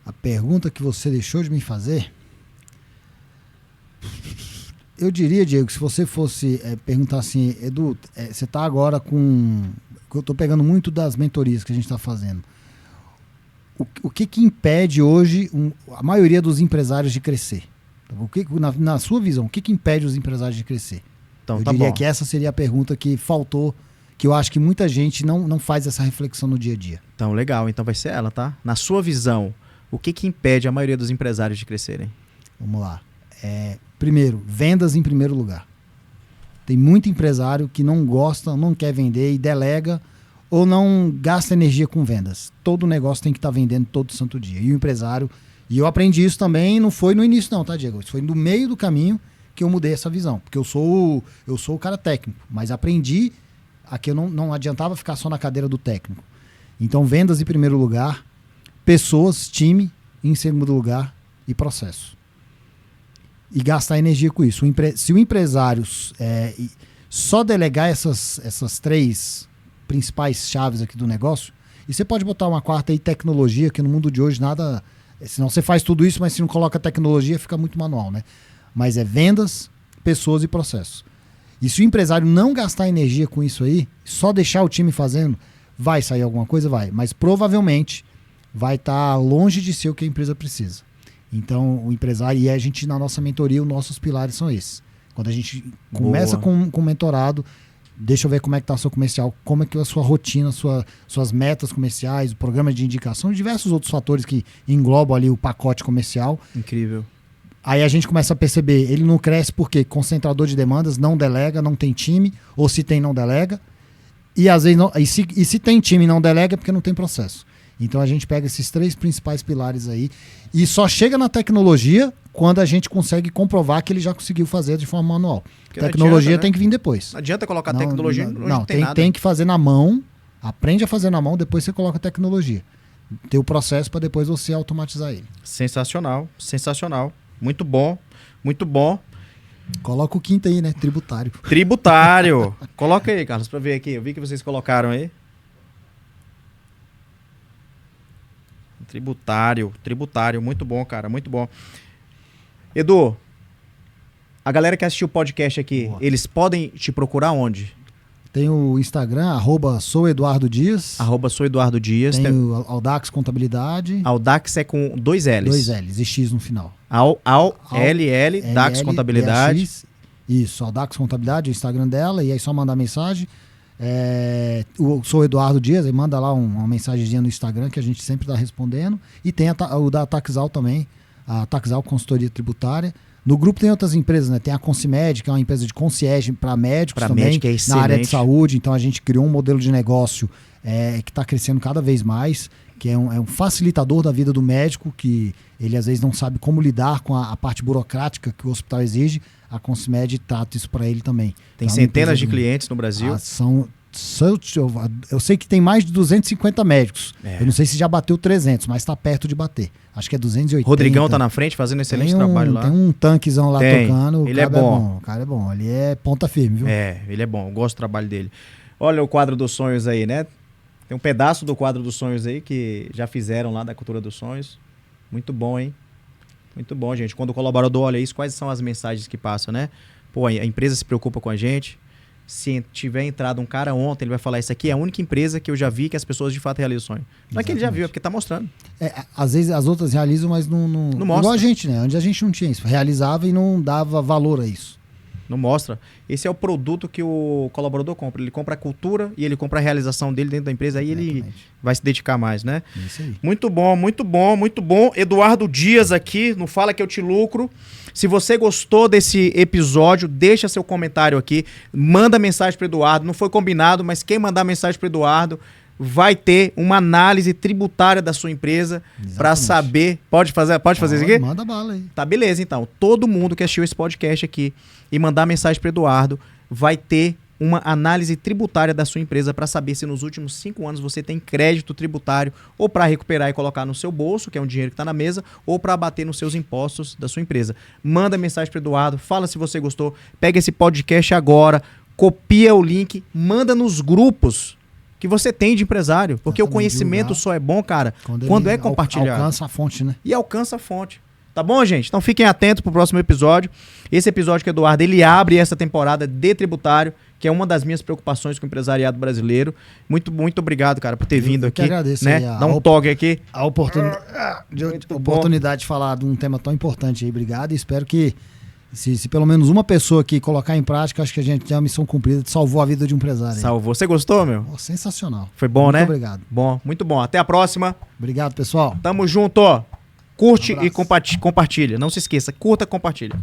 A pergunta que você deixou de me fazer, eu diria, Diego, se você fosse perguntar assim, Edu, você está agora com... Eu estou pegando muito das mentorias que a gente está fazendo. O que impede hoje a maioria dos empresários de crescer? Na sua visão, o que impede os empresários de crescer? Então, eu diria que essa seria a pergunta que faltou, que eu acho que muita gente não faz essa reflexão no dia a dia. Então, legal. Então vai ser ela, tá? Na sua visão, o que impede a maioria dos empresários de crescerem? Vamos lá. Primeiro, vendas em primeiro lugar. Tem muito empresário que não gosta, não quer vender e delega ou não gasta energia com vendas. Todo negócio tem que estar vendendo todo santo dia. E o empresário... E eu aprendi isso também, não foi no início não, tá, Diego? Isso foi no meio do caminho que eu mudei essa visão. Porque eu sou o cara técnico, mas aprendi a que eu não adiantava ficar só na cadeira do técnico. Então, vendas em primeiro lugar, pessoas, time em segundo lugar e processo. E gastar energia com isso. Se o empresário só delegar essas três principais chaves aqui do negócio, e você pode botar uma quarta aí, tecnologia, que no mundo de hoje nada... Senão você faz tudo isso, mas se não coloca tecnologia, fica muito manual, né? Mas é vendas, pessoas e processos. E se o empresário não gastar energia com isso aí, só deixar o time fazendo, vai sair alguma coisa? Vai. Mas provavelmente vai estar longe de ser o que a empresa precisa. Então, o empresário, e a gente, na nossa mentoria, os nossos pilares são esses. Quando a gente começa com o mentorado, deixa eu ver como é que está o seu comercial, como é que é a sua rotina, suas metas comerciais, o programa de indicação, e diversos outros fatores que englobam ali o pacote comercial. Incrível. Aí a gente começa a perceber, ele não cresce porque concentrador de demandas, não delega, não tem time, ou se tem, não delega. E às vezes não, e se tem time e não delega é porque não tem processo. Então a gente pega esses três principais pilares aí e só chega na tecnologia quando a gente consegue comprovar que ele já conseguiu fazer de forma manual. Porque tecnologia adianta, né? Tem que vir depois. Não adianta colocar tecnologia não tem nada. Tem que fazer na mão, aprende a fazer na mão, depois você coloca a tecnologia. Tem o processo para depois você automatizar ele. Sensacional, sensacional. Muito bom, muito bom. Coloca o quinto aí, né? Tributário. Tributário. Coloca aí, Carlos, para ver aqui. Eu vi que vocês colocaram aí. Tributário, muito bom, cara, muito bom. Edu, a galera que assistiu o podcast aqui, eles podem te procurar onde? Tem o Instagram, @soueduardodias. @soueduardodias. Tem o Audax Contabilidade. Audax é com 2 L's. 2 L's e X no final. LL, Dax Contabilidade. Isso, Audax Contabilidade, o Instagram dela, e aí só mandar mensagem. Sou Eduardo Dias, aí manda lá uma mensagenzinha no Instagram que a gente sempre está respondendo. E tem o da Taxal também, a Taxal Consultoria Tributária. No grupo tem outras empresas, né? Tem a Concimed, que é uma empresa de concierge para médicos também, na área de saúde. Então a gente criou um modelo de negócio que está crescendo cada vez mais, que é um facilitador da vida do médico, que ele às vezes não sabe como lidar com a parte burocrática que o hospital exige. A Concimed trata isso para ele também. Tem centenas de clientes no Brasil. Eu sei que tem mais de 250 médicos. Eu não sei se já bateu 300, mas está perto de bater. Acho que é 280. Rodrigão tá na frente fazendo excelente trabalho lá. Tem um tanquezão lá tocando. Ele é bom. O cara é bom. Ele é ponta firme, viu? Ele é bom. Eu gosto do trabalho dele. Olha o quadro dos sonhos aí, né? Tem um pedaço do quadro dos sonhos aí que já fizeram lá da Cultura dos Sonhos. Muito bom, hein? Muito bom, gente. Quando o colaborador olha isso, quais são as mensagens que passam, né? Pô, a empresa se preocupa com a gente. Se tiver entrado um cara ontem, ele vai falar, isso aqui é a única empresa que eu já vi que as pessoas de fato realizam o sonho. Não é que ele já viu, é porque tá mostrando. Às vezes as outras realizam, mas não mostra. Igual a gente, né? Onde a gente não tinha isso. Realizava e não dava valor a isso. Não mostra. Esse é o produto que o colaborador compra. Ele compra a cultura e ele compra a realização dele dentro da empresa. Aí ele vai se dedicar mais, né? Isso aí. Muito bom, muito bom, muito bom. Eduardo Dias aqui, no Fala Que Eu Te Lucro. Se você gostou desse episódio, deixa seu comentário aqui. Manda mensagem para Eduardo. Não foi combinado, mas quem mandar mensagem para Eduardo vai ter uma análise tributária da sua empresa para saber. Pode fazer isso aqui? Manda bala aí. Tá, beleza, então. Todo mundo que assistiu esse podcast aqui e mandar mensagem para Eduardo vai ter uma análise tributária da sua empresa para saber se nos últimos 5 anos você tem crédito tributário ou para recuperar e colocar no seu bolso, que é um dinheiro que está na mesa, ou para abater nos seus impostos da sua empresa. Manda mensagem para Eduardo, fala se você gostou, pega esse podcast agora, copia o link, manda nos grupos que você tem de empresário, porque o conhecimento só é bom, cara, quando é compartilhado. Alcança a fonte, né? E alcança a fonte. Tá bom, gente? Então fiquem atentos pro próximo episódio. Esse episódio que o Eduardo, ele abre essa temporada de tributário, que é uma das minhas preocupações com o empresariado brasileiro. Muito, muito obrigado, cara, por ter vindo aqui. Eu que agradeço. Né? Dá um toque aqui. A oportunidade de falar de um tema tão importante aí. Obrigado e espero que se pelo menos uma pessoa aqui colocar em prática, acho que a gente tem a missão cumprida, salvou a vida de um empresário. Salvou. Você gostou, meu? Oh, sensacional. Foi bom, né? Muito obrigado. Bom, muito bom. Até a próxima. Obrigado, pessoal. Tamo junto, ó. Curte e compartilha. Não se esqueça, curta e compartilha.